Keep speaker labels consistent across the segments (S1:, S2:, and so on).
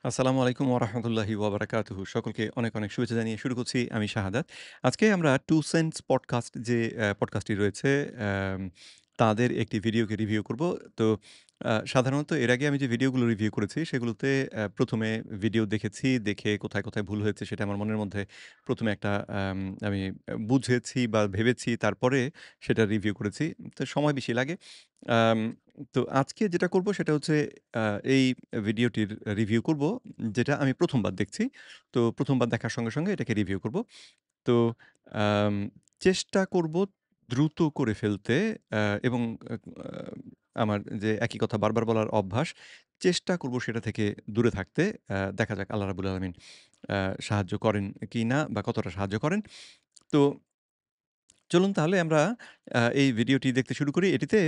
S1: আসসালামু আলাইকুম ওয়া রাহমাতুল্লাহি ওয়া বারাকাতুহু। সকলকে অনেক, অনেক শুভেচ্ছা জানিয়ে শুরু করছি আমি শাহাদাত। আজকে আমরা 'টু সেন্টস' পডকাস্ট যে পডকাস্টটি রয়েছে অ্যাম তাদের একটি ভিডিওকে রিভিউ করব। তো সাধারণত এর আগে আমি যে ভিডিওগুলো রিভিউ করেছি সেগুলোতে ১ম এ ভিডিও দেখেছি, দেখে কোথায়, কোথায় ভুল হয়েছে সেটা আমার মনের মধ্যে ১ম এ একটা আমি বুঝেছি বা ভেবেছি তারপরে সেটা রিভিউ করেছি। তো সময় বেশি লাগে। আম তো আজকে যেটা করব সেটা হচ্ছে আ এই ভিডিওটির রিভিউ করব, যেটা আমি ১ম বার দেখছি। তো ১ম বার দেখার সঙ্গে, সঙ্গে এটাকে রিভিউ করব। তো আম চেষ্টা করব দ্রুত করে ফেলতে এবং আ আ আমার যে একই কথা বারবার বলার অভ্যাস, চেষ্টা করব সেটা থেকে দূরে থাকতে। দেখা যাক আল্লাহ রাব্বুল আলামিন আ সাহায্য করেন কিনা বা কতটা সাহায্য করেন। তো চলুন তাহলে আমরা এই ভিডিওটি দেখতে শুরু করি। এটিতে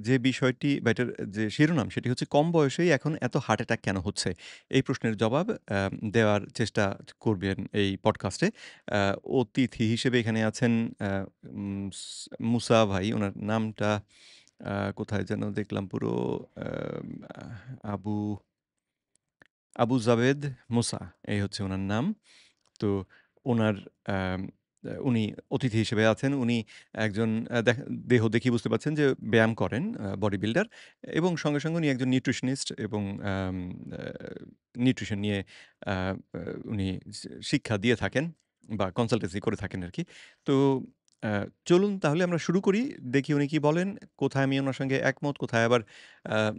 S1: যে বিষয়টি বা এটার যে শিরোনাম সেটি হচ্ছে কম বয়সেই এখন এত হার্ট অ্যাটাক কেন হচ্ছে? এই প্রশ্নের জবাব দেওয়ার চেষ্টা করবেন এই পডকাস্টে। আ অতিথি হিসেবে এখানে আছেন আ উম স মুসা ভাই। উনার নামটা কোথায় যেন দেখলাম পুরো আম আবু আবু জাবেদ মুসা এই হচ্ছে উনার নাম। তো উনার আম উনি অতিথি হিসেবে আছেন। উনি একজন দেহ দেখেই বুঝতে পারছেন যে ব্যায়াম করেন, বডি বিল্ডার এবং সঙ্গে, সঙ্গে উনি একজন নিউট্রিশনিস্ট এবং আম আ নিউট্রিশন নিয়ে আ আ উনি শিক্ষা দিয়ে থাকেন বা কনসালটেন্সি করে থাকেন আরকি। তো আ চলুন তাহলে আমরা শুরু করি। দেখি উনি কি বলেন। কোথায় আমি উনার সঙ্গে একমত, কোথায় আবার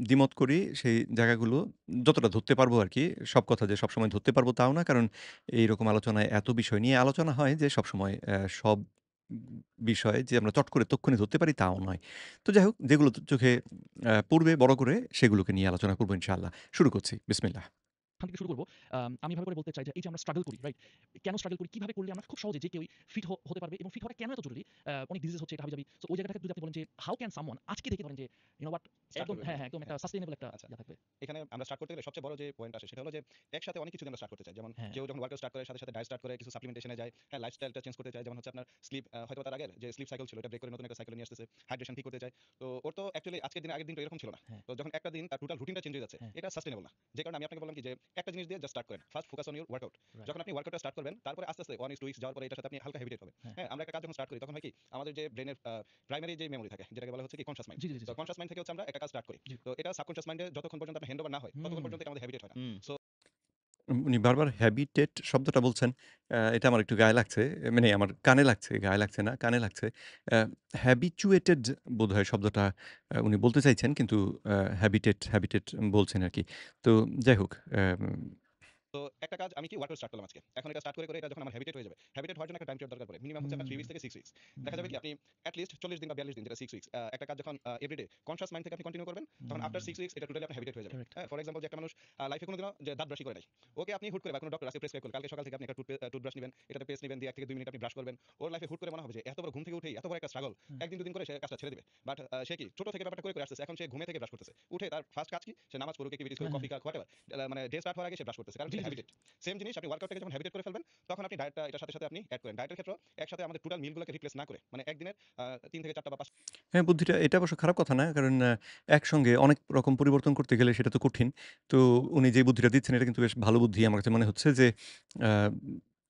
S1: দ্বিমত করি সেই জায়গাগুলো যতটা ধরতে পারবো আরকি। সব কথা যে সবসময় ধরতে পারবো তাও না। কারণ এইরকম আলোচনায় এত বিষয় নিয়ে আলোচনা হয় যে সবসময় সব বিষয় যে আমরা চট করে তক্ষুনি ধরতে পারি তাও নয়। তো যাই হোক যেগুলো চোখে পড়বে বড় করে সেগুলোকে নিয়ে আলোচনা করব ইনশাআল্লাহ। শুরু করছি। বিসমিল্লাহ।
S2: ওখান থেকে শুরু করব। আমি এভাবে করে বলতে চাই যে এই যে আমরা স্ট্রাগল করি, রাইট? কেন স্ট্রাগল করি? কিভাবে করলে আমরা খুব সহজে যে কেউই ফিট হতে পারবে এবং ফিট হওয়াটা কেন এত জরুরি? অনেক ডিজিজ হচ্ছে এটা হাবিজাবি। সো ওই জায়গাটা থেকে যদি আপনি বলেন যে হাউ ক্যান সামওয়ান আজকে দেখে ধরেন যে ইউ নো হোয়াট
S3: স্টার্ট
S2: একদম
S3: করবে
S2: হ্যাঁ,
S3: বলতে।
S2: হ্যাঁ, একদম একটা
S3: হ্যাঁ,
S2: সাস্টেইনেবল একটা
S3: আচ্ছা।
S2: ইয়া থাকবে।
S3: এখানে আমরা স্টার্ট করতে গেলে সবচেয়ে বড় যে পয়েন্ট আসে সেটা হলো যে একসাথে অনেক কিছু আমরা স্টার্ট করতে চাই। যেমন
S2: হ্যাঁ,
S3: কেউ যখন ওয়ার্কআউট স্টার্ট করে সাথে, সাথে ডায়েট স্টার্ট করে কিছু সাপ্লিমেন্টেশন এ যায়। হ্যাঁ, লাইফস্টাইলটা চেঞ্জ করতে চায়। যেমন হচ্ছে আপনার স্লিপ হয়তো তার আগের যে স্লিপ সাইকেল ছিল এটা ব্রেক করে নতুন একটা সাইকেলে নিয়ে আসতেছে। হাইড্রেশন ঠিক করতে চায়। তো ওর তো অ্যাকচুয়ালি আজকের দিন আগের দিন তো এরকম ছিল না।
S2: হ্যাঁ,
S3: তো যখন একটা দিন তার টোটাল রুটিনটা চেঞ্জ হয়ে যাচ্ছে,
S2: হ্যাঁ,
S3: এটা সাস্টেইনেবল না। যে কারণে আমি আপনাকে বললাম কি যে একটা জিনিস দিয়ে জাস্ট স্টার্ট করেন। First focus on your workout.
S2: Right.
S3: যখন আপনি ওয়ার্কআউটটা স্টার্ট করবেন তারপরে আস্তে, আস্তে 1 is 2 উইকস যাওয়ার পরে এটার সাথে আপনি হালকা হেভিটেট হবেন।
S2: হ্যাঁ।
S3: হ্যাঁ, আমরা একটা কাজ যখন স্টার্ট করি তখন হয় কি আমাদের যে ব্রেইনের প্রাইমারি যে মেমোরি থাকে যেটাকে বলা হচ্ছে কি কনশাস মাইন্ড।
S2: জি, জি, জি,
S3: তো
S2: জি,
S3: কনশাস মাইন্ড থেকে হচ্ছে আমরা একটা কাজ স্টার্ট করি।
S2: জি।
S3: তো এটা সাবকনশাস মাইন্ডে যতক্ষণ পর্যন্ত আপনার হ্যান্ড ওভার না হয় ততক্ষণ
S2: হুম,
S3: পর্যন্ত এটা আমাদের হ্যাবিটেট হয় না।
S2: হুম।
S3: সো
S1: উনি বারবার হ্যাবিটেট শব্দটা বলছেন। এটা আমার একটু গায়ে লাগছে। মানে আমার কানে লাগছে, গায়ে লাগছে না, কানে লাগছে। অ্যা হ্যাবিচুয়েটেড বোধহয় শব্দটা উনি বলতে চাইছেন কিন্তু হ্যাবিটেট বলছেন আরকি। তো যাই হোক
S3: তো একটা কাজ আমি কি ওয়ার্কআউট স্টার্ট করলাম আজকে। এখন এটা স্টার্ট করে এটা যখন আমার হ্যাবিটেট হয়ে যাবে। হ্যাবিটেট হওয়ার জন্য একটা টাইম পিরিয়ড দরকার পড়ে। মিনিমাম হচ্ছে আপনার 3
S2: হুম,
S3: উইকস থেকে 6 উইকস। দেখা যাবে
S2: হুম,
S3: কি আপনি এট লিস্ট 40 দিন বা 42 দিন যেটা 6 উইকস একটা কাজ যখন এভরিডে কনশাস মাইন্ড থেকে আপনি কন্টিনিউ করবেন তখন
S2: হুম।
S3: আফটার 6 উইকস এটা টোটালি আপনার হ্যাবিটেট হয়ে যাবে।
S2: কারেক্ট।
S3: হ্যাঁ, ফর এক্সাম্পল যে একটা মানুষ লাইফে কোনোদিনও যে দাঁত ব্রাশই করে নাই। ওকে আপনি হুট করে বা কোনো ডক্টর আজকে প্রেসক্রাইব করলো কালকে সকাল থেকে আপনি একটা টুথব্রাশ নিবেন, এটাতে পেস্ট নিবেন দিয়ে 1 থেকে 2 মিনিট আপনি ব্রাশ করবেন। ওর লাইফে হুট করে মনে হবে যে এত বড় ঘুম থেকে উঠেই এত বড় একটা স্ট্রাগল
S2: হুম,
S3: 1 দিন 2 দিন করে সে কাজটা ছেড়ে দিবে। বাট সে কি ছোট থেকে ব্যাপারটা করে আসতেছে। এখন সে ঘুমে থেকে ব্রাশ করতেছে। উঠে তার ফার্স্ট কাজ কি? সে নামাজ পড়ুক, এক্টিভিটিস করুক,
S2: হ্যাঁ, হ্যাঁ।
S3: কফি খাক, হোয়াটএভার। মানে ডে স্টার্ট হওয়ার আগে সে ব্রাশ করতেছে। কারণ
S2: জি,
S3: এটা
S2: জি, জি, জি।
S3: হ্যাবিটেট। সেম জিনিস আপনি ওয়ার্কআউটটাকে যখন হ্যাবিটেট করে ফেলবেন তখন আপনি ডায়েটটা এটার সাথে, সাথে আপনি এড করেন। ডায়েটের ক্ষেত্রেও একসাথে আমাদের টোটাল মিলগুলোকে রিপ্লেস না করে মানে একদিনের ৩ থেকে ৪ টা বা ৫
S1: হ্যাঁ, বুদ্ধিটা এটা অবশ্য খারাপ কথা না। কারণ একসঙ্গে অনেক রকম পরিবর্তন করতে গেলে সেটা তো কঠিন। তো উনি যে বুদ্ধিটা দিচ্ছেন এটা কিন্তু বেশ ভালো বুদ্ধি আমার কাছে মনে হচ্ছে যে আ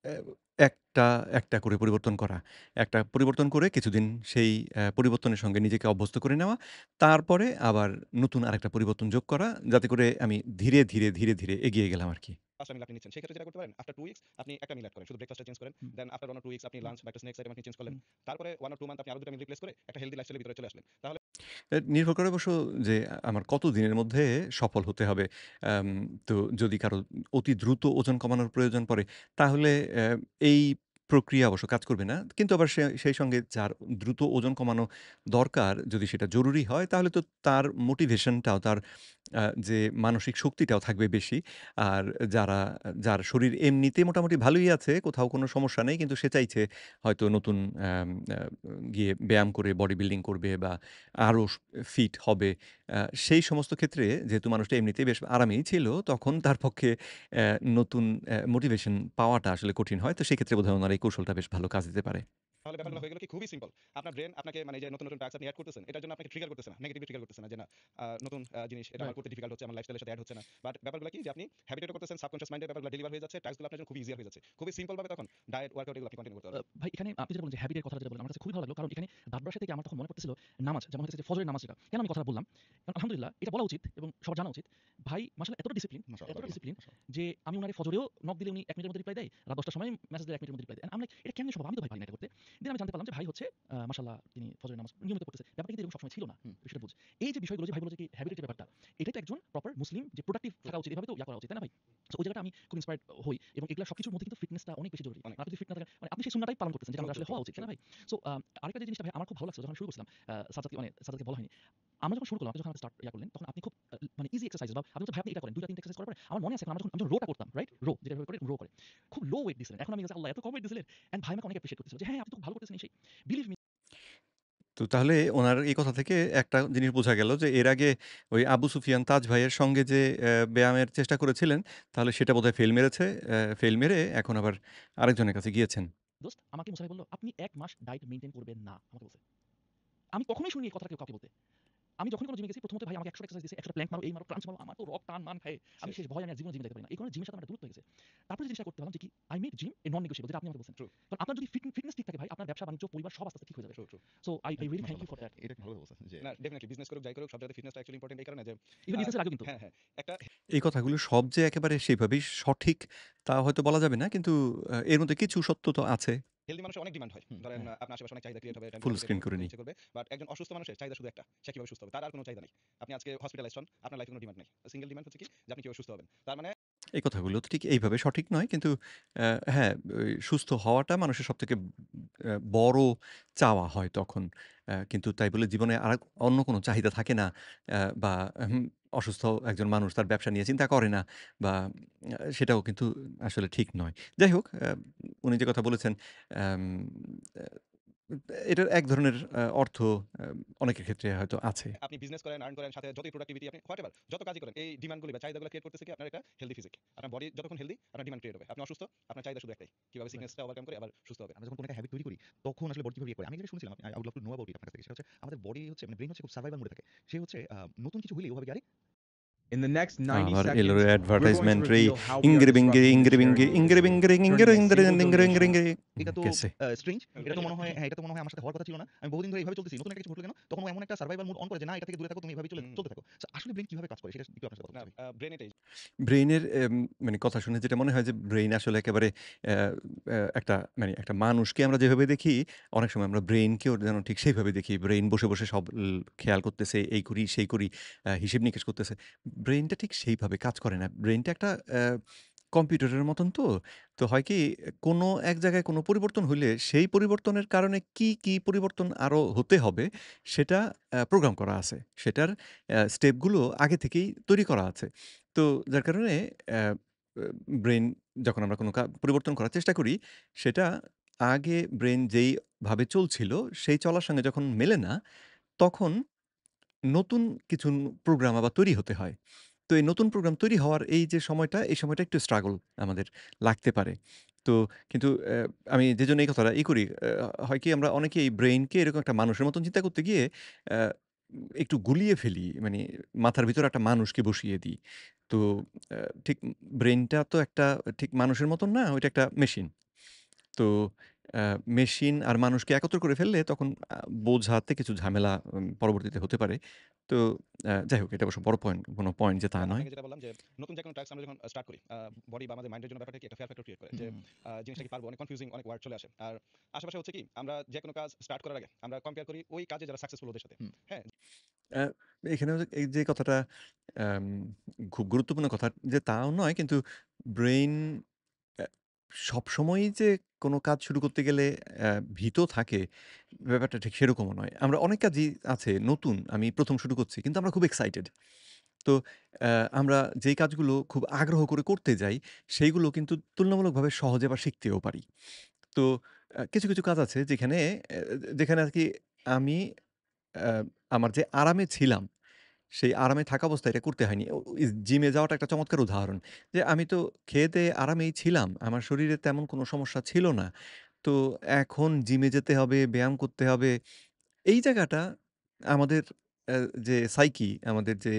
S1: এ একটা, একটা করে পরিবর্তন করা। একটা পরিবর্তন করে কিছুদিন সেই পরিবর্তনের সঙ্গে নিজেকে অভ্যস্ত করে নেওয়া। তারপরে আবার নতুন আরেকটা পরিবর্তন যোগ করা। যাতে করে আমি ধীরে, ধীরে, ধীরে, ধীরে এগিয়ে গেলাম আরকি।
S3: ৫ টা মিল আপনি নিচ্ছেন। সেক্ষেত্রে যেটা করতে পারেন আফটার 2 উইকস আপনি একটা মিল এড করেন। শুধু ব্রেকফাস্টটা চেঞ্জ করেন।
S2: হুম,
S3: দেন আফটার 1 or 2 উইকস আপনি
S2: হুম,
S3: লাঞ্চ বা একটা স্ন্যাকস আইটেম আপনি চেঞ্জ করলেন।
S2: হুম।
S3: তারপরে 1 or 2 মান্থ আপনি আরো ২ টা মিল রিপ্লেস করে একটা হেলথি লাইফস্টাইল এর ভিতরে চলে আসলেন। তাহলে
S1: নির্ভর করে অবশ্য যে আমার কত দিনের মধ্যে সফল হতে হবে। আম তো যদি কারো অতি দ্রুত ওজন কমানোর প্রয়োজন পড়ে, তাহলে এই প্রক্রিয়া অবশ্য কাজ করবে না। কিন্তু আবার সেই সঙ্গে যার দ্রুত ওজন কমানো দরকার, যদি সেটা জরুরি হয়, তাহলে তো তার মোটিভেশনটাও তার যে মানসিক শক্তিটাও থাকবে বেশি। আর যার শরীর এমনিতেই মোটামুটি ভালোই আছে, কোথাও কোনো সমস্যা নেই। কিন্তু সে চাইছে হয়তো নতুন আম আ গিয়ে ব্যায়াম করে বডি বিল্ডিং করবে বা আরো ফিট হবে। সেই সমস্ত ক্ষেত্রে যেহেতু মানুষটা এমনিতেই বেশ আরামেই ছিল, তখন তার পক্ষে নতুন মোটিভেশন পাওয়াটা আসলে কঠিন হয়। তো সেক্ষেত্রে বোধহয় উনার এই কৌশলটা বেশ ভালো কাজ দিতে পারে।
S3: তাহলে
S2: হুম।
S3: ব্যাপারগুলো হয়ে গেল কি খুবই সিম্পল। আপনার ব্রেন আপনাকে মানে যে নতুন টাস্ক আপনি এড করতেছেন, এটার জন্য আপনাকে ট্রিগার করতেছে না। নেগেটিভলি ট্রিগার করতেছে না যে না নতুন জিনিস এটা আমার
S2: রাইট।
S3: করতে ডিফিকাল্ট হচ্ছে, আমার লাইফস্টাইলের সাথে এড হচ্ছে না। বাট ব্যাপারগুলো কি যে আপনি হ্যাবিটেট করতেছেন, সাবকন্সিয়াস মাইন্ডে ব্যাপারগুলো ডেলিভার হয়ে যাচ্ছে, টাস্কগুলো আপনার জন্য খুবই ইজিয়ার হয়ে যাচ্ছে। খুবই সিম্পল ভাবে তখন ডায়েট, ওয়ার্কআউট এগুলো আপনি কন্টিনিউ করতে পারবেন।
S2: ভাই এখানে আপনি যেটা বললেন যে হ্যাবিটের কথাটা যেটা বললেন, আমার কাছে খুবই ভালো লাগলো। কারণ এখানে দাঁত ব্রাশা থেকে আমার তখন মনে পড়তেছিল নামাজ। যেমন হচ্ছে যে ফজরের নামাজ যেটা। কেন আমি কথাটা বললাম? কারণ আলহামদুলিল্লাহ এটা বলা উচিত এবং সবার জানা উচিত। ভাই মাশাআল্লাহ এতটা ডিসিপ্লিন,
S3: মাশাআল্লাহ,
S2: এতটা
S3: বারাকাল্লাহ,
S2: ডিসিপ্লিন
S3: মাশাআল্লাহ।
S2: যে আমি উনারে ফজরেও নক দিলে উনি ১ মিনিটের মধ্যে রিপ্লাই দেয়। রাত ১০ টার সময় মেসেজ দিলে ১ মিনিটের মধ্যে রিপ্লাই দেয়। আমি লাইক এটা কেমনে সম্ভব? আমি তো ভাই পারি না এটা করতে। দেন আমি জানতে পারলাম যে ভাই হচ্ছে মাশাআল্লাহ তিনি ফজরের নামাজ নিয়মিত পড়তেছে। ব্যাপারটা কিন্তু এরকম সবসময় ছিল না।
S3: হুম।
S2: বিষয়টা বুঝ। এই যে বিষয়গুলো যে ভাই বলল যে কি হ্যাবিটের যে ব্যাপারটা, এটাই তো একজন প্রপার মুসলিম যে প্রোডাক্টিভ থাকা উচিত। এভাবে তো ইয়া করা উচিত, তাই না ভাই? সো ওই জায়গাটা আমি খুব ইন্সপায়ার্ড হই এবং এগুলা সবকিছুর মধ্যে কিন্তু ফিটনেসটা অনেক বেশি জরুরি।
S3: অনেক।
S2: আপনি যদি ফিট না থাকেন মানে আপনি সেই সুন্নাহটাই পালন করতেছেন যেটা
S3: ট্রু,
S2: আমাদের
S3: ট্রু,
S2: আসলে
S3: ট্রু,
S2: হওয়া উচিত, তাই
S3: ট্রু।
S2: না ভাই? সো আরেকটা যে জিনিসটা ভাই আমার খুব ভালো লাগছে যখন আমি শুরু করছিলাম সাজ্জাদকে মানে সাজ্জাদকে বলা হয়নি। আমরা যখন শুরু করলাম, আপনি যখন স্টার্ট করলেন, তখন আপনি খুব মানে ইজি এক্সারসাইজ বা আপনি বলছেন ভাই আপনি এটা করেন। ২ টা ৩ টা এক্সারসাইজ করার পরে আমার মনে আছে এখন আমি যখন রোটা করতাম, রাইট? রো যেটা এভাবে করে রো করে। খুব লো ওয়েট দিছিলেন। এখন আমি জাস্ট আল্লাহ এত কম ওয়েট দিছিলেন। অ্যান্ড ভাই আমাকে অনেক অ্যাপ্রিশিয়েট করতেছিল যে হ্যাঁ, আপনি তো খুব ভালো করতেছেন এই সেই। বিলিভ মি
S1: তো তাহলে উনার এই কথা থেকে একটা জিনিস বোঝা গেল যে এর আগে ওই আবু সুফিয়ান তাজ ভাইয়ের সঙ্গে যে ব্যায়ামের চেষ্টা করেছিলেন, তাহলে সেটা বোধহয় ফেল মেরেছে। ফেল মেরে এখন আবার আরেকজনের কাছে গিয়েছেন।
S2: দোস্ত আমাকে মুসা ভাই বলল, "আপনি ১ মাস ডায়েট মেইনটেইন করবেন না।" আমাকে বলছে। আমি কখনোই শুনিনি এই কথাটা কেউ কাউকে বলতে। আমি যখনই কোনো জিমে গেছি প্রথমত ভাই আমাকে ১০০ টা এক্সারসাইজ দিছে, ১০০ টা প্ল্যাঙ্ক মারো, এই মারো, ক্রাঞ্চ মারো। আমার তো রক টান মান খায়। আমি
S3: শেষ।
S2: শেষ ভয় আমি আর জীবনে জিমে যেতে পারি না। এই কারণে জিমের সাথে আমার একটা দূরত্ব হয়ে গেছে। তারপর যে জিনিসটা করতে পারলাম যে কি I made gym A non negotiable যেটা আপনি আমাকে বলছেন।
S3: ট্রু,
S2: কারণ আপনার যদি ফিটনেস ঠিক থাকে ভাই আপনার ব্যবসা বাণিজ্য পরিবার সব আস্তে, আস্তে ঠিক হয়ে যাবে।
S3: True, true.
S2: So I really thank you
S4: মাশাআল্লাহ।
S2: For that.
S4: এটা ভালো বলছেন যে
S3: না ডেফিনিটলি বিজনেস করুক, যাই করুক সব জায়গাতে ফিটনেসটা অ্যাকচুয়ালি ইম্পোর্টেন্ট এই কারণে যে
S2: ইভেন
S3: আ
S2: বিজনেসের আগেও কিন্তু।
S3: হ্যাঁ, হ্যাঁ। একটা
S1: এই কথাগুলো সব যে একেবারে সেভাবেই সঠিক তা হয়তো বলা যাবে না। কিন্তু এর মধ্যে কিছু সত্য তো আছে।
S3: হেলথি মানুষের অনেক ডিমান্ড হয়।
S4: হুম,
S3: ধরেন
S1: হ্যাঁ,
S3: আপনার আশেপাশে অনেক চাহিদা ক্রিয়েট হবে, time to
S1: full
S3: time
S1: screen
S3: create
S1: করে
S3: করতে
S1: নিই।
S3: ইচ্ছে করবে। বাট একজন অসুস্থ মানুষের চাহিদা শুধু একটা। সে কিভাবে সুস্থ হবে? তার আর কোনো চাহিদা নেই। আপনি আজকে হসপিটালাইজড হন, আপনার লাইফে কোনো ডিমান্ড নাই। সিঙ্গেল ডিমান্ড হচ্ছে কি যে আপনি কিভাবে সুস্থ হবেন। তার মানে
S1: এই কথাগুলো তো ঠিক এইভাবে সঠিক নয়। কিন্তু হ্যাঁ, ওই সুস্থ হওয়াটা মানুষের সবথেকে বড় চাওয়া হয় তখন। কিন্তু তাই বলে জীবনে অন্য কোনো চাহিদা থাকে না। বা অসুস্থ একজন মানুষ তার ব্যবসা নিয়ে চিন্তা করে না বা সেটাও কিন্তু আসলে ঠিক নয়। যাই হোক, উনি যে কথা বলেছেন, আম আ এটার এক ধরনের অর্থ আ অনেকের ক্ষেত্রে হয়তো আছে।
S3: আপনি বিজনেস করেন, আর্ন করেন, সাথে যতই প্রোডাক্টিভিটি আপনি হোয়াটএভার যত কাজই করেন, এই ডিমান্ডগুলি বা চাহিদাগুলো ক্রিয়েট করতেছে কি আপনার একটা হেলথি ফিজিক। আপনার বডি যতক্ষণ হেলথি, আপনার ডিমান্ড ক্রিয়েট হবে। আপনি অসুস্থ, আপনার চাহিদা শুধু একটাই। কিভাবে
S2: রাইট।
S3: সিকনেসটা ওভারকাম করে আবার সুস্থ হবে।
S4: আমরা যখন কোনো একটা হ্যাবিট তৈরি করি তখন আসলে বডি কিভাবে ইয়ে করে। আমি যেটা শুনছিলাম I would love to know about it আপনার কাছ থেকে। সেটা হচ্ছে আমাদের বডি হচ্ছে মানে ব্রেইন হচ্ছে খুব সার্ভাইভাল মোডে থাকে। সে হচ্ছে নতুন কিছু হইলেই ও ভাবে কি আরে
S5: In the next 90
S1: আবার এলো
S5: seconds, we're going to
S1: advertisement রে
S5: reveal how we are
S1: ইংরে বিংরে
S5: disrupting
S1: ইংরে
S5: this
S1: বিংরে
S5: very
S1: ইংরে
S5: industry,
S1: বিংরে ইংরে
S5: turning a
S1: ইংরে
S5: single
S1: ইংরে ইংরে
S5: donation
S1: ইংরে
S4: এটা তো
S1: গেছে।
S4: স্ট্রেঞ্জ। এটা তো মনে হয় হ্যাঁ, এটা তো মনে হয় আমার সাথে হওয়ার কথা ছিল না। আমি বহুদিন ধরে এভাবে চলতেছি। নতুন একটা কিছু ঘটলো কেন? তখন ও এমন একটা সার্ভাইভাল মোড অন করে যে না এটা থেকে দূরে থাকো, তুমি এভাবেই
S3: হুম।
S4: চলতে থাকো। সো আসলে ব্রেইন কিভাবে কাজ করে সেটা একটু আপনার সাথে কথা
S3: না
S4: বলতে চাই।
S3: ব্রেন এটাই।
S1: ব্রেইনের মানে কথা শুনে যেটা মনে হয় যে ব্রেইন আসলে একেবারে অ্যা অ্যা একটা মানে একটা মানুষকে আমরা যেভাবে দেখি, অনেক সময় আমরা ব্রেইনকেও যেন ঠিক সেইভাবে দেখি। ব্রেইন বসে, বসে সব খেয়াল করতেছে, এই করি, সেই করি, হিসেব-নিকেশ করতেছে। ব্রেইনটা ঠিক সেইভাবে কাজ করে না। ব্রেইনটা একটা কম্পিউটারের মতন তো। তো হয় কি, কোনো এক জায়গায় কোনো পরিবর্তন হইলে সেই পরিবর্তনের কারণে কি, কি পরিবর্তন আরো হতে হবে সেটা প্রোগ্রাম করা আছে। সেটার স্টেপগুলো আগে থেকেই তৈরি করা আছে। তো যার কারণে অ্যা অ ব্রেইন যখন আমরা কোনো পরিবর্তন করার চেষ্টা করি, সেটা আগে ব্রেইন যেইভাবে চলছিল, সেই চলার সঙ্গে যখন মেলে না, তখন নতুন কিছু প্রোগ্রাম আবার তৈরি হতে হয়। তো এই নতুন প্রোগ্রাম তৈরি হওয়ার এই যে সময়টা, এই সময়টা একটু স্ট্রাগল আমাদের লাগতে পারে। তো কিন্তু আমি যেজন্য এই কথাটা করি, হয় কি আমরা অনেকেই ব্রেইনকে এরকম একটা মানুষের মতন চিন্তা করতে গিয়ে অ্যা একটু গুলিয়ে ফেলি। মানে মাথার ভিতরে একটা মানুষকে বসিয়ে দিই। তো ঠিক ব্রেইনটা তো একটা ঠিক মানুষের মতন না, ওইটা একটা মেশিন। তো আ মেশিন আর মানুষকে একত্র করে ফেললে তখন বোঝাতে কিছু ঝামেলা পরবর্তীতে হতে পারে। তো যাই হোক, এটা অবশ্য বড় কোনো পয়েন্ট যে তা নয়।
S3: আপনাকে যেটা বললাম যে নতুন যে কোনো টাস্ক আমরা যখন স্টার্ট করি, বডি বা আমাদের মাইন্ডের জন্য ব্যাপারটা কি একটা ফিয়ার ফ্যাক্টর ক্রিয়েট করে যে
S4: হুম,
S3: জিনিসটা কি পারবো, অনেক কনফিউজিং অনেক ওয়ার্ড চলে আসে। আর আশেপাশে হচ্ছে কি আমরা যে কোনো কাজ স্টার্ট করার আগে আমরা কম্পেয়ার করি ওই কাজে যারা সাকসেসফুল ওদের সাথে।
S4: হুম।
S3: হ্যাঁ?
S1: আ এখানেও এই যে কথাটা আম খুব গুরুত্বপূর্ণ কথা যে তাও নয়, কিন্তু ব্রেইন অ্যা সবসময়ই যে কোনো কাজ শুরু করতে গেলে ভীত থাকে, ব্যাপারটা ঠিক সেরকমও নয়। আমরা অনেক কাজই আছে নতুন, আমি ১ম শুরু করছি। কিন্তু আমরা খুব এক্সাইটেড। তো আমরা যেই কাজগুলো খুব আগ্রহ করে করতে যাই, সেইগুলো কিন্তু তুলনামূলকভাবে সহজে আবার শিখতেও পারি। তো কিছু, কিছু কাজ আছে যেখানে আরকি আমি অ্যা আমার যে আরামে ছিলাম, সেই আরামে থাকা অবস্থায় এটা করতে হয়নি। জিমে যাওয়াটা একটা চমৎকার উদাহরণ। যে আমি তো খেয়ে-দেয়ে আরামেই ছিলাম। আমার শরীরে তেমন কোনো সমস্যা ছিল না। তো এখন জিমে যেতে হবে, ব্যায়াম করতে হবে। এই জায়গাটা আমাদের অ্যা যে সাইকি, আমাদের যে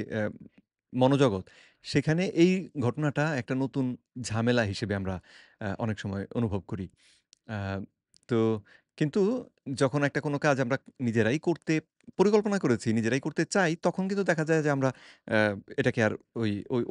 S1: মনোজগৎ, সেখানে এই ঘটনাটা একটা নতুন ঝামেলা হিসেবে আমরা অনেক সময় অনুভব করি। আ তো কিন্তু যখন একটা কোনো কাজ আমরা নিজেরাই করতে পরিকল্পনা করেছি, নিজেরাই করতে চাই, তখন কিন্তু দেখা যায় যে আমরা অ্যা এটাকে আর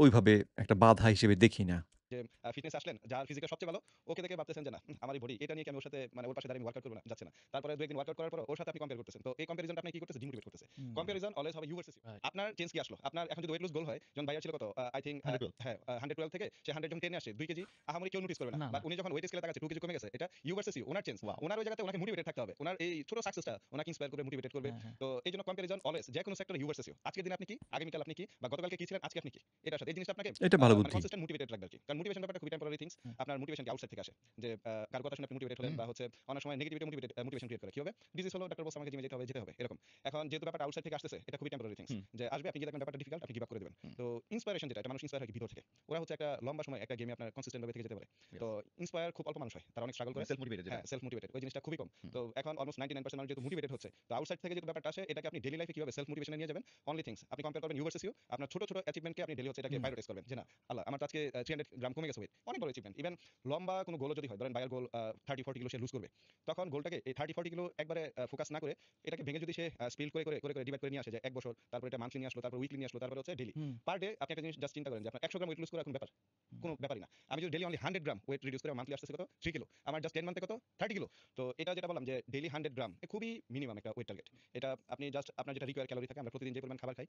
S1: ওইভাবে একটা বাধা হিসেবে দেখি না।
S3: যে ফিটনেস আসলেন, যার ফিজিক্যাল সবচেয়ে ভালো, ওকে দেখে ভাবতেছেন যে না, আমারই বডি, এটা নিয়ে কি আমি ওর সাথে মানে ওর পাশে দাঁড়িয়ে আমি ওয়ার্কআউট করব না, যাচ্ছে না। তারপরে ২-১ দিন ওয়ার্কআউট করার পর ওর সাথে আপনি কম্পেয়ার করতেছেন। তো এই কম্প্যারিজনটা আপনাকে কি করতেছে? ডিমোটিভেট করতেছে।
S2: হুম,
S3: কম্প্যারিজন অলওয়েজ হবে ইউ ভার্সেস ইউ।
S2: রাইট।
S3: আপনার চেঞ্জ কি আসলো? আপনার এখন যদি ওয়েট লুজ গোল হয়, যেমন ভাইয়ার ছিল কত? আই থিংক
S4: 112
S3: হ্যাঁ, 112 থেকে সে 100 যখন 10 এ আসে, ২ কেজি আহামরি কেউ নোটিস করবে না।
S2: না,
S3: বাট
S2: না।
S3: উনি যখন ওয়েট স্কেলে তাকাচ্ছে 2 কেজি কমে গেছে, এটা ইউ ভার্সেস ইউ, উনার চেঞ্জ।
S4: ওয়াও!
S3: উনার ওই জায়গাতে উনাকে মোটিভেটেড থাকতে হবে। উনার এই ছোট সাকসেসটা উনাকে ইন্সপায়ার করবে, মোটিভেটেড করবে।
S2: হ্যাঁ, হ্যাঁ।
S3: তো এইজন্য কম্প্যারিজন অলওয়েজ যেকোনো সেক্টরে ইউ ভার্সেস ইউ। আজকের দিনে আপনি কি? আগামীকাল আপনি কি? বা গতকালকে কি ছিলেন? আজকে আপনি কি? এটার সাথে এই জিনিসটা আপনাকে
S1: এটা ভালো
S3: মানে
S1: বুদ্ধি।
S3: কনসিস্টেন্ট মোটিভেটেড রাখবে আরকি। কারণ মোটিভেশন ব্যাপারটা খুবই টেম্পোরারি থিংস।
S2: হুম,
S3: আপনার মোটিভেশন কি আউটসাইড থেকে আসে। যে কারো কথা শুনে আপনি মোটিভেট হলেন
S4: হুম।
S3: বা হচ্ছে অনেক সময় নেগেটিভিটি মোটিভেশন ক্রিয়েট করে। কি হবে? ডিজিজ হলো, ডাক্তার বলছে আমাকে জিমে যেতে হবে এরকম। এখন যেহেতু ব্যাপারটা আউটসাইড থেকে আসতেছে, এটা খুবই টেম্পোরারি থিংস।
S4: হুম,
S3: যে আসবে, আপনি গিয়ে দেখবেন ব্যাপারটা ডিফিকাল্ট, আপনি গিভ আপ করে দিবেন।
S4: হুম।
S3: তো ইন্সপায়ারেশন যেটা, এটা মানুষ ইন্সপায়ার হয় কি ভিতর থেকে। ওরা হচ্ছে একটা লম্বা সময় একটা গেমে আপনার কনসিস্টেন্ট ভাবে থেকে যেতে পারে। তো
S4: ইয়েস।
S3: ইন্সপায়ার খুব অল্প মানুষ হয়। তারা অনেক স্ট্রাগল
S4: মানে
S3: করে।
S4: সেলফ মোটিভেটেড যেটা।
S3: হ্যাঁ, সেলফ মোটিভেটেড ওই জিনিসটা খুবই কম।
S4: হুম,
S3: তো এখন অলমোস্ট 99% মানুষ যেহেতু মোটিভেটেড হচ্ছে, তো আউটসাইড থেকে যেহেতু ব্যাপারটা আসে, এটাকে আপনি ডেইলি লাইফে কিভাবে সেলফ মোটিভেশনে নিয়ে যাবেন, অনলি থিংস আপনি কম্পেয়ার করবেন ইউ ভার্সেস ইউ। আপনার ছোট ছোট অ্যাচিভমেন্টকে আপনি ডেইলি হচ্ছে এটাকে
S2: হুম,
S3: প্রায়োরিটাইজ করবেন। যে না, আল্লাহ আমার তো আজকে 300 গ্রাম কমে গেছে ওয়েট। অনেক বড় অ্যাচিভমেন্ট। ইভেন লম্বা কোনো গোলও যদি হয়, ধরেন ভাইয়ের গোল 30-40 কিলো সে লুজ করবে। তখন গোলটাকে এই 30-40 কিলো একবারে ফোকাস না করে, এটাকে ভেঙে যদি সে স্পিল করে ডিভাইড করে নিয়ে আসে, যে ১ বছর, তারপর এটা মান্থলি নিয়ে আসলো, তারপর উইকলি নিয়ে আসলো, তারপর হচ্ছে ডেইলি।
S2: হুম,
S3: পার ডে আপনি একটা জিনিস জাস্ট চিন্তা করেন যে আপনার 100 গ্রাম ওয়েট লুজ করা কোনো ব্যাপার?
S2: হুম।
S3: কোনো ব্যাপারই না। আমি যদি ডেইলি অনলি 100 গ্রাম ওয়েট রিডিউস করে মান্থলি আসতেছে কত? 3 কিলো। আমার জাস্ট 10 মান্থে কত? 30 কিলো। তো এটা যেটা বললাম যে ডেইলি 100 গ্রাম খুবই মিনিমাম একটা ওয়েট টার্গেট। এটা আপনি জাস্ট আপনার যেটা রিকোয়ার ক্যালোরি থাকে, আমরা প্রতিদিন যে পরিমাণ খাবার খাই,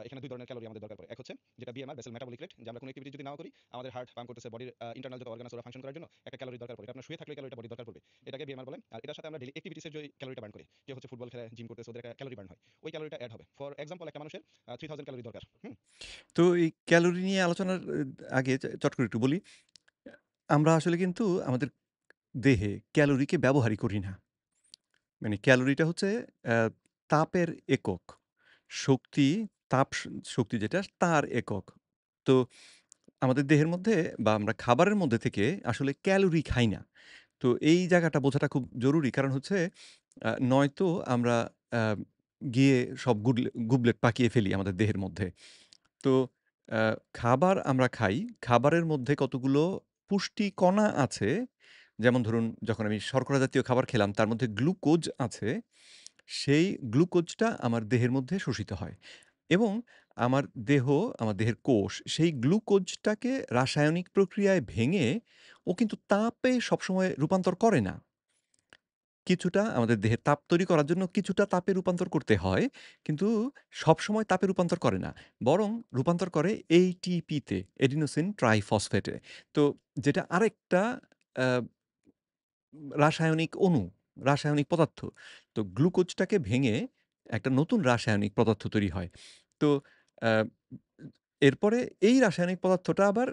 S3: এখানে 2 ধরনের ক্যালোরি আমাদের দরকার পড়ে। এক হচ্ছে যেটা বিএমআর, বেসেল মেটাবলিক রেট, যে আমরা কোনো অ্যাক্টিভিটি যদি নাও করি, আমাদের হার্ট পাম্প করতেছে, বডির ইন্টারনাল যত অর্গান আছে ওরা ফাংশন করার জন্য একটা ক্যালোরি দরকার পড়ে। এটা আপনার শুয়ে থাকলে ক্যালোরিটা বডির দরকার পড়বে। এটাকে বিএমআর বলে। আর এটার সাথে আমরা ডেইলি অ্যাক্টিভিটিসের যে ক্যালোরিটা বার্ন করি, কেউ হচ্ছে ফুটবল খেলে, জিম করতেছে, ওদের একটা ক্যালোরি বার্ন হয়। ওই ক্যালোরিটা এড হবে। ফর এক্সাম্পল, একটা মানুষের 3000 ক্যালোরি দরকার। হুম?
S1: তো এই ক্যালোরি নিয়ে আলোচনার আগে চট করে একটু বলি। আমরা আসলে কিন্তু আমাদের দেহে ক্যালোরিকে ব্যবহারই করি না। মানে ক্যালোরিটা হচ্ছে অ্যা তাপের একক। শক্তি, তাপ শক্তি যেটা তার একক। তো আমাদের দেহের মধ্যে বা আমরা খাবারের মধ্যে থেকে আসলে ক্যালোরি খাই না। তো এই জায়গাটা বোঝাটা খুব জরুরি। কারণ হচ্ছে নয়তো আমরা আ গিয়ে সব গুবলেট পাকিয়ে ফেলি আমাদের দেহের মধ্যে। তো আ খাবার আমরা খাই। খাবারের মধ্যে কতগুলো পুষ্টি কণা আছে, যেমন ধরুন যখন আমি শর্করা জাতীয় খাবার খেলাম তার মধ্যে গ্লুকোজ আছে। সেই গ্লুকোজটা আমার দেহের মধ্যে শোষিত হয় এবং আমার দেহ, আমার দেহের কোষ সেই গ্লুকোজটাকে রাসায়নিক প্রক্রিয়ায় ভেঙে ও কিন্তু তাপে সবসময় রূপান্তর করে না। কিছুটা আমাদের দেহে তাপ তৈরি করার জন্য কিছুটা তাপে রূপান্তর করতে হয়। কিন্তু সবসময় তাপে রূপান্তর করে না। বরং রূপান্তর করে ATP তে, এডিনোসিন ট্রাইফসফেটে। তো যেটা আরেকটা আ রাসায়নিক অণু, রাসায়নিক পদার্থ। তো গ্লুকোজটাকে ভেঙে একটা নতুন রাসায়নিক পদার্থ তৈরি হয়। তো আ এরপরে এই রাসায়নিক পদার্থটা আবার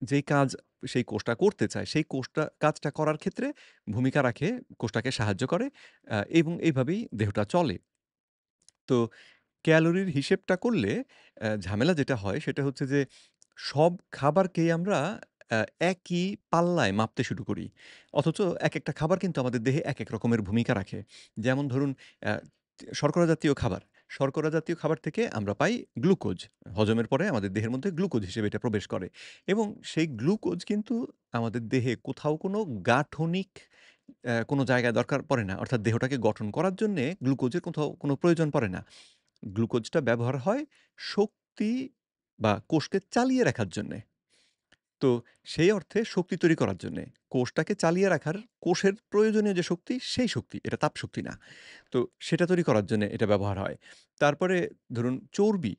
S1: যেই কাজ সেই কোষটা করতে চায়, সেই কাজটা করার ক্ষেত্রে ভূমিকা রাখে, কোষটাকে সাহায্য করে এবং এইভাবেই দেহটা চলে। তো ক্যালোরির হিসেবটা করলে ঝামেলা যেটা হয় সেটা হচ্ছে যে সব খাবারকেই আমরা আ একই পাল্লায় মাপতে শুরু করি। অথচ একেকটা খাবার কিন্তু আমাদের দেহে একেক রকমের ভূমিকা রাখে। যেমন ধরুন অ্যা শর্করা জাতীয় খাবার। শর্করা জাতীয় খাবার থেকে আমরা পাই গ্লুকোজ। হজমের পরে আমাদের দেহের মধ্যে গ্লুকোজ হিসেবে এটা প্রবেশ করে এবং সেই গ্লুকোজ কিন্তু আমাদের দেহে কোথাও কোনো গাঠনিক কোনো জায়গায় দরকার পড়ে না। অর্থাৎ দেহটাকে গঠন করার জন্যে গ্লুকোজের কোথাও কোনো প্রয়োজন পড়ে না। গ্লুকোজটা ব্যবহার হয় শক্তি বা কোষকে চালিয়ে রাখার জন্যে। তো সেই অর্থে শক্তি তৈরি করার জন্যে। কোষটাকে চালিয়ে রাখার কোষের প্রয়োজনীয় যে শক্তি, সেই শক্তি। এটা তাপশক্তি না। তো সেটা তৈরি করার জন্যে এটা ব্যবহার হয়। তারপরে ধরুন চর্বি।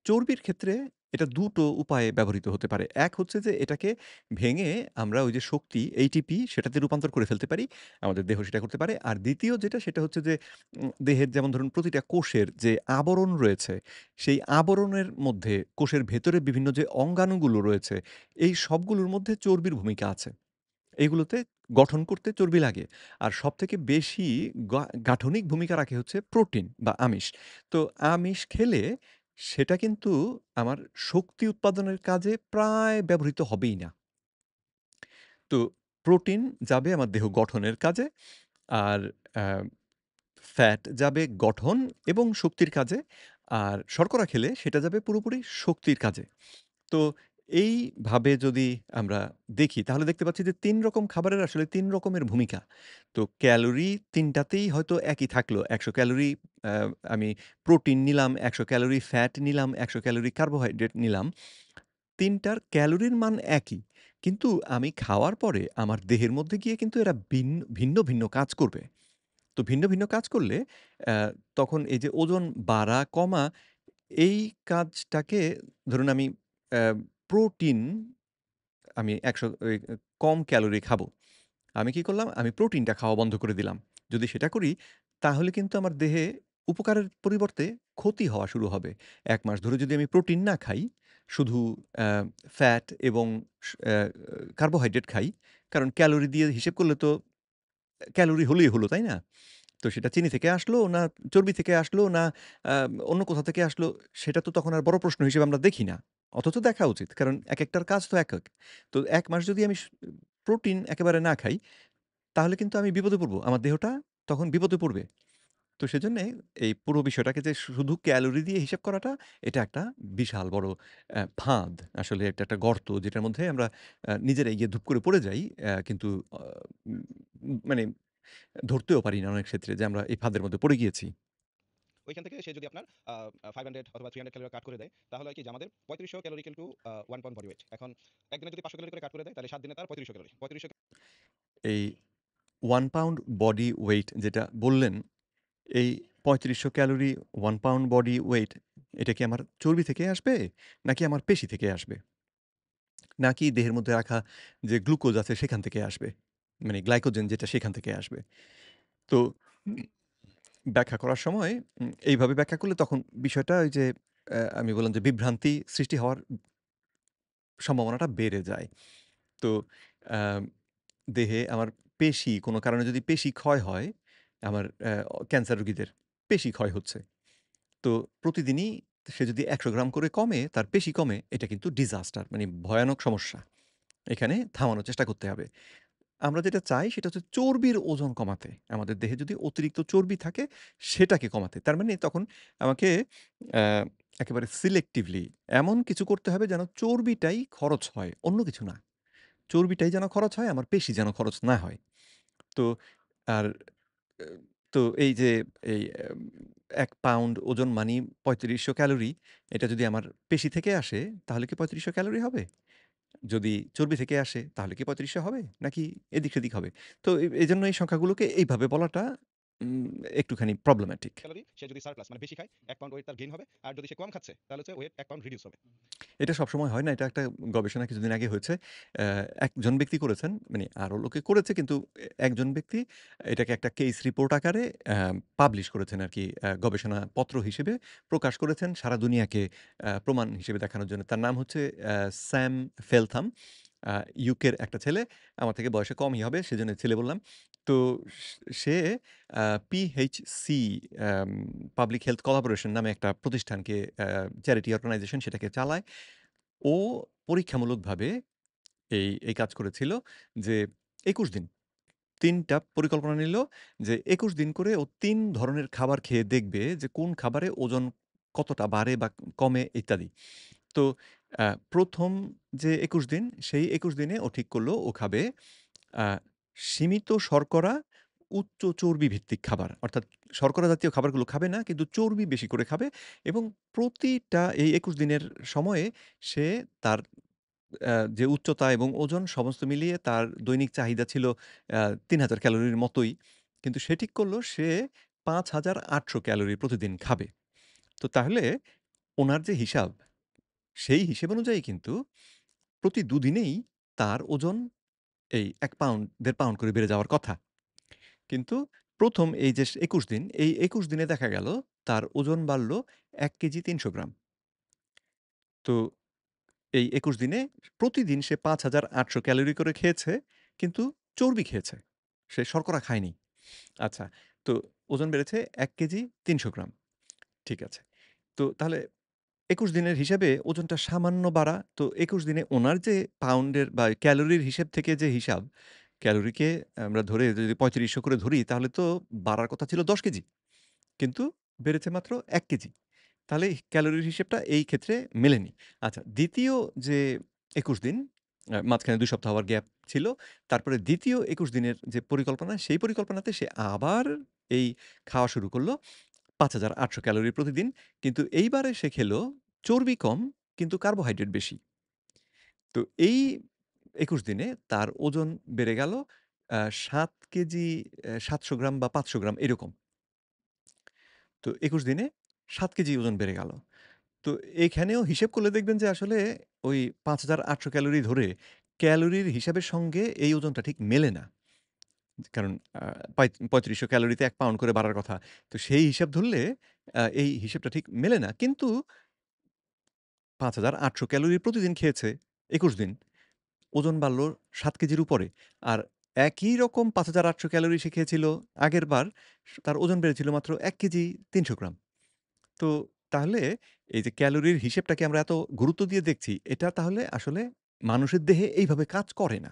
S1: চর্বির ক্ষেত্রে এটা ২ টো উপায়ে ব্যবহৃত হতে পারে। এক হচ্ছে যে এটাকে ভেঙে আমরা ওই যে শক্তি ATP সেটাতে রূপান্তর করে ফেলতে পারি। আমাদের দেহ সেটা করতে পারে। আর ২য় যেটা সেটা হচ্ছে যে দেহের যেমন ধরুন প্রতিটা কোষের যে আবরণ রয়েছে, সেই আবরণের মধ্যে কোষের ভেতরে বিভিন্ন যে অঙ্গাণুগুলো রয়েছে, এই সবগুলোর মধ্যে চর্বির ভূমিকা আছে। এগুলোতে গঠন করতে চর্বি লাগে। আর সবথেকে বেশি গাঠনিক ভূমিকা রাখে হচ্ছে প্রোটিন বা আমিষ। তো আমিষ খেলে সেটা কিন্তু আমার শক্তি উৎপাদনের কাজে প্রায় ব্যবহৃত হবেই না। তো প্রোটিন যাবে আমার দেহ গঠনের কাজে, আর আ ফ্যাট যাবে গঠন এবং শক্তির কাজে, আর শর্করা খেলে সেটা যাবে পুরোপুরি শক্তির কাজে। তো এইভাবে যদি আমরা দেখি তাহলে দেখতে পাচ্ছি যে ৩ রকম খাবারের আসলে ৩ রকমের ভূমিকা। তো ক্যালোরি ৩ টাতেই হয়তো একই থাকলো। ১০০ ক্যালোরি আ আমি প্রোটিন নিলাম, ১০০ ক্যালোরি ফ্যাট নিলাম, ১০০ ক্যালোরি কার্বোহাইড্রেট নিলাম। ৩ টার ক্যালোরির মান একই। কিন্তু আমি খাওয়ার পরে আমার দেহের মধ্যে গিয়ে কিন্তু এরা ভিন্ন, ভিন্ন কাজ করবে। তো ভিন্ন, ভিন্ন কাজ করলে অ্যা তখন এই যে ওজন বাড়া, কমা এই কাজটাকে ধরুন আমি অ্যা প্রোটিন আমি ১০০ কম ক্যালোরি খাবো। আমি কি করলাম? আমি প্রোটিনটা খাওয়া বন্ধ করে দিলাম। যদি সেটা করি তাহলে কিন্তু আমার দেহে উপকারের পরিবর্তে ক্ষতি হওয়া শুরু হবে। ১ মাস ধরে যদি আমি প্রোটিন না খাই, শুধু অ্যা ফ্যাট এবং কার্বোহাইড্রেট খাই। কারণ ক্যালোরি দিয়ে হিসেব করলে তো ক্যালোরি হলেই হলো, তাই না? তো সেটা চিনি থেকে আসলো না চর্বি থেকে আসলো না আ অন্য কোথাও থেকে আসলো সেটা তো তখন আর বড় প্রশ্ন হিসেবে আমরা দেখি না। অথচ দেখা উচিত। কারণ একেকটার কাজ তো একেক। তো ১ মাস যদি আমি প্রোটিন একেবারে না খাই তাহলে কিন্তু আমি বিপদে পড়ব। আমার দেহটা তখন বিপদে পড়বে। তো সেজন্যে এই পুরো বিষয়টাকে যে শুধু ক্যালোরি দিয়ে হিসাব করাটা এটা একটা বিশাল বড় ফাঁদ। আসলে এটা একটা গর্ত যেটার মধ্যে আমরা নিজেরাই গিয়ে ধুপ করে পড়ে যাই। কিন্তু আ মানে ধরতেও পারি না অনেক ক্ষেত্রে যে আমরা এই ফাঁদের মধ্যে পড়ে গিয়েছি।
S3: ওইখান থেকে সে যদি আপনার 500 অথবা 300 ক্যালোরি কাট করে দেয়, তাহলে হয় কি যে আমাদের 3500 ক্যালোরি কিন্তু 1 পাউন্ড বডি ওয়েট। এখন একদিনে যদি 500 ক্যালোরি করে কাট করে দেয়, তাহলে 7 দিনে তার 3500 ক্যালোরি। 3500
S1: এই 1 পাউন্ড বডি ওয়েট যেটা বললেন, এই ৩৫০০ ক্যালোরি 1 পাউন্ড বডি ওয়েট এটা কি আমার চর্বি থেকে আসবে? নাকি আমার পেশি থেকে আসবে? নাকি দেহের মধ্যে রাখা যে গ্লুকোজ আছে সেখান থেকে আসবে? মানে গ্লাইকোজেন যেটা সেখান থেকে আসবে। তো উম ব্যাখ্যা করার সময় এইভাবে ব্যাখ্যা করলে তখন বিষয়টা ওই যে আমি বললাম যে বিভ্রান্তি সৃষ্টি হওয়ার সম্ভাবনাটা বেড়ে যায়। তো আ দেহে আমার পেশি কোনো কারণে যদি পেশি ক্ষয় হয়, আমার ক্যান্সার রোগীদের পেশি ক্ষয় হচ্ছে। তো প্রতিদিনই সে যদি ১০০ গ্রাম করে কমে, তার পেশি কমে, এটা কিন্তু ডিজাস্টার মানে ভয়ানক সমস্যা। এখানে থামানোর চেষ্টা করতে হবে। আমরা যেটা চাই সেটা হচ্ছে চর্বির ওজন কমাতে। আমাদের দেহে যদি অতিরিক্ত চর্বি থাকে সেটাকে কমাতে। তার মানে তখন আমাকে অ্যা একেবারে সিলেক্টিভলি এমন কিছু করতে হবে যেন চর্বিটাই খরচ হয়, অন্য কিছু না। চর্বিটাই যেন খরচ হয়, আমার পেশি যেন খরচ না হয়। তো আর এ তো এই যে এই ১ পাউন্ড ওজন মানি ৩৫০০ ক্যালোরি। এটা যদি আমার পেশি থেকে আসে তাহলে কি ৩৫০০ ক্যালোরি হবে? যদি চর্বি থেকে আসে তাহলে কি ৩৫০০ হবে? নাকি এদিক-সেদিক হবে? তো এজন্য এই সংখ্যাগুলোকে এইভাবে বলাটা উম একটুখানি প্রবলেমেটিক।
S3: ক্যালোরি সে যদি সারপ্লাস মানে বেশি খায়, 1 পাউন্ড ওয়েট তার গেইন হবে। আর যদি সে কম খাচ্ছে, তাহলে হচ্ছে ওয়েট 1 পাউন্ড রিডিউস হবে।
S1: এটা সবসময় হয় না। এটা একটা গবেষণা কিছুদিন আগে হয়েছে। অ্যা একজন ব্যক্তি করেছেন, মানে আরো লোকে করেছে কিন্তু একজন ব্যক্তি এটাকে একটা কেস রিপোর্ট আকারে পাবলিশ করেছেন আরকি। গবেষণাপত্র হিসেবে প্রকাশ করেছেন সারা দুনিয়াকে প্রমাণ হিসেবে দেখানোর জন্য। তার নাম হচ্ছে স্যাম ফেলথাম। আ ইউকের একটা ছেলে। আমার থেকে বয়সে কমই হবে, সেজন্য ছেলে বললাম। তো সে আ পিএইচসি অ্যাম পাবলিক হেলথ কোলাবোরেশন নামে একটা প্রতিষ্ঠানকে চ্যারিটি অর্গানাইজেশন সেটাকে চালায়। ও পরীক্ষামূলকভাবে এই কাজ করেছিল যে ২১ দিন ৩ টা পরিকল্পনা নিল যে ২১ দিন করে ও ৩ ধরনের খাবার খেয়ে দেখবে যে কোন খাবারে ওজন কতটা বাড়ে বা কমে ইত্যাদি। তো ১ম যে ২১ দিন সেই ২১ দিনে ও ঠিক করল ও খাবে আ সীমিত শর্করা, উচ্চ চর্বি ভিত্তিক খাবার। অর্থাৎ শর্করা জাতীয় খাবারগুলো খাবে না কিন্তু চর্বি বেশি করে খাবে এবং প্রতিটা এই ২১ দিনের সময়ে সে তার যে উচ্চতা এবং ওজন সমস্ত মিলিয়ে তার দৈনিক চাহিদা ছিল ৩,০০০ ক্যালোরির মতোই। কিন্তু সে ঠিক করল সে ৫,৮০০ ক্যালোরি প্রতিদিন খাবে। তো তাহলে উনার যে হিসাব, সেই হিসেব অনুযায়ী কিন্তু প্রতি দুদিনেই তার ওজন এই ১ পাউন্ড, ১.৫ পাউন্ড করে বেড়ে যাওয়ার কথা। কিন্তু ১ম এই যে ২১ দিন, এই ২১ দিনে দেখা গেল তার ওজন বাড়ল ১ কেজি ৩০০ গ্রাম। তো এই ২১ দিনে প্রতিদিন সে ৫,৮০০ ক্যালোরি করে খেয়েছে, কিন্তু চর্বি খেয়েছে। সে শর্করা খায়নি। আচ্ছা, তো ওজন বেড়েছে ১ কেজি ৩০০ গ্রাম। ঠিক আছে। তো তাহলে ২১ দিনের হিসাবে ওজনটা সামান্য বাড়া। তো ২১ দিনে উনার যে পাউন্ডের বা ক্যালোরির হিসেব থেকে যে হিসাব, ক্যালোরিকে আমরা ধরে যদি ৩৫০০ করে ধরি তাহলে তো বাড়ার কথা ছিল ১০ কেজি। কিন্তু বেড়েছে মাত্র ১ কেজি। তাহলে ক্যালোরির হিসেবটা এই ক্ষেত্রে মেলেনি। আচ্ছা, দ্বিতীয় যে ২১ দিন মাঝখানে ২ সপ্তাহ আবার গ্যাপ ছিল। তারপরে দ্বিতীয় ২১ দিনের যে পরিকল্পনা, সেই পরিকল্পনাতে সে আবার এই খাওয়া শুরু করল ৫,৮০০ ক্যালোরি প্রতিদিন। কিন্তু এইবারে সে খেলো চর্বি কম কিন্তু কার্বোহাইড্রেট বেশি। তো এই ২১ দিনে তার ওজন বেড়ে গেল ৭ কেজি ৭০০ গ্রাম বা ৫০০ গ্রাম এরকম। তো ২১ দিনে ৭ কেজি ওজন বেড়ে গেল। তো এখানেও হিসেব করলে দেখবেন যে আসলে ওই ৫,৮০০ ক্যালোরি ধরে ক্যালোরির হিসাবের সঙ্গে এই ওজনটা ঠিক মেলে না। কারণ আ ৩৫০০ ক্যালোরিতে ১ পাউন্ড করে বাড়ার কথা। তো সেই হিসাব ধরলে এই হিসেবটা ঠিক মেলে না। কিন্তু ৫,৮০০ ক্যালোরি প্রতিদিন খেয়েছে ২১ দিন। ওজন বাড়ল ৭ কেজির উপরে। আর একই রকম ৫,৮০০ ক্যালোরি সে খেয়েছিল আগের বার। তার ওজন বেড়েছিল মাত্র ১ কেজি ৩০০ গ্রাম। তো তাহলে এই যে ক্যালোরির হিসেবটাকে আমরা এত গুরুত্ব দিয়ে দেখছি, এটা তাহলে আসলে মানুষের দেহে এইভাবে কাজ করে না।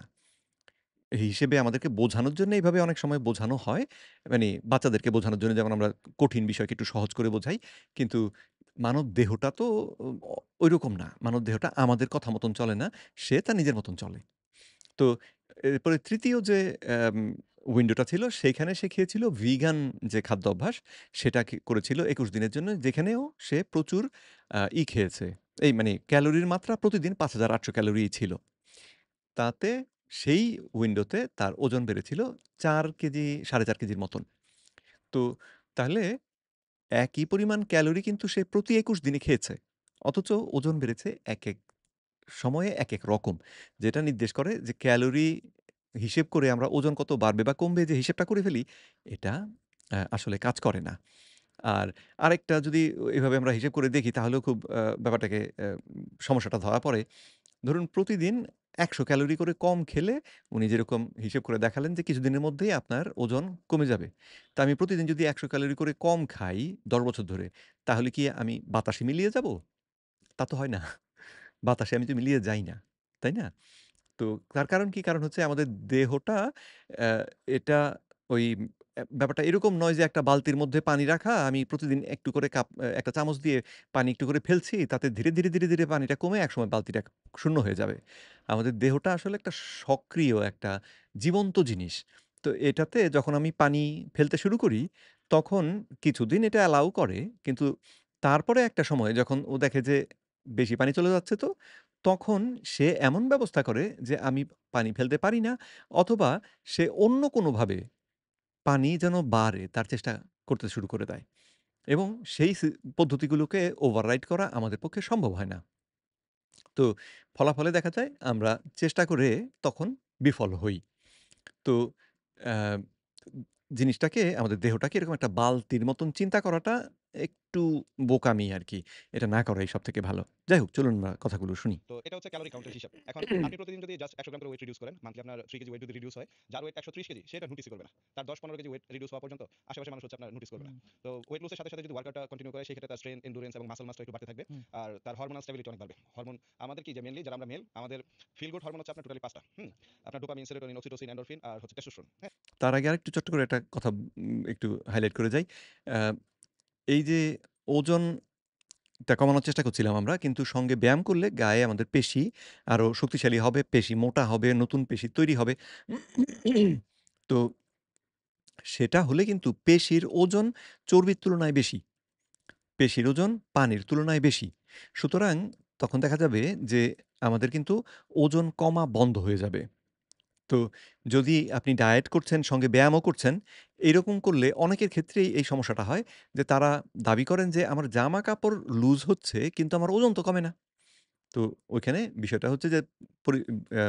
S1: এই হিসেবে আমাদেরকে বোঝানোর জন্য এইভাবে অনেক সময় বোঝানো হয়। মানে বাচ্চাদেরকে বোঝানোর জন্য যেমন আমরা কঠিন বিষয়কে একটু সহজ করে বোঝাই। কিন্তু মানব দেহটা তো ঐরকম না। মানব দেহটা আমাদের কথা মতন চলে না। সে তার নিজের মতন চলে। তো এরপরে ৩য় যে অ্যাম উইন্ডোটা ছিল সেইখানে সে খেয়েছিল ভিগান যে খাদ্য অভ্যাস সেটা করেছিল ২১ দিনের জন্য যেখানেও সে প্রচুর খেয়েছে। এই মানে ক্যালোরির মাত্রা প্রতিদিন ৫,৮০০ ক্যালোরিই ছিল। তাতে সেই উইন্ডোতে তার ওজন বেড়েছিল ৪ কেজি ৪.৫ কেজির মতন। তো তাহলে একই পরিমাণ ক্যালোরি কিন্তু সে প্রতি ২১ দিনে খেয়েছে। অথচ ওজন বেড়েছে একেক সময়ে একেক রকম। যেটা নির্দেশ করে যে ক্যালোরি হিসেব করে আমরা ওজন কত বাড়বে বা কমবে যে হিসেবটা করে ফেলি, এটা আসলে কাজ করে না। আর আরেকটা যদি এভাবে আমরা হিসেব করে দেখি তাহলেও খুব ব্যাপারটাকে সমস্যাটা ধরা পড়ে। ধরুন প্রতিদিন ১০০ ক্যালোরি করে কম খেলে উনি যেরকম হিসেব করে দেখালেন যে কিছুদিনের মধ্যেই আপনার ওজন কমে যাবে। তো আমি প্রতিদিন যদি ১০০ ক্যালোরি করে কম খাই ১০ বছর ধরে, তাহলে কি আমি বাতাসে মিলিয়ে যাবো? তা তো হয় না। বাতাসে আমি তো মিলিয়ে যাই না। তাই না? তো তার কারণ কি? কারণ হচ্ছে আমাদের দেহটা অ্যা এটা ওই ব্যাপারটা এরকম নয় যে একটা বালতির মধ্যে পানি রাখা, আমি প্রতিদিন একটু করে একটা চামচ দিয়ে পানি একটু করে ফেলছি, তাতে ধীরে পানিটা কমে একসময় বালতিটা শূন্য হয়ে যাবে। আমাদের দেহটা আসলে একটা সক্রিয় একটা জীবন্ত জিনিস। তো এটাতে যখন আমি পানি ফেলতে শুরু করি, তখন কিছুদিন এটা অ্যালাও করে। কিন্তু তারপরে একটা সময় যখন ও দেখে যে বেশি পানি চলে যাচ্ছে তো, তখন সে এমন ব্যবস্থা করে যে আমি পানি ফেলতে পারি না অথবা সে অন্য কোনোভাবে পানি যেন বাড়ে তার চেষ্টা করতে শুরু করে দেয়। এবং সেই পদ্ধতিগুলোকে ওভাররাইড করা আমাদের পক্ষে সম্ভব হয় না। তো ফলাফলে দেখা যায় আমরা চেষ্টা করে তখন বিফল হই। তো অ্যা জিনিসটাকে আমাদের দেহটাকে এরকম একটা বালতির মতন চিন্তা করাটা একটু বোকামি আরকি। এটা না করাই সবথেকে ভালো। যাই হোক চলুন আমরা কথাগুলো শুনি।
S3: তো এটা হচ্ছে ক্যালোরি কাউন্টের হিসাব। এখন আপনি প্রতিদিন যদি জাস্ট ১০০ গ্রাম করে ওয়েট রিডিউস করেন, মান্থলি আপনার ৩ কেজি ওয়েট যদি রিডিউস হয়, যার ওয়েট ১৩০ কেজি সে এটা নোটিসই করবে না। তার ১০-১৫ কেজি ওয়েট রিডিউস হওয়া পর্যন্ত আশেপাশের মানুষ হচ্ছে আপনার নোটিস করবে না।
S2: হুম,
S3: তো ওয়েট লসের সাথে যদি ওয়ার্কআউটটা কন্টিনিউ করে সেক্ষেত্রে তার স্ট্রেংথ, এন্ডুরেন্স এবং মাসল মাসটা একটু বাড়তে থাকবে।
S2: হুম।
S3: আর তার হরমোনাল স্টেবিলিটি অনেক বাড়বে। হরমোন আমাদের কি যে মেইনলি যারা আমরা মেল, আমাদের ফিল গুড হরমোন হচ্ছে আপনার টোটালি ৫ টা। আপনার ডোপামিন, সেরোটোনিন, অক্সিটোসিন, এন্ডোরফিন আর হচ্ছে টেস্টোস্টেরন। হ্যাঁ?
S1: তার আগে আরেকটু ছোট্ট করে একটা কথা একটু হাইলাইট করে যাই। আ এই যে ওজনটা কমানোর চেষ্টা করছিলাম আমরা। কিন্তু সঙ্গে ব্যায়াম করলে গায়ে আমাদের পেশি আরো শক্তিশালী হবে, পেশি মোটা হবে, নতুন পেশি তৈরি হবে। তো সেটা হলে কিন্তু পেশির ওজন চর্বির তুলনায় বেশি। পেশির ওজন পানির তুলনায় বেশি। সুতরাং তখন দেখা যাবে যে আমাদের কিন্তু ওজন কমা বন্ধ হয়ে যাবে। তো যদি আপনি ডায়েট করছেন, সঙ্গে ব্যায়ামও করছেন, এরকম করলে অনেকের ক্ষেত্রেই এই সমস্যাটা হয় যে তারা দাবি করেন যে, "আমার জামা-কাপড় লুজ হচ্ছে কিন্তু আমার ওজন তো কমে না।" তো ওইখানে বিষয়টা হচ্ছে যে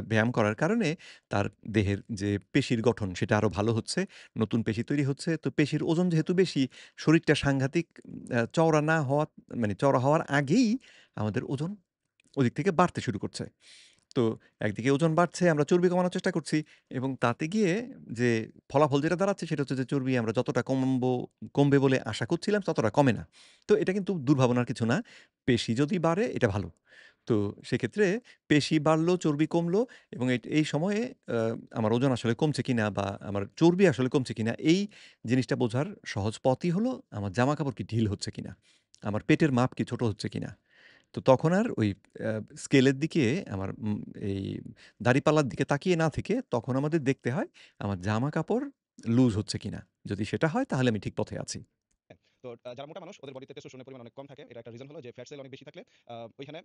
S1: ব্যায়াম করার কারণে তার দেহের যে পেশির গঠন সেটা আরো ভালো হচ্ছে। নতুন পেশি তৈরি হচ্ছে। তো পেশির ওজন যেহেতু বেশি, শরীরটা সাংঘাতিক চওড়া না হওয়া মানে চওড়া হওয়ার আগেই আমাদের ওজন ওদিক থেকে বাড়তে শুরু করছে। তো একদিকে ওজন বাড়ছে, আমরা চর্বি কমানোর চেষ্টা করছি এবং তাতে গিয়ে যে ফলাফল যেটা দাঁড়াচ্ছে সেটা হচ্ছে যে চর্বি আমরা যতটা কমবে বলে আশা করছিলাম ততটা কমে না। তো এটা কিন্তু দুর্ভাবনার কিছু না। পেশি যদি বাড়ে এটা ভালো। তো সেক্ষেত্রে পেশি বাড়লো, চর্বি কমলো এবং এই সময়ে আ আমার ওজন আসলে কমছে কিনা বা আমার চর্বি আসলে কমছে কিনা এই জিনিসটা বোঝার সহজ পথই হলো আমার জামাকাপড় কি ঢিল হচ্ছে কিনা? আমার পেটের মাপ কি ছোট হচ্ছে কিনা? তো তখন আর ওই আ স্কেলের দিকে আমার এই দাড়িপাল্লার দিকে তাকিয়ে না থেকে তখন আমাদের দেখতে হয় আমার জামাকাপড় লুজ হচ্ছে কিনা। যদি সেটা হয় তাহলে আমি ঠিক পথে আছি।
S3: হ্যাঁ, তো যারা মোটা মানুষ ওদের বডিতে টেস্টোস্টেরনের পরিমাণ অনেক কম থাকে। এটা একটা রিজন হলো যে ফ্যাট সেল অনেক বেশি থাকলে ওইখানে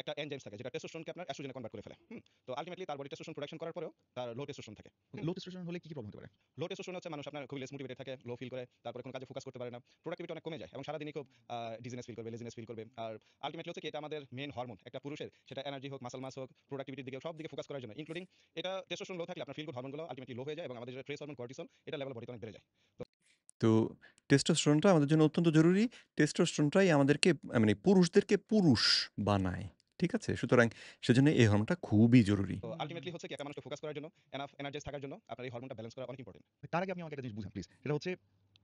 S3: একটা এনজাইমস থাকে যেটা টেস্টোস্টেরনকে আপনার এস্ট্রোজেনে কনভার্ট করে ফেলে। তো আল্টিমেটলি তার বডি টেস্টোস্টেরন প্রোডাকশন করার পরেও তার লো টেস্টোস্টেরন থাকে।
S4: লো টেস্টোস্টেরন হলে কি প্রবলেম হতে পারে?
S3: লো টেস্টোস্টেরন হচ্ছে মানুষ আপনার খুবই লেস মোটিভেটেড থাকে, লো ফিল করে, তারপরে কোনো কাজে ফোকাস করতে পারে না। প্রোডাক্টিভিটি অনেক কমে যায় এবং সারাদিনই খুব ডিজিনেস ফিল করবে, লেজিনেস ফিল করবে। আর আল্টিমেটলি হচ্ছে কি এটা আমাদের মেইন হরমোন একটা পুরুষের, সেটা এনার্জি হোক, মাসল মাস হোক, প্রোডাক্টিভিটির দিকে সব দিকে ফোকাস করার জন্য ইনক্লুডিং এটা টেস্টোস্টেরন লো থাকলে আপনার ফিল গুড হরমোনগুলো আল্টিমেটলি লো হয়ে যায় এবং আমাদের যে ট্রেস হরমোন কর্টিসল এটা লেভেল বডিতে অনেক বেড়ে যায়। তো
S1: তো টেস্টোস্টেরনটা আমাদের জন্য অত্যন্ত জরুরি। টেস্টোস্টেরনটাই আমাদেরকে মানে পুরুষদেরকে পুরুষ বানায়। ঠিক আছে? সুতরাং সেজন্য এই হরমোনটা খুবই জরুরি।
S3: তো আল্টিমেটলি হচ্ছে কি একটা মানুষকে ফোকাস করার জন্য, এনাফ এনার্জিস থাকার জন্য আপনার এই হরমোনটা ব্যালেন্স করা অনেক ইম্পোর্টেন্ট।
S4: তার আগে আপনি আমাকে একটা জিনিস বুঝান প্লিজ। সেটা হচ্ছে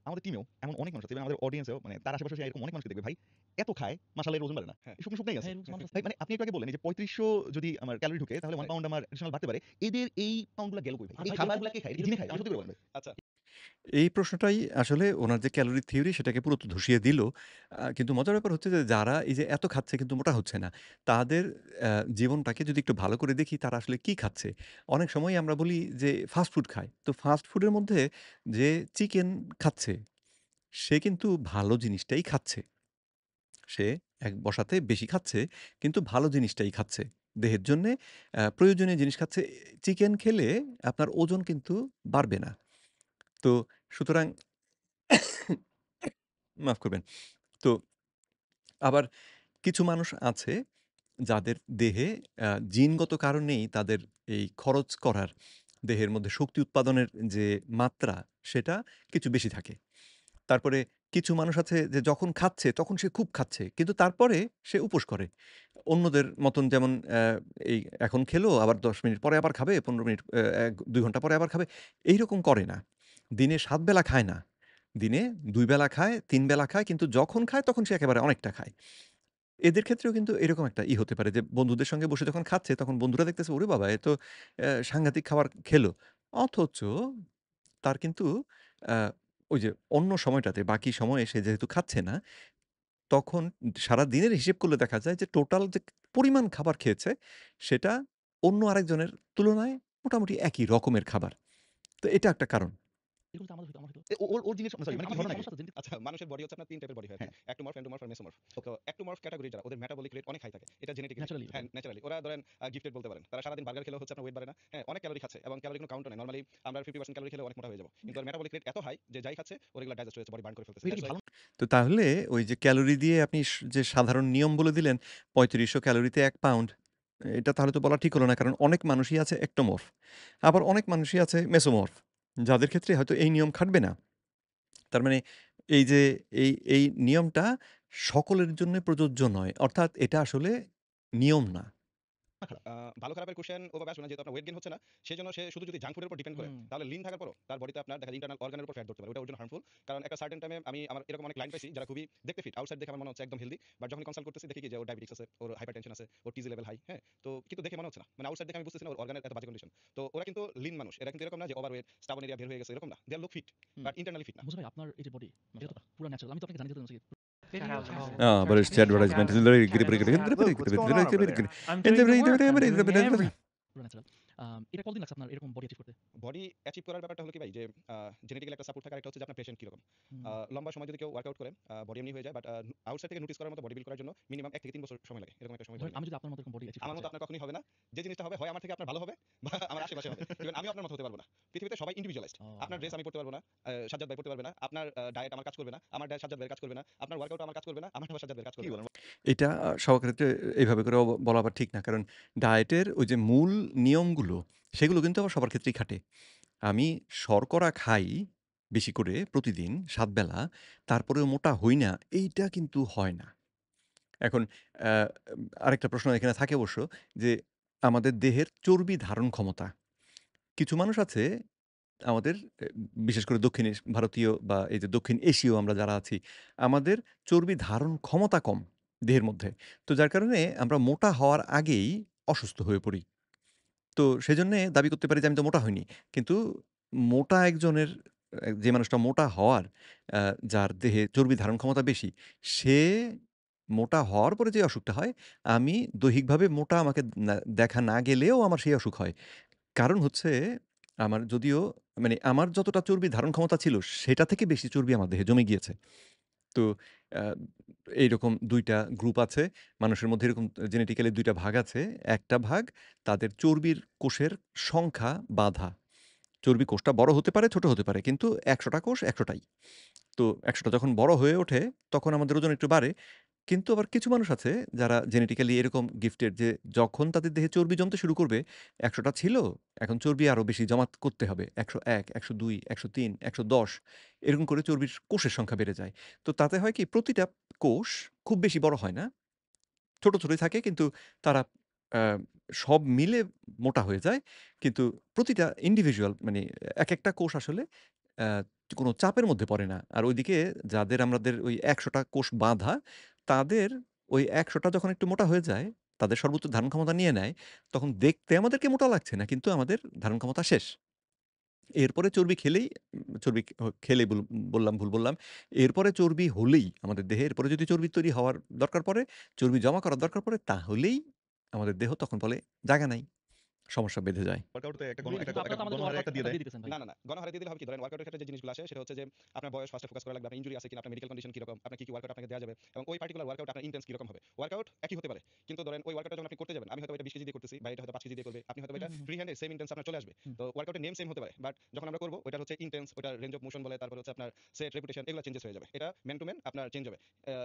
S4: আমাদের টিমেও এমন অনেক মানুষ আছে, ইভেন আমাদের অডিয়েন্সেও মানে তার আশেপাশে এরকম অনেক মানুষকে দেখবে ভাই এত খায় মাশাআল্লাহ এর ওজন বাড়ে না।
S3: হ্যাঁ।
S4: এই শুকনো শুকনাই আছে।
S2: হ্যাঁ, এরকম মানুষ আছে।
S4: ভাই মানে আপনি একটু আগে বললেন এই যে ৩৫০০ যদি আমার ক্যালোরি ঢুকে তাহলে 1
S3: রাইট।
S4: পাউন্ড আমার এডিশনাল বাড়তে পারে। এদের এই পাউন্ড গুলা গেল কই ভাই?
S2: আর
S4: এই
S2: ভাই
S4: খাবারগুলা কে খায়? এটা জিনে খায়? আমার
S2: এরকম
S4: সত্যি করে বলেন ভাই।
S3: আচ্ছা।
S1: এই প্রশ্নটাই আসলে ওনার যে ক্যালোরি থিওরি সেটাকে পুরো তো ধসিয়ে দিল। কিন্তু মজার ব্যাপার হচ্ছে যে যারা এই যে এত খাচ্ছে কিন্তু মোটা হচ্ছে না, তাদের জীবনটাকে যদি একটু ভালো করে দেখি তারা আসলে কি খাচ্ছে? অনেক সময়ই আমরা বলি যে ফাস্ট ফুড খায়। তো ফাস্ট ফুডের মধ্যে যে চিকেন খাচ্ছে, সে কিন্তু ভালো জিনিসটাই খাচ্ছে। সে এক বসাতে বেশি খাচ্ছে কিন্তু ভালো জিনিসটাই খাচ্ছে। দেহের জন্যে প্রয়োজনীয় জিনিস খাচ্ছে। চিকেন খেলে আপনার ওজন কিন্তু বাড়বে না। তো সুতরাং মাফ করবেন। তো আবার কিছু মানুষ আছে যাদের দেহে জিনগত কারণেই তাদের এই খরচ করার, দেহের মধ্যে শক্তি উৎপাদনের যে মাত্রা সেটা কিছু বেশি থাকে। তারপরে কিছু মানুষ আছে যে যখন খাচ্ছে তখন সে খুব খাচ্ছে। কিন্তু তারপরে সে উপোস করে। অন্যদের মতন যেমন এই এখন খেলো আবার ১০ মিনিট পরে আবার খাবে, ১৫ মিনিট ১-২ ঘন্টা পরে আবার খাবে। এইরকম করে না। দিনে ৭ বেলা খায় না। দিনে ২ বেলা খায়, ৩ বেলা খায় কিন্তু যখন খায় তখন সে একেবারে অনেকটা খায়। এদের ক্ষেত্রেও কিন্তু এরকম একটা হতে পারে যে বন্ধুদের সঙ্গে বসে যখন খাচ্ছে তখন বন্ধুরা দেখতেছে, "ওরে বাবা! এ তো সাংঘাতিক খাবার খেলো।" অথচ তার কিন্তু আ ওই যে অন্য সময়টাতে বাকি সময়ে সে যেহেতু খাচ্ছে না, তখন সারাদিনের হিসেব করলে দেখা যায় যে টোটাল যে পরিমাণ খাবার খেয়েছে সেটা অন্য আরেকজনের তুলনায় মোটামুটি একই রকমের খাবার। তো এটা একটা কারণ।
S2: এগুলো তো আমার হইতো।
S4: ওর জিনিস সরি মানে কি
S2: আমার
S4: ঘটনা কি?
S2: সমস্যা আছে
S3: আচ্ছা, মানুষের বডি হচ্ছে আপনার ৩ টাইপের বডি হয় আরকি।
S4: হ্যাঁ,
S3: একটোমরফ, এন্ডোমরফ আর মেসোমরফ। তো একটোমরফ ক্যাটেগরি যারা ওদের মেটাবলিক রেট অনেক হাই থাকে। এটা জেনেটিক্যালি
S2: ন্যাচারালি।
S3: হ্যাঁ, ন্যাচারালি। ওরা ধরেন গিফটেড বলতে পারেন। তারা সারাদিন বার্গার খেলেও হচ্ছে আপনার ওয়েট বাড়ে না। হ্যাঁ, অনেক ক্যালোরি খাচ্ছে এবং ক্যালোরি কোনো কাউন্টও নাই। নরমালি আমরা 50% ক্যালোরি খেলে অনেক মোটা হয়ে যাবো। কিন্তু ওর মেটাবলিক রেট এত হাই যে যাই খাচ্ছে ওর এগুলা ডাইজেস্ট হয়ে যাচ্ছে, বডি বার্ন করে ফেলতেছে।
S4: তো এটা কি
S3: দ্যাটস ওয়াই
S4: ভালো
S1: তো তাহলে ওই যে ক্যালোরি দিয়ে আপনি যে সাধারণ নিয়ম বলে দিলেন ৩৫০০ ক্যালোরিতে ১ পাউন্ড। এটা তাহলে তো বলা ঠিক হলো না। কারণ অনেক মানুষই আছে এক্টোমরফ। আবার অনেক মানুষই আছে মেসোমরফ। যাদের ক্ষেত্রে হয়তো এই নিয়ম খাটবে না। তার মানে এই যে এই নিয়মটা সকলের জন্য প্রযোজ্য নয়। অর্থাৎ এটা আসলে নিয়ম না।
S4: খারাপ?
S3: ভালো খারাপের কোয়েশ্চেন ওভাবে আসবে না যেহেতু আপনার ওয়েট গেইন হচ্ছে না। সেজন্য সে শুধু যদি জাঙ্ক ফুডের উপর ডিপেন্ড করে
S2: হুম।
S3: তাহলে লিন থাকার পরও তার বডিতে আপনার দেখা যায় ইন্টারনাল অর্গানের উপর ফ্যাট ধরতে পারে। ওটা ওর জন্য হার্মফুল। কারণ একটা সার্টেন টাইমে আমি আমার এরকম অনেক ক্লায়েন্ট পাইছি যারা খুবই দেখতে ফিট। আউটসাইড দেখে আমার মনে হচ্ছে একদম হেলথি। বাট যখন কনসাল্ট করতেছি দেখি কি যে ওর ডায়াবেটিস আছে, ওর হাইপারটেনশন আছে, ওর টিজি লেভেল হাই। হ্যাঁ? তো কিন্তু দেখে মনে হচ্ছে না। মানে আউটসাইড দেখে আমি বুঝতেছি না ওর অর্গানের এত বাজে কন্ডিশন। তো ওরা কিন্তু লিন মানুষ। এরা কিন্তু এরকম না যে ওভারওয়েট, স্টাবন এরিয়া বের হয়ে গেছে এরকম না। They are look fit
S2: hmm.
S3: But internally fit না।
S2: মুসা ভাই আপনার এই যে বডি এটা তো পুরা ন্যাচারাল। আমি তো আপনাকে জানিয়ে দিতে
S6: Video call.
S1: But it's advertisement.
S6: Look, what's going on over there? I'm doing the work. I'm doing everything.
S2: পুরা ন্যাচারাল। এটা কতদিন লাগছে আপনার এরকম বডি অ্যাচিভ করতে?
S3: বডি অ্যাচিভ করার ব্যাপারটা হলো কি ভাই যে জেনেটিক্যালি একটা সাপোর্ট থাকে, আরেকটা হচ্ছে যে আপনার পেশেন্ট কিরকম।
S2: হুম।
S3: লম্বা সময় যদি কেউ ওয়ার্কআউট করে বডি এমনি হয়ে যায় বাট আউটসাইড থেকে নোটিস করার মতো বডি বিল্ড করার জন্য মিনিমাম ১ থেকে ৩ বছর সময় লাগে। এরকম একটা সময়
S2: ধরেন
S3: লাগে।
S2: আমি যদি আপনার মতো এরকম বডি অ্যাচিভ
S3: আমার
S2: করতে
S3: মতো
S2: চাই।
S3: আপনার কখনোই হবে না। যে জিনিসটা হবে হয় আমার থেকে আপনার ভালো হবে বা আমার আশেপাশে হবে। ইভেন আমিও আপনার মতো হতে পারবো না। পৃথিবীতে সবাই ইন্ডিভিজুয়ালাইজড।
S2: ও।
S3: আপনার ড্রেস আমি পড়তে পারবো না, সাজ্জাদ ভাই পড়তে পারবে না। আপনার ডায়েট আমার কাজ করবে না। আমার ডায়েট সাজ্জাদ ভাইয়ের কাজ করবে না। আপনার ওয়ার্কআউট আমার কাজ করবে না। আমার আবার সাজ্জাদ ভাইয়ের কাজ
S4: কি
S3: করবে না।
S4: বলেন?
S1: এটা সবার ক্ষেত্রে এইভাবে করেও বলা আবার ঠিক না। কারণ ডায়েটের ওই যে মূল নিয়মগুলো, সেগুলো কিন্তু আবার সবার ক্ষেত্রেই খাটে। আমি শর্করা খাই বেশি করে প্রতিদিন ৭ বেলা, তারপরেও মোটা হই না, এইটা কিন্তু হয় না। এখন অ্যা আরেকটা প্রশ্ন এখানে থাকে অবশ্য যে, আমাদের দেহের চর্বি ধারণ ক্ষমতা। কিছু মানুষ আছে আমাদের বিশেষ করে দক্ষিণ ভারতীয় বা এই যে দক্ষিণ এশীয় আমরা যারা আছি, আমাদের চর্বি ধারণ ক্ষমতা কম। দেহের মধ্যে। তো যার কারণে আমরা মোটা হওয়ার আগেই অসুস্থ হয়ে পড়ি। তো সেজন্যে দাবি করতে পারি যে আমি তো মোটা হইনি। কিন্তু মোটা একজনের যে মানুষটা মোটা হওয়ার আ যার দেহে চর্বি ধারণ ক্ষমতা বেশি, সে মোটা হওয়ার পরে যে অসুখটা হয়, আমি দৈহিকভাবে মোটা আমাকে দেখা না গেলেও আমার সেই অসুখ হয়। কারণ হচ্ছে আমার যদিও মানে আমার যতটা চর্বি ধারণ ক্ষমতা ছিল, সেটা থেকে বেশি চর্বি আমার দেহে জমে গিয়েছে। তো আ এইরকম ২ টা গ্রুপ আছে। মানুষের মধ্যে এরকম জেনেটিক্যালি ২ টা ভাগ আছে। একটা ভাগ তাদের চর্বির কোষের সংখ্যা বাঁধা। চর্বি কোষটা বড় হতে পারে, ছোট হতে পারে। কিন্তু ১০০ টা কোষ ১০০ টাই। তো ১০০ টা যখন বড় হয়ে ওঠে, তখন আমাদের ওজন একটু বাড়ে। কিন্তু আবার কিছু মানুষ আছে যারা জেনেটিক্যালি এরকম গিফটেড যে যখন তাদের দেহে চর্বি জমতে শুরু করবে, ১০০ টা ছিল, এখন চর্বি আরো বেশি জমা করতে হবে। ১০১, ১০২, ১০৩, ১১০ এরকম করে চর্বির কোষের সংখ্যা বেড়ে যায়। তো তাতে হয় কি প্রতিটা কোষ খুব বেশি বড় হয় না। ছোট, ছোটই থাকে কিন্তু তারা আ সব মিলে মোটা হয়ে যায়। কিন্তু প্রতিটা ইন্ডিভিজুয়াল মানে একেকটা কোষ আসলে আ কোনো চাপের মধ্যে পড়ে না। আর ওইদিকে যাদের আমাদের ওই ১০০ টা কোষ বাঁধা, তাদের ওই ১০০ টা যখন একটু মোটা হয়ে যায়, তাদের সর্বোচ্চ ধারণ ক্ষমতা নিয়ে নেয়, তখন দেখতে আমাদেরকে মোটা লাগছে না। কিন্তু আমাদের ধারণ ক্ষমতা শেষ। এরপরে চর্বি খেলেই চর্বি খেলেই বললাম, ভুল বললাম। এরপরে চর্বি হলেই আমাদের দেহে এরপরে যদি চর্বি তৈরি হওয়ার দরকার পড়ে, চর্বি জমা করার দরকার পড়ে, তাহলেই আমাদের দেহ তখন বলে জায়গা নাই। সমস্যা বেঁধে যায়।
S4: ওয়ার্কআউট তে একটা
S2: রিয়েলি কিন্তু আপনারা তো আমাদেরকে
S4: গণহারে
S2: ওয়ার্কআউট
S4: একটা দিয়ে
S2: টা
S4: দেয়।
S2: দিয়ে দিতেছেন ভাই।
S3: না। গণহারে দিয়ে দিলে হবে কি? ধরেন ওয়ার্কআউটের ক্ষেত্রে যে জিনিসগুলো আসে সেটা হচ্ছে যে আপনার বয়স ফার্স্টে ফোকাস করা লাগবে, আপনার ইনজুরি আছে কিনা, আপনার মেডিকেল কন্ডিশন কিরকম, আপনার কি ওয়ার্কআউট আপনাকে দেওয়া যাবে এবং ওই পার্টিকুলার ওয়ার্কআউট আপনার ইনটেন্স কিরকম হবে। ওয়ার্কআউট একই হতে পারে। কিন্তু ধরেন ওই ওয়ার্কআউটটা যখন আপনি করতে যাবেন, আমি হয়তো এটা ২০ কেজি দিয়ে করতেছি বা এটা হয়তো ৫ কেজি দিয়ে করবে। আপনি হয়তো
S2: হুম,
S3: এটা
S2: হুম, হুম,
S3: ফ্রি হ্যান্ডে সেম ইনটেন্স আপনার চলে আসবে।
S2: হুম।
S3: তো ওয়ার্কআউটের নেম সেম হতে পারে। বাট যখন আমরা করব ওইটা হচ্ছে ইনটেন্স, ওটার রেঞ্জ অফ মোশন বলে, তারপর হচ্ছে আপনার সেট, রেপিটেশন এগুলো চেঞ্জেস হয়ে যাবে। এটা ম্যান টু ম্যান আপনার চেঞ্জ হবে।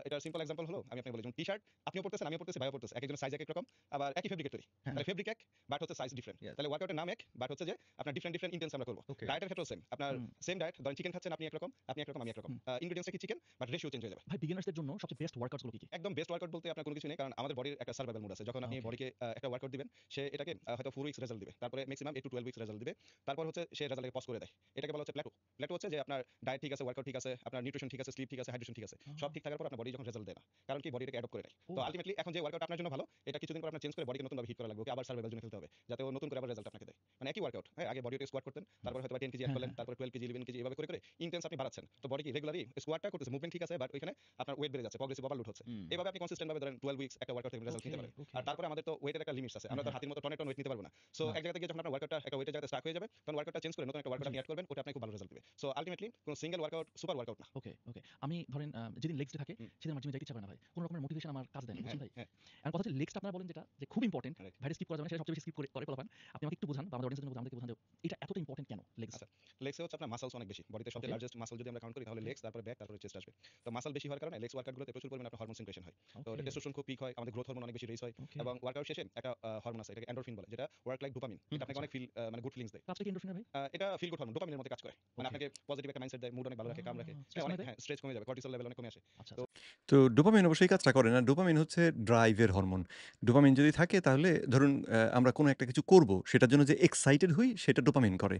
S3: এটার সিম্পল এক্সাম্পল হলো আমি আপনাকে বলি যেমন টি-শার্ট আপনিও পড়তেছেন, আমিও পড়তেছি, ভাইও পড়তেছে। একেকজনের সাইজ একেক রকম। আবার একই ফেব্রিকের তৈরি।
S4: হ্যাঁ,
S3: তাহলে ফেব্রিক এক, বাট হচ্ছে সাইজ ডিফারেন্ট।
S4: ইয়েস।
S3: তাহলে ওয়ার্কআউটের নাম এক, বাট হচ্ছে যে আপনার ডিফারেন্ট ইনটেন্স আমরা করব।
S4: ওকে।
S3: ডায়েটের ক্ষেত্রেও সেম। আপনার
S2: হুম,
S3: সেম ডায়েট, ধরেন চিকেন খাচ্ছেন আপনি একরকম, আপনি একরকম, আমি একরকম।
S2: হুম।
S3: ইনগ্রেডিয়েন্টস কি চিকেন, বাট রেশিও চেঞ্জ হয়ে যাবে।
S2: ভাই বিগিনার্স দের জন্য সবচেয়ে বেস্ট ওয়ার্কআউটস গুলো কি?
S3: একদম বেস্ট ওয়ার্কআউট বলতে আপনার কোনো কিছু নেই, কারণ আমাদের বডির একটা সার্ভাইভাল মুড আছে। যখন আপনি
S2: ওকে।
S3: বডিকে একটা ওয়ার্কআউট দিবেন, সে এটাকে হয়তো 4 উইকস রেজাল্ট দিবে। তারপরে মেক্সিমাম 8 টু 12 উইকস রেজাল্ট দিবে। তারপর হচ্ছে সে রেজাল্টকে পজ করে দেয়। এটাকে বলা হচ্ছে প্ল্যাটো। প্ল্যাটো হচ্ছে যে আপনার ডায়েট ঠিক আছে, ওয়ার্কআউট ঠিক আছে, আপনার নিউট্রিশন ঠিক আছে, স্লিপ ঠিক আছে, হাইড্রেশন ঠিক আছে। সব ঠিক থাকার পর আপনার বডি যখন রেজাল্ট দেয় না। কারণ কি বডি এটাকে অ্যাডপ্ট করে নেয়।
S2: ও
S3: তো আলটিমেটলি এখন যে ওয়ার্কআউট আপনার জন্য ভালো, এটা কিছুদিন পর আপনার চেঞ্জ করে বডিকে নতুনভাবে হিট করা লাগবে। ওকে আবার সার্ভাইভাল জোনে ফেলতে হবে। যাতে ও নতুন করে আবার রেজাল্ট আপনাকে দেয়। মানে একই ওয়ার্কআউট। হ্যাঁ, আগে বডি ওয়েটে স্কোয়াট করতেন, তারপর হয়তো 10 কেজি অ্যাড
S2: হ্যাঁ,
S3: করলেন,
S2: হ্যাঁ।
S3: তারপরে 12 কেজি, 11 কেজি এভাবে করে ইনটেন্স আপনি বাড়াচ্ছেন। তো বডি কি রেগুলারলি স্কোয়াটটা করতেছে, মুভমেন্ট ঠিক আছে, বাট ওইখানে আপনার ওয়েট বেড়ে যাচ্ছে, প্রগ্রেসিভ ওভারলোড হচ্ছে।
S4: হুম।
S3: এভাবে আপনি কনসিস্টেন্ট ভাবে ধরেন 12 উইকস একটা ওয়ার্কআউট থেকে রেজাল্ট
S2: ওকে,
S3: নিতে পারেন।
S2: ওকে।
S3: আর তারপরে আমাদের তো ওয়েটের একটা লিমিটস আছে।
S2: হ্যাঁ,
S3: আমরা তো
S2: হ্যাঁ।
S3: হাতির মতো টনে টন ওয়েট নিতে পারবো না। সো
S2: না।
S3: এক জায়গা থেকে যখন আপনার ওয়ার্কআউটটা একটা ওয়েটের জায়গাতে স্টাক হয়ে যাবে, তখন ওয়ার্কআউটটা চেঞ্জ করে নতুন একটা ওয়ার্কআউট
S2: জি।
S3: আপনি এড করবেন, ওটা আপনাকে খুব ভালো রেজাল্ট দিবে। সো আলটিমেটলি কোন সিঙ্গেল ওয়ার্কআউট সুপার ওয়ার্কআউট না।
S2: ওকে, ওকে। আমি ধরেন যেদিন লেগস ডে থাকে
S3: হুম,
S2: সেদিন আমার জিমে যাইতে ইচ্ছা করে না ভাই। কোন রকমের মোটিভেশন আমার কাজ দেয় না।
S3: হ্যাঁ,
S2: বুঝছেন ভাই?
S3: হ্যাঁ,
S2: এখন কথা হচ্ছে লেগসটা আপনারা বলেন যেটা যে খুব ইম্পোর্টেন্ট।
S3: রাইট।
S2: ভাইরে স্কিপ করা যাবে না, সেটা সবচেয়ে বেশি স্কিপ করে পোলাপান। আপনি আমাকে একটু বুঝান বা আমাদের অডিয়েন্সের জন্য আমাদেরকে বুঝান যে এটা এতটা ইম্পোর্টেন্ট কেন লেগস?
S3: আচ্ছা, লেগসে হচ্ছে আপনার মাসলস অনেক বেশি। বডিতে সবচেয়ে
S2: ওকে,
S3: লার্জেস্ট মাসল যদি আমরা কাউন্ট করি তাহলে
S2: ওকে,
S3: লেগস, তারপরে ব্যাক, তারপরে চেস্ট আসবে। তো মাসল বেশি হওয়ার কারণে লেগস ওয়ার্কআউটগুলোতে প্রচুর পরিমাণে আপনার হরমোন সিক্রেশন হয়। তো
S2: ওকে,
S3: টেস্টোস্টেরন খুব পিক হয়, আমাদের গ্রোথ হরমোন অনেক বেশি রেইজ হয়
S2: ওকে।
S3: এবং ওয়ার্কআউট শেষে একটা হরমোন আছে, এটাকে এন্ডোরফিন বলে, যেটা ওয়ার্ক লাইক ডোপামিন। এটা আপনাকে
S2: আচ্ছা।
S3: অনেক ফিল মানে গুড ফিলিংস দেয়।
S2: কাজটা কি এন্ডোরফিনের ভাই?
S3: এটা ফিল গুড হরমোন, ডোপামিনের মধ্যে কাজ করে। মানে
S2: ওকে।
S3: আপনাকে পজিটিভ একটা মাইন্ডসেট দেয়, মুড অনেক ভালো রাখে, কাম রাখে।
S2: স্ট্রেস
S3: অনেক
S2: কমায় দেয়?
S3: হ্যাঁ, স্ট্রেস কমে যাবে, কর্টিসল লেভেল অনেক কমে আসে।
S2: আচ্ছা,
S3: তো
S2: আচ্ছা।
S1: তো ডোপামিন অবশ্যই কাজটা করে না। ডোপামিন হচ্ছে ড্রাইভের হরমোন। ডোপামিন যদি থাকে তাহলে ধরুন আমরা কোনো একটা কিছু করব, সেটার জন্য যে এক্সাইটেড হই সেটা ডোপামিন করে।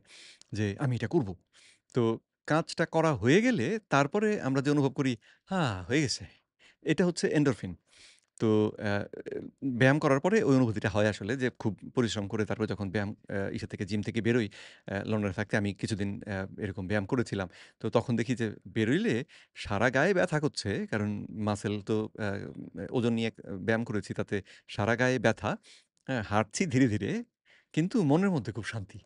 S1: যে আমি এটা করব। তো কাজটা করা হয়ে গেলে তারপরে আমরা যে অনুভব করি, হয়ে গেছে। এটা হচ্ছে এন্ডোরফিন। তো অ্যা ব্যায়াম করার পরে ওই অনুভূতিটা হয় আসলে যে খুব পরিশ্রম করে তারপরে যখন ব্যায়াম ইসে থেকে জিম থেকে বেরোই, লন্ডনে থাকতে আমি কিছুদিন এরকম ব্যায়াম করেছিলাম। তো তখন দেখি যে বেরোইলে সারা গায়ে ব্যথা করছে। কারণ মাসল তো ওজন নিয়ে ব্যায়াম করেছি তাতে সারা গায়ে ব্যথা। হ্যাঁ, হাঁটছি ধীরে, ধীরে। কিন্তু মনের মধ্যে খুব শান্তি।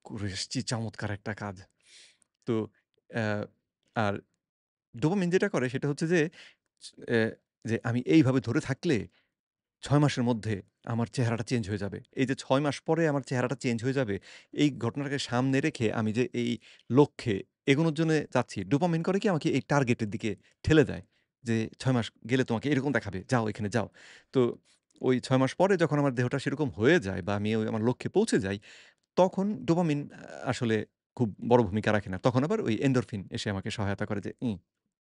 S1: করে এসেছি চমৎকার একটা কাজ। তো অ্যা আর ডোপামিন যেটা করে সেটা হচ্ছে যে, এ যে আমি এইভাবে ধরে থাকলে ৬ মাসের মধ্যে আমার চেহারাটা চেঞ্জ হয়ে যাবে। এই যে ৬ মাস পরে আমার চেহারাটা চেঞ্জ হয়ে যাবে, এই ঘটনাটাকে সামনে রেখে আমি যে এই লক্ষ্যে এগোনোর জন্যে যাচ্ছি, ডোপামিন করে কি আমাকে এই টার্গেটের দিকে ঠেলে দেয়। যে ৬ মাস গেলে তোমাকে এরকম দেখাবে। যাও এখানে যাও। তো ওই ৬ মাস পরে যখন আমার দেহটা সেরকম হয়ে যায় বা আমি ওই আমার লক্ষ্যে পৌঁছে যাই, তখন ডোপামিন আসলে খুব বড় ভূমিকা রাখে না। তখন আবার ওই এন্ডোরফিন এসে আমাকে সহায়তা করে যে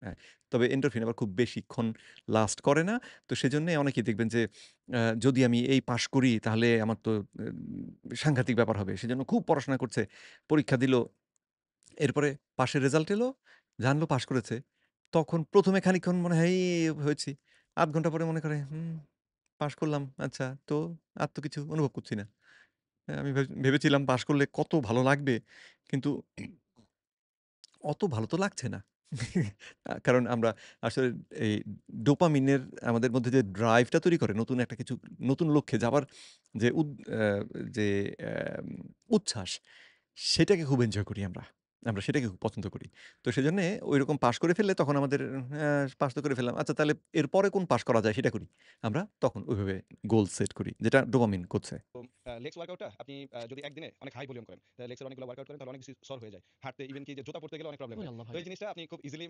S1: হ্যাঁ। তবে এন্ডোরফিন আবার খুব বেশিক্ষণ লাস্ট করে না। তো সেজন্যে অনেকেই দেখবেন যে যদি আমি এই পাস করি তাহলে আমার তো সাংঘাতিক ব্যাপার হবে। সেজন্য খুব পড়াশোনা করছে। পরীক্ষা দিল। এরপরে পাসের রেজাল্ট এলো, জানলো পাস করেছে। তখন ১ম এ খানিকক্ষণ মনে হয় এই হয়েছি। আধ ঘন্টা পরে মনে করে, পাস করলাম। আচ্ছা, তো আর তো কিছু অনুভব করছি না। আমি ভেবেছিলাম পাস করলে কত ভালো লাগবে। কিন্তু অত ভালো তো লাগছে না। কারণ আমরা আসলে এই ডোপামিনের আমাদের মধ্যে যে ড্রাইভটা তৈরি করে নতুন একটা কিছু নতুন লক্ষ্যে যাবার যে আ যে অ্যাম উচ্ছ্বাস, সেটাকে খুব এনজয় করি আমরা। আমরা সেটাকে খুব পছন্দ করি। তো সেজন্যে ঐরকম পাস করে ফেললে তখন আমাদের পাস তো করে ফেললাম। আচ্ছা, তাহলে এরপরে কোন পাস করা যায় সেটা করি। আমরা তখন ওইভাবে গোল সেট করি। যেটা ডোপামিন করছে।
S3: তো লেগস ওয়ার্কআউটটা আপনি যদি একদিনে অনেক হাই ভলিউম করেন, লেগসের অনেকগুলো ওয়ার্কআউট করেন তাহলে অনেক কিছু সর হয়ে যায়। হাঁটতে ইভেন কি যে জুতা পরতে গেলে অনেক প্রবলেম
S2: ওরে
S3: হয়।
S2: আল্লাহ
S3: তো
S2: ভাই!
S3: এই জিনিসটা আপনি খুব ইজিলি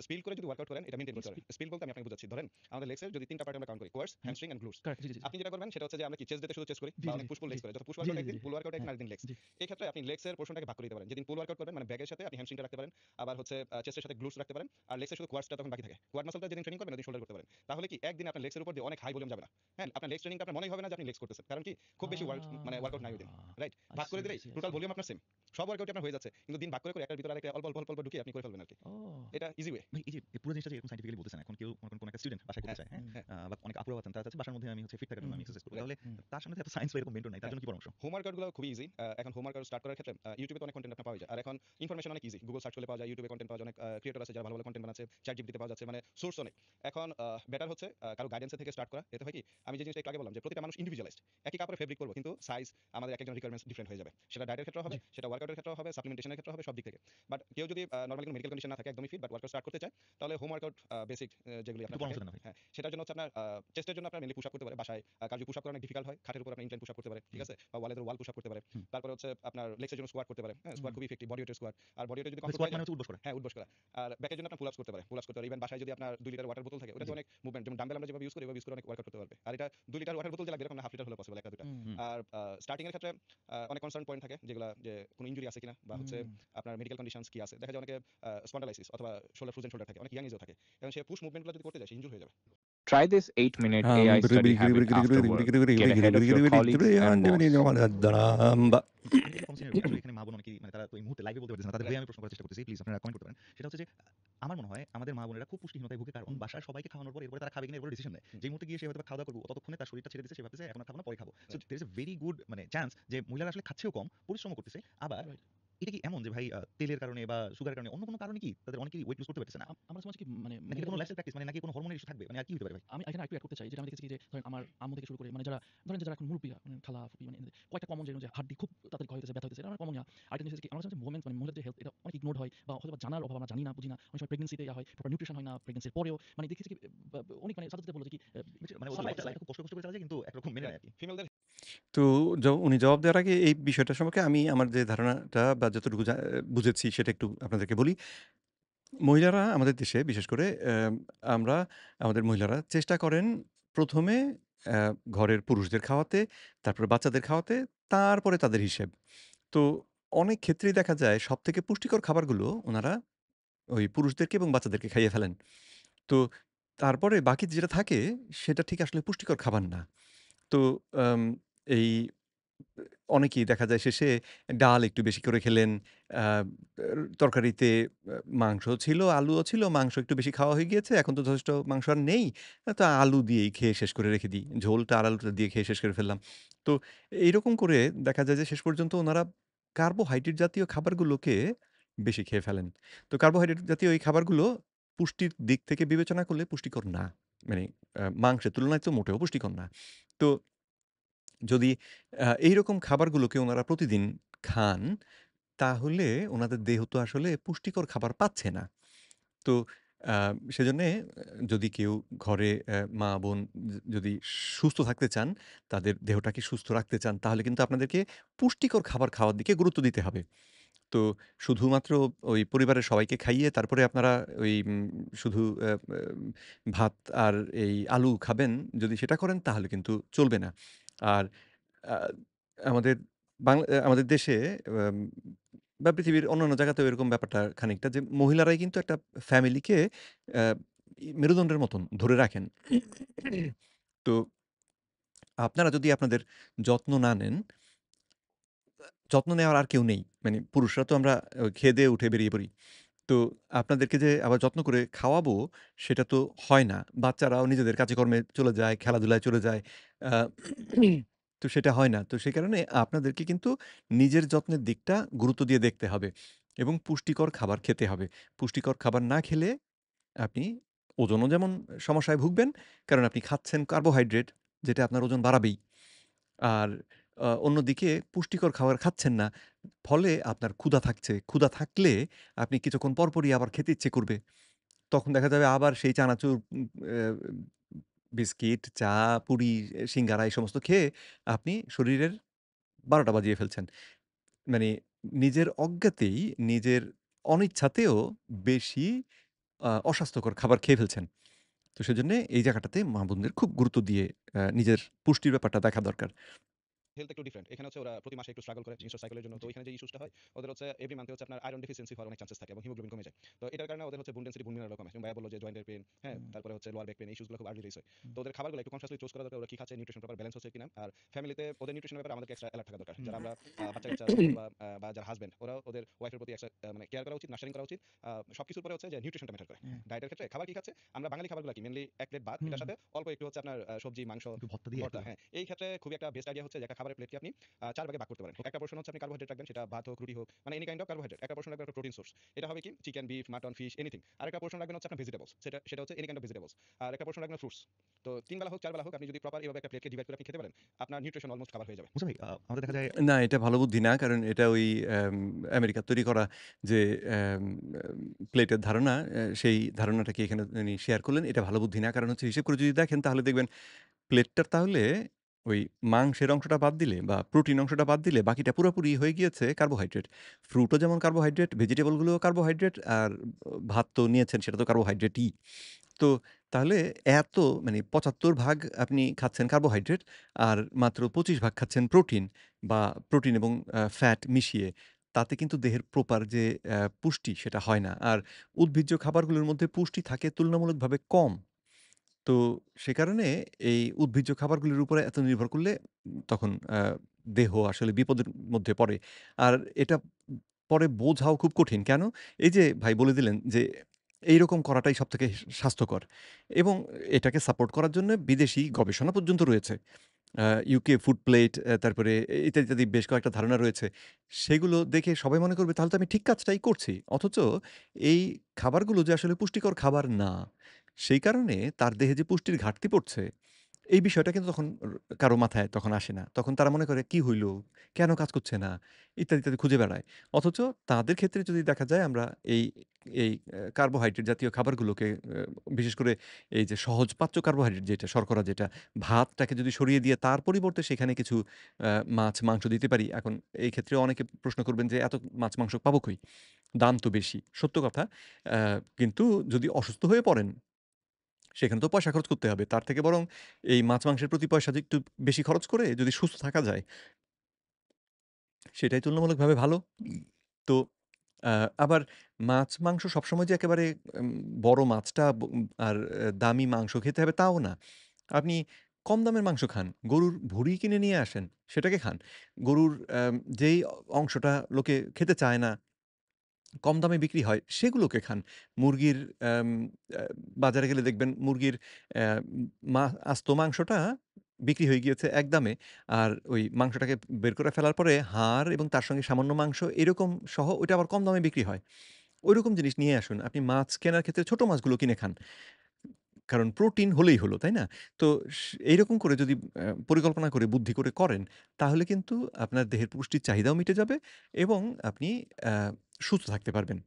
S3: স্পিড করে যদি ওয়ার্কআউট করেন এটা মেইনটেইন করতে
S2: স্পি
S3: পারবেন। স্পিড বলতে আমি আপনাকে বুঝাচ্ছি। ধরেন আমাদের লেগসের যদি ৩ টা পার্ট আমরা কাউন্ট করি, quads,
S2: hmm,
S3: hamstring and glutes.
S2: Correct. জি, জি, জি।
S3: আপনি যেটা করবেন সেটা হচ্ছে যে আমরা কি চেস্ট ডেতে শুধু চেস্ট করি
S2: জি,
S3: বা
S2: জি,
S3: অনেক পুশ পুল
S2: জি।
S3: লেগস করি। যত পুশ
S2: জি,
S3: ওয়ার্কআউট
S2: জি, জি,
S3: একদিন,
S2: জি।
S3: পুল ওয়ার্কআউট একদিন
S2: হ্যাঁ,
S3: আরেকদিন লেগস।
S2: জি।
S3: এই ক্ষেত্রে আপনি লেগসের পোরশনটাকে ভাগ করে দিতে পারেন। যেদিন পুল ওয়ার্কআউট করবেন মানে ব্যাগের সাথে আপনি হ্যামস্ট্রিংটা রাখতে পারেন। আবার হচ্ছে চেস্টের সাথে গ্লুটস রাখতে পারেন। আর লেগসের শুধু কোয়াডসটা তখন বাকি থাকে। কোয়াড মাসলটা যেদিন ট্রেনিং করবেন ওদিন শোল্ডার করতে পারেন। তাহলে কি একদিন আপনার লেগসের উপর দিয়ে অনেক হাই ভলিউম যাবে না। হ্যাঁ? আপনার লেগস ট্রেনিংটা আপনার মনেই হবে না যে আপনি লেগস করতেছেন। কারণ কি খুব বেশি ওয়ার্কআউট নাই ওইদিন। রাইট?
S2: I
S3: ভাগ করে
S2: see, I
S3: দিলেই
S2: see, I
S3: total
S2: see.
S3: Volume আপনার সেম। সব ওয়ার্কআউটই আপনার হয়ে যাচ্ছে। কিন্তু দিন ভাগ করে একটার ভিতরে আরেকটা অল্প, অল্প, অল্প, অল্প ঢুকিয়ে আপনি করে ফেলবেন আরকি।
S2: ও!
S3: এটা ইজি ওয়ে।
S4: ভাই এই যে এই পুরো জিনিসটা যে এরকম সায়েন্টিফিক্যালি বলতেছেন, এখন কেউ মনে করেন কোন একটা স্টুডেন্ট বাসায় করতে
S3: হ্যাঁ,
S4: চায়, হ্যাঁ?
S2: হুম,
S3: হ্যাঁ,
S4: বা অনেক আপুরাও আছেন, তারা চাচ্ছে বাসার মধ্যে আমি হচ্ছে ফিট থাকার জন্য
S2: হুম,
S4: আমি এক্সারসাইজ করব।
S3: রাইট।
S4: তাহলে
S2: হুম।
S4: তার সামনে তো এত সায়েন্স বা এরকম মেন্টর নাই। তার
S3: হ্যাঁ।
S4: জন্য কি পরামর্শ?
S3: হোম ওয়ার্কআউট গুলো খুবই ইজি। এখন হোম ওয়ার্কআউট স্টার্ট করার ক্ষেত্রে YouTube তে অনেক কনটেন্ট আপনার পাওয়া যায়। আর এখন ইনফরমেশন অনেক ইজি। Google সার্চ করলে পাওয়া যায়, YouTube এ কনটেন্ট পাওয়া যায়। অনেক ক্রিয়েটর আছে যারা ভালো, ভালো কনটেন্ট বানাচ্ছে। ChatGPT তে পাওয়া যাচ্ছে। মানে সোর্স অনেক। এখন বেটার হচ্ছে কারো গাইডেন্স থেকে স্টার্ট করা। এতে হয় কি আমি যে জিনিসটা একটু আগে বললাম যে প্রতিটা মানুষ ইন্ডিভিজুয়ালাইজড। একই কাপড়ে ফেব্রিক করব কিন্তু সাইজ আমাদের একেকজনের রিকোয়ারমেন্টস ডিফারেন্ট হয়ে যাবে। সেটা ডায়েটের ক্ষেত্রেও হবে,
S2: জি।
S3: সেটা ওয়ার্কআউটের ক্ষেত্রেও হবে, সাপ্লিমেন্টেশন এর ক্ষেত্রেও হবে, সব দিক থেকে। বাট কেউ যদি নরমালি কোনো মেডিকেল কন্ডিশন না থাকে, একদমই ফিট বাট ওয়ার্কআউট স্টার্ট করতে চায়, তাহলে হোম ওয়ার্কআউট বেসিক যেগুলি
S4: একটু
S3: আপনার থাকে,
S4: পরামর্শ দেন না ভাই।
S3: হ্যাঁ, সেটার জন্য হচ্ছে আপনার চেস্টের জন্য আপনার মেইনলি পুশ আপ করতে পারে বাসায়। কারো যদি পুশ আপ করা অনেক ডিফিকাল্ট হয়, খাটের উপর আপনি ইনক্লাইন পুশ আপ করতে পারে। ঠিক
S4: হুম,
S3: আছে? বা ওয়ালের ওয়াল পুশ আপ করতে পারে।
S4: হুম।
S3: তারপরে হচ্ছে আপনার লেগসের জন্য স্কোয়াট করতে পারে। হ্যাঁ,
S2: হুম।
S3: স্কোয়াট খুবই ইফেক্টিভ বডি ওয়েটের স্কোয়াট। আর বডি ওয়েটে যদি
S4: ভাই
S3: কমফোর্ট
S4: স্কোয়াট
S3: হয়ে
S4: মানে
S3: যায়,
S4: হচ্ছে উঠবস করা।
S3: হ্যাঁ, উঠবস করা। আর ব্যাকের জন্য আপনার পুল আপস করতে পারে। পুল আপস করতে পারে। ইভেন বাসায় যদি আপনার 2 লিটার ওয়াটার বোতল থাকে, ওটাতে
S4: জি।
S3: অনেক মুভমেন্ট যেমন ডাম্বেল আমরা যেভাবে ইউজ করি, ওইভাবে ইউজ করে অনেক ওয়ার্কআউট করতে পারবে। আর এটা 2 লিটার ওয়াটার বোতল যে লাগবে এরকম না, হাফ লিটার হলে পসিবল, 1 টা 2 টা।
S2: হুম,
S4: হুম।
S3: আর স্টার্টিং এর ক্ষেত্রে অনেক কনসার্ন পয়েন্ট থাকে যেগুলা যে কোনো ইনজুরি আছে কিনা বা হচ্ছে
S2: হুম।
S3: আপনার মেডিকেল কন্ডিশনস কি আছে। দেখা যায় অনেকে স্পন্ডালাইসিস অথবা শোল্ডার ফ্রোজেন শোল্ডার থাকে। অনেক ইয়াং এজেও থাকে। এবং সে পুশ মুভমেন্টগুলো যদি করতে যায় সে ইনজুর হয়ে যাবে।
S5: Try this 8-minute AI study habit after work. Get ahead of your colleagues and boss.
S4: আমি যেটা কনসিডার করি আসলে এখানে মা বোন অনেকেই মানে তারা তো এই মুহূর্তে লাইভে বলতে পারতেছে না। তাদের হয়ে
S3: রাইট।
S4: আমি প্রশ্ন করার চেষ্টা করতেছি। প্লিজ আপনারা কমেন্ট করতে পারেন। সেটা হচ্ছে যে আমার মনে হয় আমাদের মা বোনেরা খুব পুষ্টিহীনতায় ভুগে, কারণ
S2: হুম।
S4: বাসায় সবাইকে খাওয়ানোর পর এরপরে তারা খাবে কিনা এরপরে ডিসিশন নেয়। যেই মুহূর্তে গিয়ে সে হয়তো খাওয়া-দাওয়া করবে ততক্ষণে তার শরীরটা ছেড়ে দিয়েছে, সে ভাবতেছে এখন আর খাবো না, পরে খাবো। So
S3: right.
S4: There is a very good মানে চান্স যে মহিলারা আসলে খাচ্ছেও কম, পরিশ্রমও করতেছে। আবার
S2: রাইট।
S4: এটা কি এমন যে ভাই তেলের কারণে বা সুগারের কারণে অন্য কোনো কারণে কি তাদের অনেকেই ওয়েট লুজ করতে পারতেছে না?
S2: আমরা সমাজে কি মানে
S4: নাকি এটা কোনো
S2: মহিলাদের
S4: লাইফস্টাইল প্র্যাকটিস মানে নাকি কোনো হরমোনের ইস্যু থাকবে? মানে আর কি হতে পারে ভাই?
S2: আমি এখানে আরেকটু এড করতে চাই যেটা আমি দেখেছি কি যে ধরেন আমার আম্মু থেকে শুরু করে মানে যারা ধরেন যে যারা এখন মুরব্বিরা মানে খালা ফুপি মানে এদের কয়েকটা কমন যেগুলো যে হাড্ডি খুব তাড়াতাড়ি ক্ষয় হইতেছে ব্যথা হইতেছে এটা আমার কমন না। আরেকটা জিনিস হচ্ছে কি আমার কাছে মোমেন্ট মানে মহিলাদের যে হেলথ এটা অনেক ইগনোরড হয় বা হয়তো বা জানার অভাব আমরা জানি না বুঝি না। অনেক সময় প্রেগন্যান্সিতে ইয়া হয় প্রপার নিউট্রিশন হয় না প্রেগন্যান্সির পরেও মানে দেখেছি কি অনেক মানে সাথে সাথে বলে যে কি
S4: মানে ওদের লাইফটা খুব কষ্ট করে চালা যায় কিন্তু একরকম মেনে নেয়
S3: রাইট।
S4: আরকি।
S3: ফিমেলদের
S1: তো উনি জবাব দেওয়ার আগে এই বিষয়টা সম্পর্কে আমি আমার যে ধারণাটা বা যতটুকু বুঝেছি সেটা একটু আপনাদেরকে বলি। মহিলারা আমাদের দেশে বিশেষ করে আমরা আমাদের মহিলারা চেষ্টা করেন ১ম এ ঘরের পুরুষদের খাওয়াতে, তারপরে বাচ্চাদের খাওয়াতে, তারপরে তাদের হিসেব। তো অনেক ক্ষেত্রেই দেখা যায় সবথেকে পুষ্টিকর খাবারগুলো উনারা ওই পুরুষদেরকে এবং বাচ্চাদেরকে খাইয়ে ফেলেন। তো তারপরে বাকি যেটা থাকে সেটা ঠিক আসলে পুষ্টিকর খাবার না। তো আম এই অনেকেই দেখা যায় শেষে ডাল একটু বেশি করে খেলেন। আ তরকারিতে মাংস ছিল, আলুও ছিল। মাংস একটু বেশি খাওয়া হয়ে গিয়েছে। এখন তো যথেষ্ট মাংস আর নেই। তো আলু দিয়েই খেয়ে শেষ করে রেখে দিই। ঝোলটা আর আলুটা দিয়ে খেয়ে শেষ করে ফেললাম। তো এইরকম করে দেখা যায় যে শেষ পর্যন্ত উনারা কার্বোহাইড্রেট জাতীয় খাবারগুলোকে বেশি খেয়ে ফেলেন। তো কার্বোহাইড্রেট জাতীয় এই খাবারগুলো পুষ্টির দিক থেকে বিবেচনা করলে পুষ্টিকর না। মানে মাংসের তুলনায় তো মোটেও পুষ্টিকর না। তো যদি এইরকম খাবারগুলোকে উনারা প্রতিদিন খান, তাহলে উনাদের দেহ তো আসলে পুষ্টিকর খাবার পাচ্ছে না। তো আ সেজন্যে যদি কেউ ঘরে মা-বোন যদি সুস্থ থাকতে চান, তাদের দেহটাকে সুস্থ রাখতে চান, তাহলে কিন্তু আপনাদেরকে পুষ্টিকর খাবার খাওয়ার দিকে গুরুত্ব দিতে হবে। তো শুধুমাত্র ওই পরিবারের সবাইকে খাইয়ে তারপরে আপনারা ওই শুধু ভাত আর এই আলু খাবেন, যদি সেটা করেন তাহলে কিন্তু চলবে না। আর আ আমাদের আমাদের দেশে আম বা পৃথিবীর অন্যান্য জায়গাতেও এরকম ব্যাপারটা খানিকটা যে মহিলারাই কিন্তু একটা ফ্যামিলিকে আ মেরুদণ্ডের মতন ধরে রাখেন। তো আপনারা যদি আপনাদের যত্ন না নেন, যত্ন নেওয়ার আর কেউ নেই। মানে পুরুষরা তো আমরা খেয়ে-দেয়ে উঠে বেরিয়ে পড়ি। তো আপনাদেরকে যে আবার যত্ন করে খাওয়াবো সেটা তো হয় না। বাচ্চারাও নিজেদের কাজে-কর্মে চলে যায়, খেলাধুলায় চলে যায়। আ তো সেটা হয় না। তো সে কারণে আপনাদেরকে কিন্তু নিজের যত্নের দিকটা গুরুত্ব দিয়ে দেখতে হবে এবং পুষ্টিকর খাবার খেতে হবে। পুষ্টিকর খাবার না খেলে আপনি ওজনও যেমন সমস্যায় ভুগবেন, কারণ আপনি খাচ্ছেন কার্বোহাইড্রেট যেটা আপনার ওজন বাড়াবেই। আর অন্যদিকে পুষ্টিকর খাবার খাচ্ছেন না। ফলে আপনার ক্ষুধা থাকছে। ক্ষুধা থাকলে আপনি কিছুক্ষণ পরপরই আবার খেতে ইচ্ছে করবে। তখন দেখা যাবে আবার সেই চানাচুর, বিস্কিট, চা, পুরি, সিঙ্গারা এই সমস্ত খেয়ে আপনি শরীরের ১২টা বাজিয়ে ফেলছেন। মানে নিজের অজ্ঞাতেই, নিজের অনিচ্ছাতেও বেশি অস্বাস্থ্যকর খাবার খেয়ে ফেলছেন। তো সেজন্যে এই জায়গাটাতে মা-বোনদের খুব গুরুত্ব দিয়ে নিজের পুষ্টির ব্যাপারটা দেখা দরকার।
S3: হেলথ একটু ডিফারেন্ট। এখানে হচ্ছে ওরা প্রতি মাসে একটু স্ট্রাগল করে জিনিসটা সাইকেলের জন্য। তো ওইখানে যে ইস্যুসটা হয়, ওদের হচ্ছে এভরি মান্থে হচ্ছে আপনার আয়রন ডেফিসিয়েন্সি হওয়ার অনেক চান্সেস থাকে এবং হিমোগ্লোবিন কমে যায়। তো এটার কারণে ওদের হচ্ছে বোন ডেনসিটি, বোন মিনারেলও কমে। এবং ভাইয়া বলল যে জয়েন্টের পেইন, হ্যাঁ?
S2: হুম।
S3: তারপরে হচ্ছে লোয়ার ব্যাক পেইন, এই ইস্যুসগুলো খুব আর্লি রেইজ হয়।
S2: হুম।
S3: তো ওদের খাবারগুলো একটু কনসিয়াসলি চুজ করা দরকার। ওরা কি খাচ্ছে, নিউট্রিশন প্রপার ব্যালেন্স হচ্ছে কিনা। আর ফ্যামিলিতে ওদের নিউট্রিশনের ব্যাপারে আমাদেরকে এক্সট্রা এলার্ট থাকা দরকার।
S2: হুম।
S3: যারা আমরা বাচ্চা-কাচ্চা অথবা বা যারা হাসব্যান্ড, ওরাও ওদের ওয়াইফের প্রতি মানে কেয়ার করা উচিত, নার্চারিং করা উচিত। সবকিছুর পরে হচ্ছে যে নিউট্রিশনটা ম্যাটার করে।
S2: হুম।
S3: ডায়েটের ক্ষেত্রে খাবার কি খাচ্ছে? আমরা বাঙালি খাবারগুলো কি মেইনলি ১ প্লেট ভাত,
S2: হুম,
S3: এটার
S2: হুম।
S3: সাথে অল্প একটু হচ্ছে আপনার সবজি, মাংস,
S4: একটু ভর্তা দিয়ে
S3: ভর্তা,
S4: একটু
S3: হ্যাঁ। এই ক্ষেত্রে খুবই একটা বেস্ট আইডিয়া হচ্ছে যে একটা খাবারের প্লেটকে আপনি ৪ ভাগে ভাগ করতে পারেন। একটা পোরশন হচ্ছে আপনি কার্বোহাইড্রেট রাখবেন, সেটা ভাত হোক, রুটি হোক, মানে এনি কাইন্ড অফ কার্বোহাইড্রেট। একটা পোরশন রাখবেন একটা প্রোটিন সোর্স। এটা হবে কি chicken, beef, mutton, fish, anything. আরেকটা পোরশন রাখবেন হচ্ছে আপনার ভেজিটেবলস। সেটা হচ্ছে এনি কাইন্ড অফ ভেজিটেবলস। আর একটা পোরশন রাখবেন ফ্রুটস। তো ৩ বেলা হোক, ৪ বেলা হোক, আপনি যদি প্রপার এভাবে একটা প্লেটকে ডিভাইড করে আপনি খেতে পারেন, আপনার নিউট্রিশন অলমোস্ট কভার হয়ে যাবে।
S4: মুসা ভাই, আমাদের দেখা যায়
S1: না, এটা ভালো বুদ্ধি না। কারণ এটা ওই আমেরিকার তৈরি করা যে প্লেটের ধারণা, সেই ধারণাটাকে এখানে উনি শেয়ার করলেন। এটা ভালো বুদ্ধি না। কারণ হচ্ছে হিসেব করে যদি দেখেন তাহলে দেখবেন প্লেটটার তাহলে ওই মাংসের অংশটা বাদ দিলে বা প্রোটিন অংশটা বাদ দিলে বাকিটা পুরোপুরি হয়ে গিয়েছে কার্বোহাইড্রেট। ফ্রুটও যেমন কার্বোহাইড্রেট, ভেজিটেবলগুলোও কার্বোহাইড্রেট আর ভাত তো নিয়েছেন সেটা তো কার্বোহাইড্রেটই। তো তাহলে এত মানে ৭৫ ভাগ আপনি খাচ্ছেন কার্বোহাইড্রেট আর মাত্র ২৫ ভাগ খাচ্ছেন প্রোটিন বা প্রোটিন এবং ফ্যাট মিশিয়ে। তাতে কিন্তু দেহের প্রপার যে পুষ্টি সেটা হয় না। আর উদ্ভিজ্জ খাবারগুলোর মধ্যে পুষ্টি থাকে তুলনামূলকভাবে কম। তো সে কারণে এই উদ্ভিজ্জ খাবারগুলির উপরে এত নির্ভর করলে তখন দেহ আসলে বিপদের মধ্যে পড়ে। আর এটা পরে বোঝাও খুব কঠিন। কেন? এই যে ভাই বলে দিলেন যে এইরকম করাটাই সবথেকে স্বাস্থ্যকর এবং এটাকে সাপোর্ট করার জন্য বিদেশি গবেষণা পর্যন্ত রয়েছে। ইউকে ফুড প্লেট, তারপরে ইত্যাদি, ইত্যাদি বেশ কয়েকটা ধারণা রয়েছে। সেগুলো দেখে সবাই মনে করবে তাহলে তো আমি ঠিক কাজটাই করছি। অথচ এই খাবারগুলো যে আসলে পুষ্টিকর খাবার না, সেই কারণে তার দেহে যে পুষ্টির ঘাটতি পড়ছে, এই বিষয়টা কিন্তু তখন কারো মাথায় তখন আসে না। তখন তারা মনে করে, "কি হইল? কেন কাজ করছে না?" ইত্যাদি, ইত্যাদি খুঁজে বেড়ায়। অথচ তাদের ক্ষেত্রে যদি দেখা যায় আমরা এই এই কার্বোহাইড্রেট জাতীয় খাবারগুলোকে, বিশেষ করে এই যে সহজপাচ্য কার্বোহাইড্রেট যেটা, শর্করা যেটা, ভাতটাকে যদি সরিয়ে দিয়ে তার পরিবর্তে সেখানে কিছু মাছ, মাংস দিতে পারি। এখন এই ক্ষেত্রেও অনেকে প্রশ্ন করবেন যে, "এত মাছ, মাংস পাবো কই? দাম তো বেশি।" সত্য কথা। অ্যা কিন্তু যদি অসুস্থ হয়ে পড়েন সেখানে তো পয়সা খরচ করতে হবে। তার থেকে বরং এই মাছ-মাংসের প্রতি পয়সা যে একটু বেশি খরচ করে যদি সুস্থ থাকা যায়, সেটাই তুলনামূলকভাবে ভালো। তো আ আবার মাছ-মাংস সবসময় যে একেবারে উম বড় মাছটা আর দামি মাংস খেতে হবে তাও না। আপনি কম দামের মাংস খান। গরুর ভুঁড়ি কিনে নিয়ে আসেন, সেটাকে খান। গরুর যেই অংশটা লোকে খেতে চায় না, কম দামে বিক্রি হয়, সেগুলোকে খান। মুরগির অ্যাম অ্যা বাজারে গেলে দেখবেন মুরগির অ্যা আস্ত মাংসটা বিক্রি হয়ে গিয়েছে এক দামে। আর ওই মাংসটাকে বের করে ফেলার পরে হাড় এবং তার সঙ্গে সামান্য মাংস এরকম সহ ওইটা আবার কম দামে বিক্রি হয়। ঐরকম জিনিস নিয়ে আসুন। আপনি মাছ কেনার ক্ষেত্রে ছোট মাছগুলো কিনে খান। কারণ প্রোটিন হলেই হলো, তাই না? তো এইরকম করে যদি পরিকল্পনা করে বুদ্ধি করে করেন, তাহলে কিন্তু আপনার দেহের পুষ্টির চাহিদাও মিটে যাবে এবং আপনি অ্যা সুস্থ থাকতে পারবেন।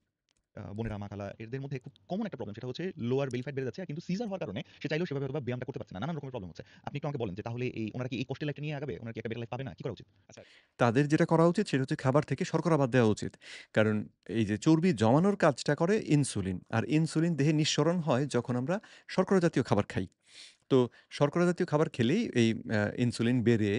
S4: বোনেরা, মা, খালা এদের মধ্যে খুব কমন একটা প্রবলেম, সেটা হচ্ছে লোয়ার বেলি ফ্যাট বেড়ে যাচ্ছে। কিন্তু সিজার হওয়ার কারণে সে চাইলেও সেভাবে হয়তোবা ব্যায়ামটা করতে পারছে না। নানান রকমের প্রবলেম হচ্ছে। আপনি একটু আমাকে বলেন যে তাহলে উনারা কি এই কষ্টের লাইফটা নিয়ে আগাবে? উনারা কি একটা বেটার লাইফ পাবে না? কি করা উচিত?
S3: আচ্ছা,
S1: তাদের যেটা করা উচিত সেটা হচ্ছে খাবার থেকে শর্করা বাদ দেওয়া উচিত। কারণ এই যে চর্বি জমানোর কাজটা করে ইনসুলিন। আর ইনসুলিন দেহে নিঃসরণ হয় যখন আমরা শর্করা জাতীয় খাবার খাই। তো শর্করা জাতীয় খাবার খেলেই এই ইনসুলিন বেড়ে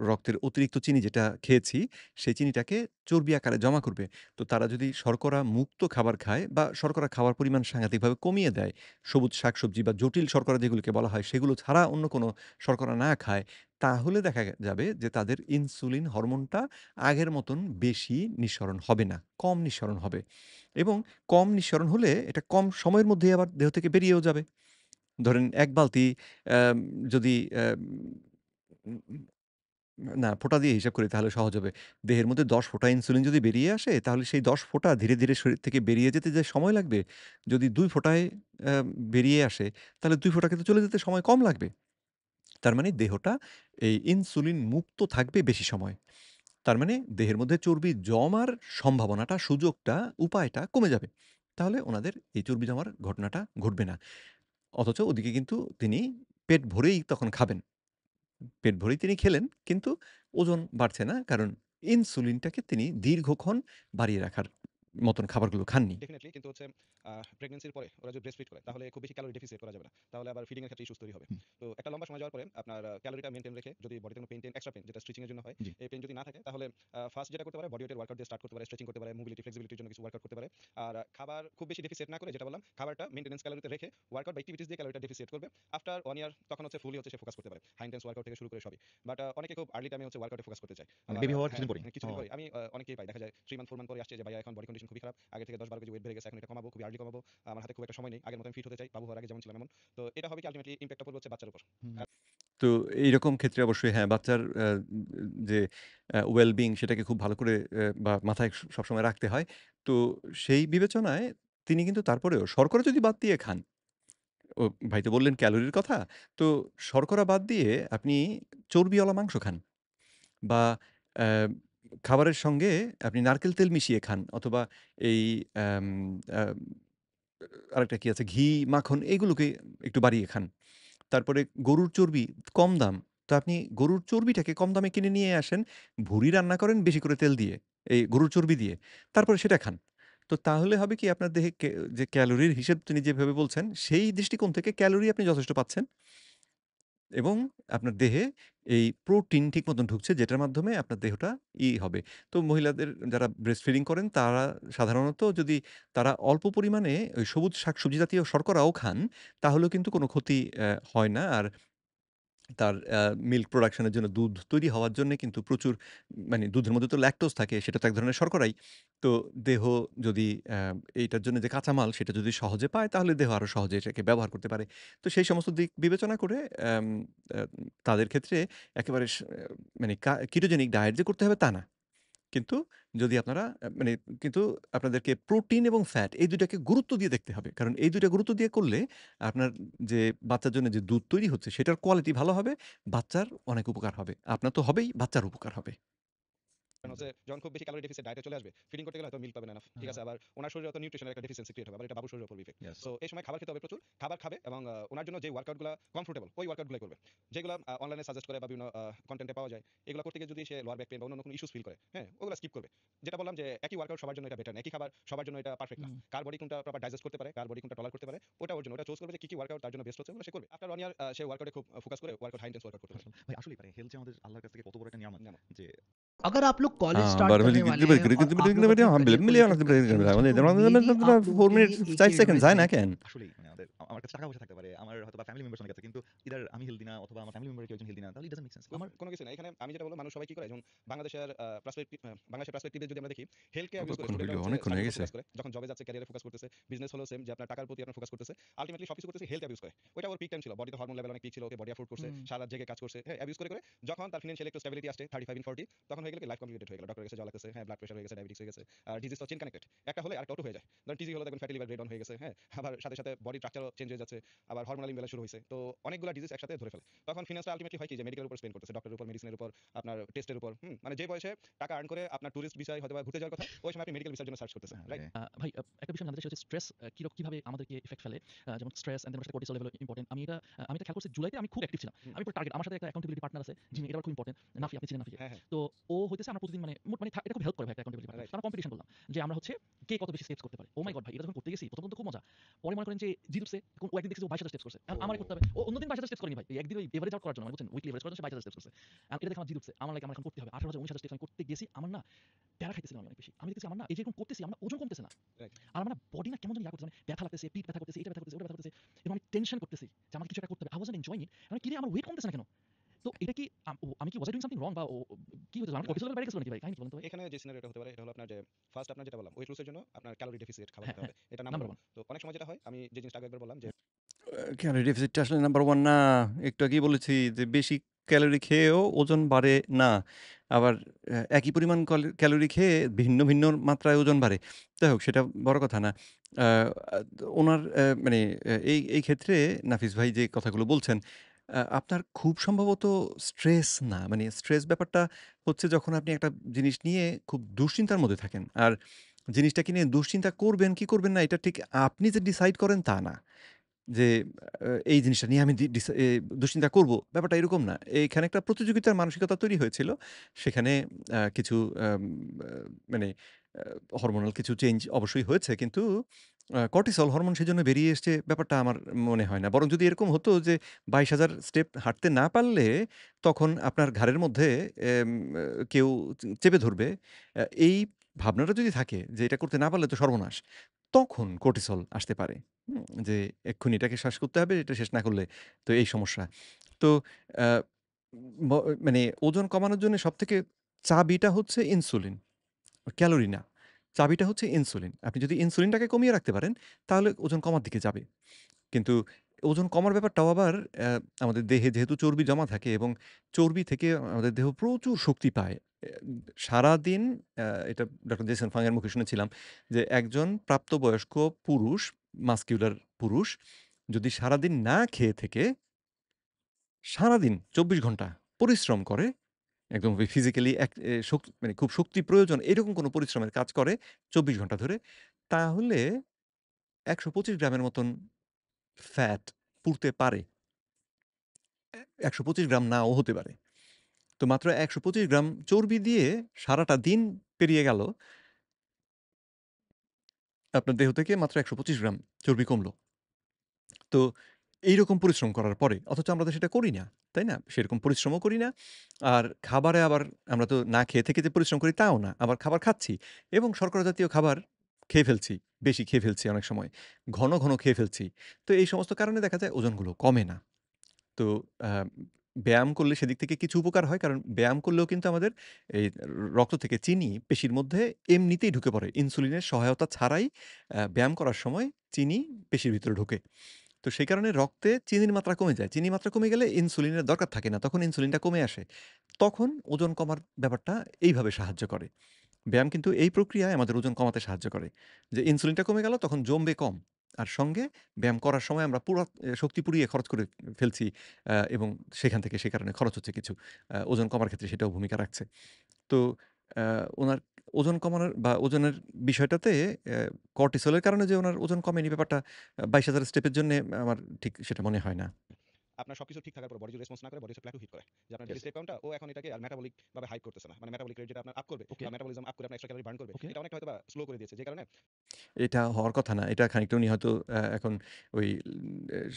S1: রক্তের অতিরিক্ত চিনি যেটা খেয়েছি, সেই চিনিটাকে চর্বি আকারে জমা করবে। তো তারা যদি শর্করা মুক্ত খাবার খায় বা শর্করা খাওয়ার পরিমাণ সাংঘাতিকভাবে কমিয়ে দেয়, সবুজ শাকসবজি বা জটিল শর্করা যেগুলোকে বলা হয়, সেগুলো ছাড়া অন্য কোনো শর্করা না খায়, তাহলে দেখা যাবে যে তাদের ইনসুলিন হরমোনটা আগের মতন বেশি নিঃসরণ হবে না, কম নিঃসরণ হবে। এবং কম নিঃসরণ হলে এটা কম সময়ের মধ্যেই আবার দেহ থেকে বেরিয়েও যাবে। ধরেন ১ বালতি অ্যাম যদি না, ফোঁটা দিয়ে হিসাব করি তাহলে সহজ হবে। দেহের মধ্যে ১০ ফোঁটা ইনসুলিন যদি বেরিয়ে আসে, তাহলে সেই ১০ ফোঁটা ধীরে, ধীরে শরীর থেকে বেরিয়ে যেতে যে সময় লাগবে, যদি ২ ফোঁটায় অ্যা বেরিয়ে আসে, তাহলে ২ ফোঁটা কিন্তু চলে যেতে সময় কম লাগবে। তার মানে দেহটা এই ইনসুলিন মুক্ত থাকবে বেশি সময়। তার মানে দেহের মধ্যে চর্বি জমার সম্ভাবনাটা, সুযোগটা, উপায়টা কমে যাবে। তাহলে উনাদের এই চর্বি জমার ঘটনাটা ঘটবে না। অথচ ওদিকে কিন্তু তিনি পেট ভরেই তখন খাবেন। পেট ভরেই তিনি খেলেন, কিন্তু ওজন বাড়ছে না। কারণ ইনসুলিনটাকে তিনি দীর্ঘক্ষণ বাড়িয়ে রাখার মতন খাবারগুলো খাননি।
S3: ডেফিনিটলি কিন্তু হচ্ছে প্রেগন্যান্সির পরে ওরা যদি ব্রেস্ট ফিড করে তাহলে খুব বেশি ক্যালোরি ডেফিসিট করা যাবে না। তাহলে আবার ফিডিং এর ক্ষেত্রে ইস্যুস তৈরি হবে।
S4: হুম,
S3: তো একটা লম্বা সময় যাওয়ার পরে আপনার ক্যালোরিটা মেইনটেইন রেখে যদি বডিতে কোনো এক্সট্রা পেইন যেটা স্ট্রেচিং এর জন্য হয়,
S4: জি।
S3: এই পেইন যদি না থাকে তাহলে ফার্স্ট যেটা করতে পারে বডি ওয়েটের ওয়ার্কআউট দিয়ে স্টার্ট করতে পারে, স্ট্রেচিং করতে পারে, মোবিলিটি ফ্লেক্সিবিলিটির জন্য কিছু ওয়ার্কআউট করতে পারে। আর খাবার খুব বেশি ডেফিসিট না করে যেটা বললাম খাবারটা মেইনটেন্যান্স ক্যালোরিতে রেখে ওয়ার্কআউট বা এক্টিভিটিস দিয়ে ক্যালোরিটা ডেফিসিট করবে। আফটার 1 ইয়ার তখন হচ্ছে ফুলি হচ্ছে সে ফোকাস করতে পারে। হাই ইন্টেন্স ওয়ার্কআউট থেকে শুরু করে সবই। বাট অনেকে খুব আর্লি টাইমে হচ্ছে ওয়ার্কআউটে ফোকাস করতে চায়।
S4: মানে
S3: আবার
S4: বেবি হওয়ার
S3: হ্যাঁ,
S4: কিছুদিন পরেই?
S3: কিছুদিন
S4: ও
S3: পরে আমি অনেকেই পাই দেখা যায় 3 মান্থ 4 মান্থ পরে আসছে যে ভাইয়া এখন বডি কন্ডিশন খুবই খারাপ। আগে থেকে 10-12 কেজি ওয়েট বেড়ে গেছে। এখন এটা কমাবো, খুবই আর্লি কমাবো। আমার হাতে খুব একটা সময় নেই। আগের মতো আমি ফিট হতে চাই। বাবু হওয়ার আগে যেমন ছিলাম এমন। তো এটা হবে কি আল্টিমেটলি ইমপ্যাক্টটা পড়বে হচ্ছে বাচ্চার উপর।
S4: হুম,
S1: তো এইরকম ক্ষেত্রে অবশ্যই হ্যাঁ, বাচ্চার যে ওয়েল বিইং সেটাকে খুব ভালো করে বা মাথায় সবসময় রাখতে হয়। তো সেই বিবেচনায় তিনি কিন্তু তারপরেও শর্করা যদি বাদ দিয়ে খান, ও ভাই তো বললেন ক্যালোরির কথা। তো শর্করা বাদ দিয়ে আপনি চর্বিওয়ালা মাংস খান বা অ্যা খাবারের সঙ্গে আপনি নারকেল তেল মিশিয়ে খান অথবা এই অ্যাম আ আরেকটা কি আছে ঘি, মাখন এগুলোকে একটু বাড়িয়ে খান। তারপরে গরুর চর্বি কম দাম। তো আপনি গরুর চর্বিটাকে কম দামে কিনে নিয়ে আসেন, ভুঁড়ি রান্না করেন বেশি করে তেল দিয়ে, এই গরুর চর্বি দিয়ে। তারপরে সেটা খান। তো তাহলে হবে কি আপনার দেহে যে ক্যালোরির হিসেব তিনি যেভাবে বলছেন, সেই দৃষ্টিকোণ থেকে ক্যালোরি আপনি যথেষ্ট পাচ্ছেন। এবং আপনার দেহে এই প্রোটিন ঠিক মতন ঢুকছে যেটার মাধ্যমে আপনার দেহটা হবে। তো মহিলাদের যারা ব্রেস্ট ফিডিং করেন তারা সাধারণত যদি তারা অল্প পরিমাণে ওই সবুজ শাকসবজি জাতীয় শর্করাও খান, তাহলেও কিন্তু কোনো ক্ষতি হয় না। আর তার মিল্ক প্রোডাকশন এর জন্য দুধ তৈরি হওয়ার জন্যে কিন্তু প্রচুর মানে দুধের মধ্যে তো ল্যাকটোজ থাকে, সেটা তো এক ধরনের শর্করাই। তো দেহ যদি এইটার জন্য যে কাঁচামাল সেটা যদি সহজে পায় তাহলে দেহ আরো সহজে এটাকে ব্যবহার করতে পারে। তো সেই সমস্ত দিক বিবেচনা করে অ্যাম আ তাদের ক্ষেত্রে একেবারে মানে কিটোজেনিক ডায়েট যে করতে হবে তা না। কিন্তু যদি আপনারা মানে কিন্তু আপনাদেরকে প্রোটিন এবং ফ্যাট এই ২ টাকে গুরুত্ব দিয়ে দেখতে হবে। কারণ এই ২ টা গুরুত্ব দিয়ে করলে আপনার যে বাচ্চার জন্য যে দুধ তৈরি হচ্ছে সেটার কোয়ালিটি ভালো হবে, বাচ্চার অনেক উপকার হবে। আপনার তো হবেই, বাচ্চার উপকার হবে।
S3: কারণ হচ্ছে যখন খুব বেশি ক্যালোরি ডেফিসিট ডায়েটে চলে আসবে, ফিডিং করতে গেলে হয়তো মিল্ক পাবে না এনাফ। ঠিক
S4: হুম,
S3: আছে? আবার উনার শরীরে হয়তো নিউট্রিশনের একটা ডেফিসিয়েন্সি ক্রিয়েট হবে। আবার এটা বাবুর শরীরের উপর ইফেক্ট।
S4: ইয়েস।
S3: সো এই সময় খাবার খেতে হবে প্রচুর। খাবার খাবে এবং উনার জন্য যে ওয়ার্কআউট গুলা কমফোর্টেবল ওই ওয়ার্কআউট গুলাই করবে। যেগুলা অনলাইনে সাজেস্ট করে বা বিভিন্ন কনটেন্টে পাওয়া যায়। এগুলা করতে গিয়ে যদি সে লোয়ার ব্যাক পেইন বা অন্যান্য কোনো ইস্যুস ফিল করে, হ্যাঁ? ওগুলা স্কিপ করবে। যেটা বললাম যে একই ওয়ার্কআউট সবার জন্য এটা বেটার না। একই খাবার সবার জন্য এটা পারফেক্ট না।
S2: হুম।
S3: কার বডি কোনটা প্রপার ডাইজেস্ট করতে পারে, কার বডি কোনটা টলারেট করতে পারে, ওটা ওর জন্য। ওটা চুজ করবে যে কি ওয়ার্কআউট তার জন্য বেস্ট হচ্ছে ওগুলো সে করবে। আফটার 1 ইয়ার সে ওয়ার্কআউটে খুব ফোকাস করে ওয়ার্কআউট হাই ইন্টেন্স ওয়ার্কআউট করতে পারে।
S4: ভাই আসলেই পারে। হেলথ যে আমাদের আল্লাহর কাছ থেকে কত বড় একটা নিয়ামত
S3: নিয়ামত।
S4: যে
S7: अगर आप लोग कॉलेज
S1: हाँ,
S7: स्टार्ट
S1: बार
S7: करने वाले हैं और आप लोग अपने करियर को लेकर कंफ्यूज्ड हैं, तो मेरी आप लोगों
S1: 4
S7: के
S1: মিনিট
S7: लिए एक
S1: 4
S7: ही
S1: সেকেন্ড
S7: एडवाइस
S1: যায় না
S7: है।
S1: কেন?
S4: আসলেই মানে আমার কাছে টাকা পয়সা থাকতে পারে, আমার হয়তো বা ফ্যামিলি মেম্বারস অনেক আছে, কিন্তু ইদার আমি হেলদি না অথবা আমার ফ্যামিলি মেম্বারের কেউ একজন হেলদি না, তাহলে ইট ডাজন্ট মেক সেন্স।
S3: আমার কোনো কিছু না। এখানে আমি যেটা বলব মানুষ সবাই কি করে যেমন বাংলাদেশের পার্সপেক্টিভ যদি আমরা দেখি হেলথ কে অ্যাবিউজ করে
S1: কতক্ষণ
S3: স্টুডেন্টরা
S1: হইলো?
S3: হচ্ছে
S1: অনেকক্ষণ
S3: স্টাডির
S1: হয়ে
S3: উপর
S1: গেছে।
S3: ফোকাস করে যখন জবে যাচ্ছে ক্যারিয়ারে ফোকাস করতেছে বিজনেস হলো সেম যে আপনার টাকার প্রতি আপনার ফোকাস করতেছে আলটিমেটলি সবকিছু করতেছে হেলথ অ্যাবিউজ করে ওটা ওর পিক টাইম ছিল বডিতে হরমোন লেভেল অনেক পিক ছিল ওকে বডি অ্যাফোর্ড করছে
S2: হুম।
S3: সারা রাত জেগে কাজ করছে হ্যাঁ অ্যাবিউজ করে যখন তার ফিনান্সিয়াল একটু স্টেবিলিটি আসছে 35 ইন 40 তখন হয়ে গেল কি লাইফ কমপ্লিকেটেড হয়ে গেল ডক্টর কাছে যাওয়া লাগতেছে হ্যাঁ ব্লাড প্রেশার হয়ে গেছে ডায়াবেটিস হয়ে গেছে আর ডিজিজ তো চেইন কানেক্টেড একটা হলে আরেকটা অটো হয়ে যায় ধরেন টিজি হলো দেখবেন ফ্যাটি লিভার ব্রেড অন হয়ে গেছে হ্যাঁ আবার সাথে সাথে বডি স্ট্রাকচারও চেঞ্জ হয়ে যাচ্ছে আবার হরমোনাল ইমব্যালেন্স শুরু হয়েছে তো অনেকগুলো ডিজিজ একসাথে ধরে ফেলে তখন ফিনান্সটা আলটিমেটলি হয় কি যে মেডিকেলের উপর স্পেন্ড করতেছে ডক্টরের উপর মেডিসিনের উপর আপনার টেস্টের উপর মানে যে বয়সে টাকা আর্ন করে আপনার টুরিস্ট ভিসায় হয়তো বা ঘুরতে যাওয়ার কথা ওই সময় আপনি মেডিকেল ভিসার জন্য সার্চ করতেছেন রাইট
S2: ভাই একটা বিষয় আমি জানতে চাই হচ্ছে স্ট্রেস কিভাবে আমাদেরকে ইফেক্ট ফেলে যেমন স্ট্রেস এন্ড সাথে কর্টিসল লেভেল ইম্পর্টেন্ট আমি এটা খেয়াল করছি জুলাইতে আমি খুব অ্যাক্টিভ ছিলাম আমি পুরো টার্গেট আমার সাথে একটা অ্যাকাউন্টেবিলিটি পার্টনার আছে যিনি এটা খুব ইম্পর্টেন্ট নাফি আপনি চিনেন নাফিকে
S3: হ্যাঁ হ্যাঁ
S2: তো ও হইতেছে আমরা প্রতিদিন মানে এটা খুব হেল্প করে ভাই একটা অ্যাকাউন্টেবিলিটি পার্টনার
S3: রাইট
S2: আমরা কম্পিটিশন করলাম যে আমরা হচ্ছে কে কত বেশি সেভস করতে পারে ও মাই গড ভাই এটা যখন করতে গেছি প্রথম তো খুব মজা পরে মনে করেন যে জিত উঠছে, এখন ও একদিন দেখছে যে ও 22,000 স্টেপস করছে। এখন আমারে করতে হবে। ও অন্যদিন 22,000 স্টেপস করেনি ভাই। এই একদিন ওই এভারেজ আউট করার জন্য, মানে বুঝছেন? উইকলি এভারেজ করার জন্য সে 22,000 স্টেপস করছে। এটা দেখে আমার জিত উঠছে। আমার লাগে আমার এখন করতে হবে। 18,000 19,000 স্টেপস আমি করতে গেছি। আমার না প্যারা খাইতেছিলাম আমি অনেক বেশি। আমি দেখতেছি আমার না এই যে এরকম করতেছি, আমার না ওজন কমতেছে না।
S3: রাইট।
S2: আর আমার না বডি না কেমন জানি করতেছে, মানে ব্যথা লাগতেছে, পিঠ ব্যথা করতেছে, এটা ব্যথা করতেছে, ওটা ব্যথা করতেছে এবং আমি টেনশন করতেছি যে আমার কিছু একটা করতে হবে। I wasn't enjoying it। মানে কি রে আমার ওয়েট কমতেছে না কেন? তো এটা কি আমি কি was I doing something wrong বা কি হইতেছে? আমার কর্টিসল লেভেল বেড়ে গেছিল নাকি ভাই? কাহিনী বলেন তো ভাই।
S3: এখানে যে সিনারিওটা হতে পারে এটা হলো আপনার যে ফার্স্ট আপনার যেটা বললাম ওয়েট লসের জন্য আপনার ক্যালোরি ডেফিসিট খাবার
S2: হ্যাঁ,
S3: খেতে
S2: হ্যাঁ।
S3: হবে। এটা
S2: নাম্বার
S3: নাম্বার 1।
S2: 1।
S3: তো অনেক সময় যেটা হয় আমি যে জিনিসটা আগে একবার বললাম যে
S1: ক্যালোরি ডেফিসিটটা আসলে নাম্বার 1 না। একটু আগেই বলেছি যে বেশি ক্যালোরি খেয়েও ওজন বাড়ে না। আবার একই পরিমাণ ক্যালোরি খেয়ে ভিন্ন, ভিন্ন মাত্রায় ওজন বাড়ে। যাই হোক সেটা বড় কথা না। আ আ উনার মানে এই ক্ষেত্রে নাফিস ভাই যে কথাগুলো বলছেন, আপনার খুব সম্ভবত স্ট্রেস না। মানে স্ট্রেস ব্যাপারটা হচ্ছে যখন আপনি একটা জিনিস নিয়ে খুব দুশ্চিন্তার মধ্যে থাকেন। আর জিনিসটাকে নিয়ে দুশ্চিন্তা করবেন কি করবেন না এটা ঠিক আপনি যে ডিসাইড করেন তা না। যে এই জিনিসটা নিয়ে আমি দি ডিসা এ দুশ্চিন্তা করব। ব্যাপারটা এরকম না। এইখানে একটা প্রতিযোগিতার মানসিকতা তৈরি হয়েছিল। সেখানে কিছু আ মানে আ হরমোনাল কিছু চেঞ্জ অবশ্যই হয়েছে। কিন্তু কর্টিসল হরমোন সেজন্য বেরিয়ে এসছে ব্যাপারটা আমার মনে হয় না। বরং যদি এরকম হতো যে ২২,০০০ স্টেপ হাঁটতে না পারলে তখন আপনার ঘাড়ের মধ্যে এম কেউ চেপে ধরবে। এই ভাবনাটা যদি থাকে যে এটা করতে না পারলে তো সর্বনাশ। তখন কর্টিসল আসতে পারে। যে এক্ষুনি এটাকে শ্বাস করতে হবে, এটা শেষ না করলে তো এই সমস্যা। তো আ ব মানে ওজন কমানোর জন্য সবথেকে চাবিটা হচ্ছে ইনসুলিন, ক্যালোরি না। চাবিটা হচ্ছে ইনসুলিন। আপনি যদি ইনসুলিনটাকে কমিয়ে রাখতে পারেন, তাহলে ওজন কমার দিকে যাবে। কিন্তু ওজন কমার ব্যাপারটাও আবার আমাদের দেহে যেহেতু চর্বি জমা থাকে এবং চর্বি থেকে আমাদের দেহ প্রচুর শক্তি পায়। সারাদিন এটা ডক্টর জেসন ফাং এর মুখে শুনেছিলাম যে, একজন প্রাপ্তবয়স্ক পুরুষ, মাসকিউলার পুরুষ যদি সারাদিন না খেয়ে থেকে সারাদিন ২৪ ঘন্টা পরিশ্রম করে, একদম ফিজিক্যালি এক এ শক মানে খুব শক্তি প্রয়োজন এরকম কোনো পরিশ্রমের কাজ করে ২৪ ঘন্টা ধরে, তাহলে ১২৫ গ্রামের মতন ফ্যাট পুড়তে পারে। ১২৫ গ্রাম নাও হতে পারে। তো মাত্র ১২৫ গ্রাম চর্বি দিয়ে সারাটা দিন পেরিয়ে গেল। আপনার দেহ থেকে মাত্র ১২৫ গ্রাম চর্বি কমল। তো এইরকম পরিশ্রম করার পরে অথচ আমরা তো সেটা করি না। তাই না? সেরকম পরিশ্রমও করি না। আর খাবারে আবার আমরা তো না খেয়ে থেকে যে পরিশ্রম করি তাও না। আবার খাবার খাচ্ছি এবং শর্করা জাতীয় খাবার খেয়ে ফেলছি। বেশি খেয়ে ফেলছি অনেক সময়। ঘন, ঘন খেয়ে ফেলছি। তো এই সমস্ত কারণে দেখা যায় ওজনগুলো কমে না। তো আ ব্যায়াম করলে সেদিক থেকে কিছু উপকার হয়। কারণ ব্যায়াম করলেও কিন্তু আমাদের এই রক্ত থেকে চিনি পেশির মধ্যে এমনিতেই ঢুকে পড়ে। ইনসুলিনের সহায়তা ছাড়াই ব্যায়াম করার সময় চিনি পেশির ভিতরে ঢোকে। তো সেই কারণে রক্তে চিনির মাত্রা কমে যায়। চিনির মাত্রা কমে গেলে ইনসুলিনের দরকার থাকে না। তখন ইনসুলিনটা কমে আসে। তখন ওজন কমার ব্যাপারটা এইভাবে সাহায্য করে। ব্যায়াম কিন্তু এই প্রক্রিয়ায় আমাদের ওজন কমাতে সাহায্য করে। যে ইনসুলিনটা কমে গেল তখন জমবে কম। আর সঙ্গে ব্যায়াম করার সময় আমরা পুরা শক্তি পুড়িয়ে খরচ করে ফেলছি এবং সেখান থেকে সে কারণে খরচ হচ্ছে কিছু। ওজন কমার ক্ষেত্রে সেটাও ভূমিকা রাখছে। তো আ উনার ওজন কমানোর বা ওজনের বিষয়টাতে কর্টিসলের কারণে যে উনার ওজন কমেনি ব্যাপারটা ২২,০০০ স্টেপের জন্যে আমার ঠিক সেটা মনে হয় না।
S3: আপনার সবকিছু ঠিক থাকার পর বডি যদি রেসপন্স না করে বডি হচ্ছে প্ল্যাটু হিট করে। যে আপনার ডেইলি
S2: ইয়েস।
S3: স্টেপ কাউন্টটা ও এখন এটাকে আর মেটাবলিক ভাবে হাইক করতেছে না। মানে মেটাবলিক রেট যেটা আপনার আপ করবে
S2: ওকে,
S3: বা মেটাবলিজম আপ করে আপনার এক্সট্রা ক্যালোরি বার্ন করবে।
S2: ওকে।
S3: এটা অনেকটা হয়তোবা স্লো করে দিয়েছে। যে কারণে
S1: এটা হওয়ার কথা না। এটা খানিকটা উনি হয়তো এখন ওই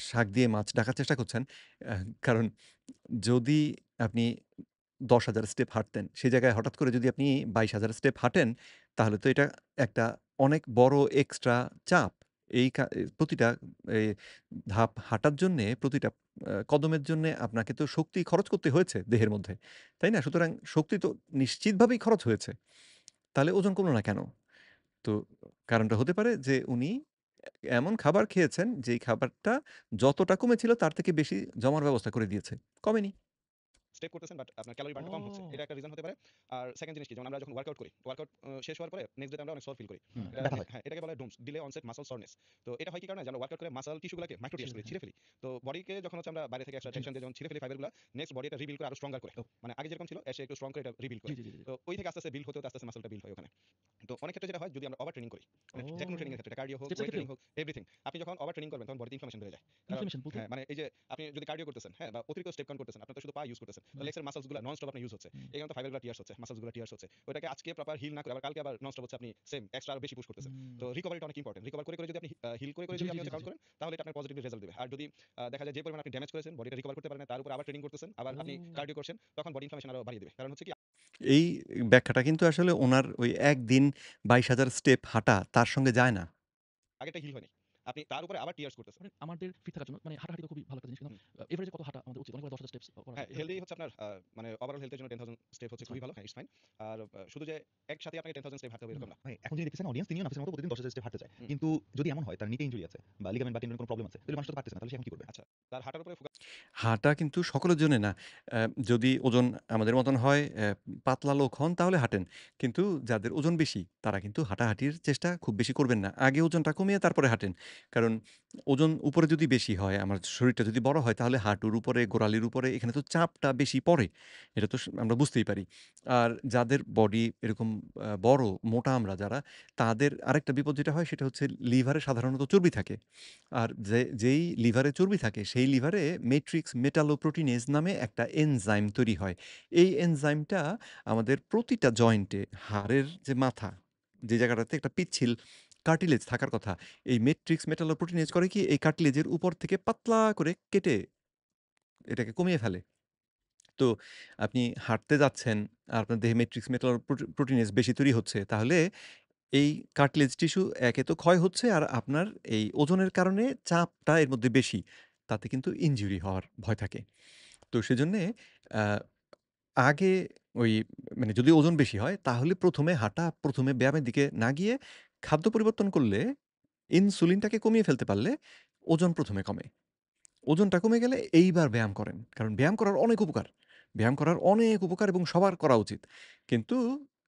S1: শাক দিয়ে মাছ ঢাকার চেষ্টা করছেন। আ কারণ যদি আপনি ১০,০০০ স্টেপ হাঁটতেন, সেই জায়গায় হঠাৎ করে যদি আপনি ২২,০০০ স্টেপ হাঁটেন, তাহলে তো এটা একটা অনেক বড় এক্সট্রা চাপ। প্রতিটা এ ধাপ হাঁটার জন্যে, প্রতিটা কদমের জন্যে আপনাকে তো শক্তি খরচ করতে হয়েছে দেহের মধ্যে। তাই না? সুতরাং শক্তি তো নিশ্চিতভাবেই খরচ হয়েছে। তাহলে ওজন কমল না কেন? তো কারণটা হতে পারে যে উনি এমন খাবার খেয়েছেন যেই খাবারটা যতটা কমেছিল তার থেকে বেশি জমার ব্যবস্থা করে দিয়েছে। কমেনি।
S3: স্টেপ করতেছেন বাট আপনার ক্যালোরি বার্নটা কম হচ্ছে। এটা
S2: ও!
S3: একটা রিজন হতে পারে। আর সেকেন্ড জিনিস কি যেমন আমরা যখন ওয়ার্কআউট করি, ওয়ার্কআউট শেষ হওয়ার পরে নেক্সট ডে তে আমরা অনেক সোর ফিল করি।
S2: হুম।
S3: এটা
S4: ব্যথা হয়।
S3: হ্যাঁ, এটাকে বলা হয় ডুমস, ডিলে অনসেট মাসল সরনেস। তো এটা হয় কি কারণে যে আমরা ওয়ার্কআউট করে মাসল টিস্যুগুলোকে মাইক্রো টিয়ার্স করি,
S2: হ্যাঁ।
S3: ছিঁড়ে ফেলি। তো বডিকে যখন হচ্ছে আমরা বাইরে থেকে এক্সট্রা
S2: জি,
S3: টেনশন দিয়ে যখন ছিঁড়ে ফেলি ফাইবারগুলা, নেক্সট বডি এটা রিবিল্ড করে আরো স্ট্রঙ্গার করে।
S2: ও
S3: মানে আগে যেরকম ছিল এসে একটু স্ট্রং করে এটা রিবিল্ড
S2: জি,
S3: করে।
S2: জি, জি, জি।
S3: তো ওই থেকে আস্তে, আস্তে বিল্ড হতে, হতে আস্তে, আস্তে মাসলটা বিল্ড হয় ওখানে। তো অনেক ক্ষেত্রে যেটা হয় যদি আমরা ওভার ট্রেনিং করি, মানে যেকোনো ট্রেনিং এর ক্ষেত্রে, কার্ডিও হোক,
S2: স্টেপস এর
S3: ওয়েট ট্রেনিং
S2: ক্ষেত্রেও?
S3: হোক, এভরিথিং। আপনি যখন ওভার ট্রেনিং করবেন তখন বডিতে ইনফ্লামেশন বেড়ে যায়। কারণ
S2: ইনফ্লেমেশন বলতে?
S3: হ্যাঁ, মানে এই যে আপনি যদি কার্ডিও করতেছেন, হ্যাঁ, বা অতিরিক্ত স্টেপ কাউন্ট করতেছেন, আপনি তো শুধু পা ইউজ করতেছেন। তো
S2: হুম,
S3: লেগসের মাসলস গুলা নন স্টপ আপনার ইউজ হচ্ছে।
S2: হুম।
S3: এখানে তো ফাইবার গুলা টিয়ার্স হচ্ছে, মাসলস গুলা টিয়ার্স হচ্ছে। ওটাকে আজকে প্রপার হিল না করে আবার কালকে আবার নন স্টপ হচ্ছে আপনি সেম এক্সট্রা আরো বেশি পুশ করতেছেন। তো
S2: হুম।
S3: রিকভারিটা অনেক ইম্পর্টেন্ট। রিকভার করে যদি আপনি হিল করে
S2: জি,
S3: যদি
S2: জি,
S3: আপনি
S2: জি,
S3: হচ্ছে
S2: জি,
S3: কাউন্ট
S2: জি।
S3: করেন, তাহলে এটা আপনার পজিটিভলি রেজাল্ট দেবে। আর যদি দেখা যায় যে পরিমাণ আপনি ড্যামেজ করেছেন, বডিটা রিকভার করতে পারেন না, তার উপর আবার ট্রেনিং করতেছেন, আবার আপনি
S2: ও!
S3: কার্ডিও করছেন, তখন বডি ইনফ্লামেশন আরো বাড়িয়ে দিবে। কারণ হচ্ছে কি
S1: এই ব্যাখ্যাটা কিন্তু আসলে উনার ওই একদিন ২২,০০০ স্টেপ হাঁটা তার সঙ্গে যায় না।
S3: আগেরটা হিল হয়নি। আপনি তার উপরে আবার টিয়ার্স করতেছেন।
S2: মানে আমাদের ফিট থাকার জন্য মানে হাঁটাহাঁটি তো খুবই ভালো একটা জিনিস। কিন্তু
S3: হুম।
S2: এভারেজে কত হাঁটা আমাদের উচিত? অনেকবার ১০,০০০ স্টেপস করা
S3: হ্যাঁ,
S2: যায়।
S3: হেলদি হচ্ছে আপনার মানে ওভারঅল হেলথ এর জন্য 10,000 স্টেপ হচ্ছে
S2: ইটস
S3: খুবই
S2: ফাইন।
S3: ভালো। হ্যাঁ, ইটস ফাইন। আর শুধু যে একসাথে আপনাকে 10,000 স্টেপ হাঁটতে হবে
S2: হুম।
S3: এরকম না।
S4: ভাই এখন যিনি দেখতেছেন অডিয়েন্স তিনিও নাফিসের মতো প্রতিদিন ১০,০০০ স্টেপ হাঁটতে চায়।
S3: হুম।
S4: কিন্তু যদি এমন হয় তার নিতে ইনজুরি আছে বা লিগামেন্ট বা টেন্ডনের কোনো প্রবলেম আছে, তাহলে মানুষ তো পারতেছে না। তাহলে সে এখন কি করবে?
S3: আচ্ছা, তার হাঁটার উপরে ফোকাস
S1: হাঁটা কিন্তু সকলের জন্যে না। যদি ওজন আমাদের মতন হয়, পাতলা লোক হন তাহলে হাঁটেন। কিন্তু যাদের ওজন বেশি তারা কিন্তু হাঁটাহাঁটির চেষ্টা খুব বেশি করবেন না। আগে ওজনটা কমিয়ে তারপরে হাঁটেন। কারণ ওজন উপরে যদি বেশি হয়, আমার শরীরটা যদি বড় হয় তাহলে হাঁটুর উপরে, গোড়ালির উপরে এখানে তো চাপটা বেশি পড়ে। এটা তো আমরা বুঝতেই পারি। আর যাদের বডি এরকম বড়, মোটা আমরা যারা, তাদের আরেকটা বিপদ যেটা হয় সেটা হচ্ছে লিভারে সাধারণত চর্বি থাকে। আর যেই লিভারে চর্বি থাকে সেই লিভারে মেট্রিক্স মেটালোপ্রোটিনেজ নামে একটা এনজাইম তৈরি হয়। এই এনজাইমটা আমাদের প্রতিটা জয়েন্টে, হাড়ের যে মাথা, যে জায়গাটাতে একটা পিচ্ছিল কার্টিলেজ থাকার কথা, এই মেট্রিক্স মেটালোপ্রোটিনেজ করে কি এই কার্টিলেজের উপর থেকে পাতলা করে কেটে এটাকে কমিয়ে ফেলে। তো আপনি হাঁটতে যাচ্ছেন আর আপনার দেহে মেট্রিক্স মেটালোপ্রোটিনেজ বেশি তৈরি হচ্ছে, তাহলে এই কার্টিলেজ টিস্যু একে তো ক্ষয় হচ্ছে আর আপনার এই ওজনের কারণে চাপটা এর মধ্যে বেশি। তাতে কিন্তু ইনজুরি হওয়ার ভয় থাকে। তো সেজন্যে আ আগে ওই মানে যদি ওজন বেশি হয় তাহলে ১ম এ হাঁটা, ১ম এ ব্যায়ামের দিকে না গিয়ে খাদ্য পরিবর্তন করলে, ইনসুলিনটাকে কমিয়ে ফেলতে পারলে ওজন ১ম এ কমে। ওজনটা কমে গেলে এইবার ব্যায়াম করেন। কারণ ব্যায়াম করার অনেক উপকার। ব্যায়াম করার অনেক উপকার এবং সবার করা উচিত। কিন্তু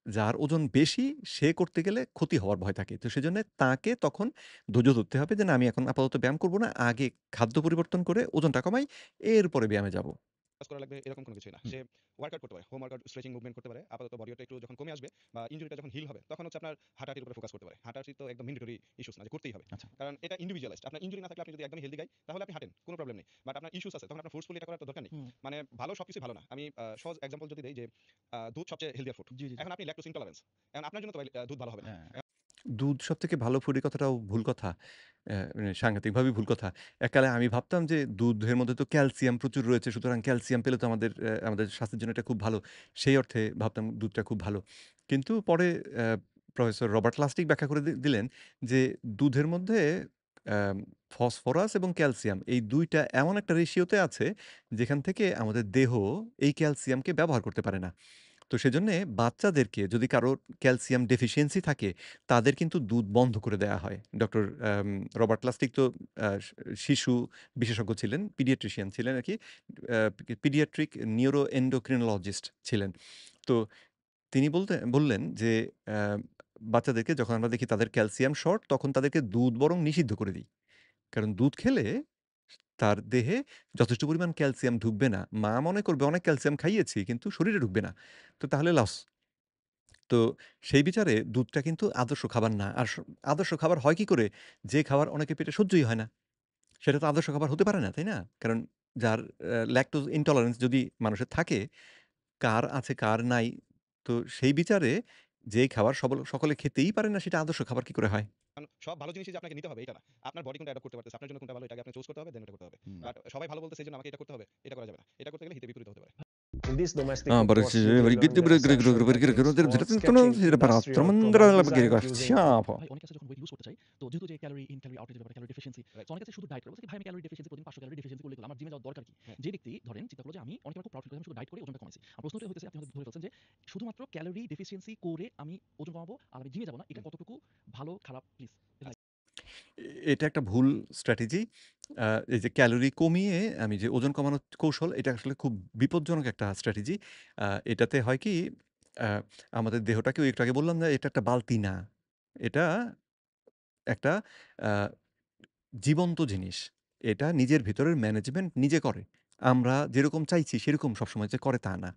S1: যার ওজন বেশি সে করতে গেলে ক্ষতি হওয়ার ভয় থাকে। তো সেজন্য তাকে তখন ধৈর্য ধরতে হবে যে, "না, আমি এখন আপাতত ব্যায়াম করব না। আগে খাদ্য পরিবর্তন করে ওজনটা কমাই, এরপরে ব্যায়ামে যাব।"
S3: করা লাগবে এরকম কোনো কিছুই না।
S4: হুম।
S3: সে ওয়ার্কআউট করতে পারে। হোম ওয়ার্কআউট, স্ট্রেচিং মুভমেন্ট করতে পারে। আপাতত বডি ওয়েটটা একটু যখন কমে আসবে বা ইনজুরিটা যখন হিল হবে, তখন হচ্ছে আপনার হাঁটাহাঁটির উপরে ফোকাস করতে পারে। হাঁটাহাঁটি তো একদম ম্যান্ডেটরি ইস্যুস না যে করতেই হবে।
S4: আচ্ছা।
S3: কারণ এটা ইন্ডিভিজুয়ালাইজড। আপনার ইনজুরি না থাকলে আপনি যদি একদমই হেলথি গাই, তাহলে আপনি হাঁটেন। কোনো প্রবলেম নেই। বাট আপনার ইস্যুস আছে, তখন আপনার ফোর্সফুলি এটা করার তো দরকার নেই।
S2: হুম।
S3: মানে ভালো সবকিছুই ভালো না। আমি সহজ এক্সাম্পল যদি দেই যে দুধ সবচেয়ে হেলথিয়ার ফুড।
S2: জি, জি, জি।
S3: এখন আপনি ল্যাকটোজ ইনটলারেন্স। এখন আপনার জন্য তো ভাই দুধ ভালো হবে না।
S4: হ্যাঁ।
S1: দুধ সবথেকে ভালো ফুড এই কথাটাও ভুল কথা। মানে সাংঘাতিকভাবেই ভুল কথা। এককালে আমি ভাবতাম যে দুধের মধ্যে তো ক্যালসিয়াম প্রচুর রয়েছে। সুতরাং ক্যালসিয়াম পেলে তো আমাদের স্বাস্থ্যের জন্য এটা খুব ভালো। সেই অর্থে ভাবতাম দুধটা খুব ভালো। কিন্তু পরে প্রফেসর রবার্ট লাস্টিক ব্যাখ্যা করে দিলেন যে দুধের মধ্যে অ্যাম ফসফরাস এবং ক্যালসিয়াম এই ২ টা এমন একটা রেশিওতে আছে যেখান থেকে আমাদের দেহ এই ক্যালসিয়ামকে ব্যবহার করতে পারে না। তো সেজন্যে বাচ্চাদেরকে যদি কারো ক্যালসিয়াম ডেফিসিয়েন্সি থাকে, তাদের কিন্তু দুধ বন্ধ করে দেয়া হয়। ডক্টর রবার্ট লাস্টিক তো শিশু বিশেষজ্ঞ ছিলেন, পিডিয়াট্রিশিয়ান ছিলেন আরকি। পিডিয়াট্রিক নিউরো এন্ডোক্রিনোলজিস্ট ছিলেন। তো তিনি বললেন যে, অ্যা বাচ্চাদেরকে যখন আমরা দেখি তাদের ক্যালসিয়াম শর্ট, তখন তাদেরকে দুধ বরং নিষিদ্ধ করে দিই। কারণ দুধ খেলে তার দেহে যথেষ্ট পরিমাণ ক্যালসিয়াম ঢুকবে না। মা মনে করবে অনেক ক্যালসিয়াম খাইয়েছি কিন্তু শরীরে ঢুকবে না। তো তাহলে লস। তো সেই বিচারে দুধটা কিন্তু আদর্শ খাবার না। আর আদর্শ খাবার হয় কি করে? যে খাবার অনেকের পেটে সহ্যই হয় না। সেটা তো আদর্শ খাবার হতে পারে না, তাই না? কারণ যার ল্যাকটোজ ইনটলারেন্স যদি মানুষের থাকে, কার আছে কার নাই, তো সেই বিচারে যেই খাবার সকলে খেতেই পারে না সেটা আদর্শ খাবার কি করে হয়?
S3: কারণ সব ভালো জিনিসই যে আপনাকে নিতে হবে এটা না। আপনার বডি কোনটা অ্যাডপ্ট করতে পারতেছে, আপনার জন্য কোনটা ভালো এটাকে আপনি চুজ করতে হবে, দেন ওটা করতে হবে।
S4: হুম।
S3: বাট সবাই ভালো বলতেছে এজন্য আমাকে এটা করতে হবে, এটা করা যাবে না। এটা করতে গেলে হিতে বিপরীত হতে পারে।
S6: In this domestic
S1: Ah,
S6: cook
S1: but
S6: course, you will learn the assertion techniques for sketching industrial product design using
S2: ভাই অনেকে আছে যখন ওয়েট লুজ করতে চাই, তো যেহেতু যে ক্যালোরি ইন, ক্যালোরি আউট এর ব্যাপারে ক্যালোরি ডেফিসিয়েন্সি,
S3: রাইট।
S2: সো অনেকে আছে শুধু ডায়েট করে বলছে কি ভাই আমি ক্যালোরি ডেফিসিয়েন্সি প্রতিদিন 500 ক্যালোরি ডেফিসিয়েন্সি করলে আমার জিমে যাওয়ার দরকার কি?
S3: হ্যাঁ।
S2: যে ব্যক্তি ধরেন চিন্তা করলো যে আমি অনেকে খুব প্রাউড ফিল করে আমি শুধু ডায়েট করে ওজনটা কমাইছি। আমার প্রশ্নটা হইতেছে আপনি হয়তো ধরে ফেলছেন যে শুধুমাত্র ক্যালোরি ডেফিসিয়েন্সি করে আমি ওজন কমাবো আর আমি জিমে যাবো না। এটা
S3: হুম।
S2: কতটুকু ভালো খারাপ প্লিজ?
S1: এটা একটা ভুল স্ট্র্যাটেজি। আ এই যে ক্যালোরি কমিয়ে আমি যে ওজন কমানোর কৌশল, এটা আসলে খুব বিপজ্জনক একটা স্ট্র্যাটেজি। এটাতে হয় কি, আ আমাদের দেহটাকে ওই একটু আগে বললাম না, এটা একটা বালতি না। এটা একটা আ জীবন্ত জিনিস। এটা নিজের ভেতরের ম্যানেজমেন্ট নিজে করে। আমরা যেরকম চাইছি সেরকম সবসময় যে করে তা না।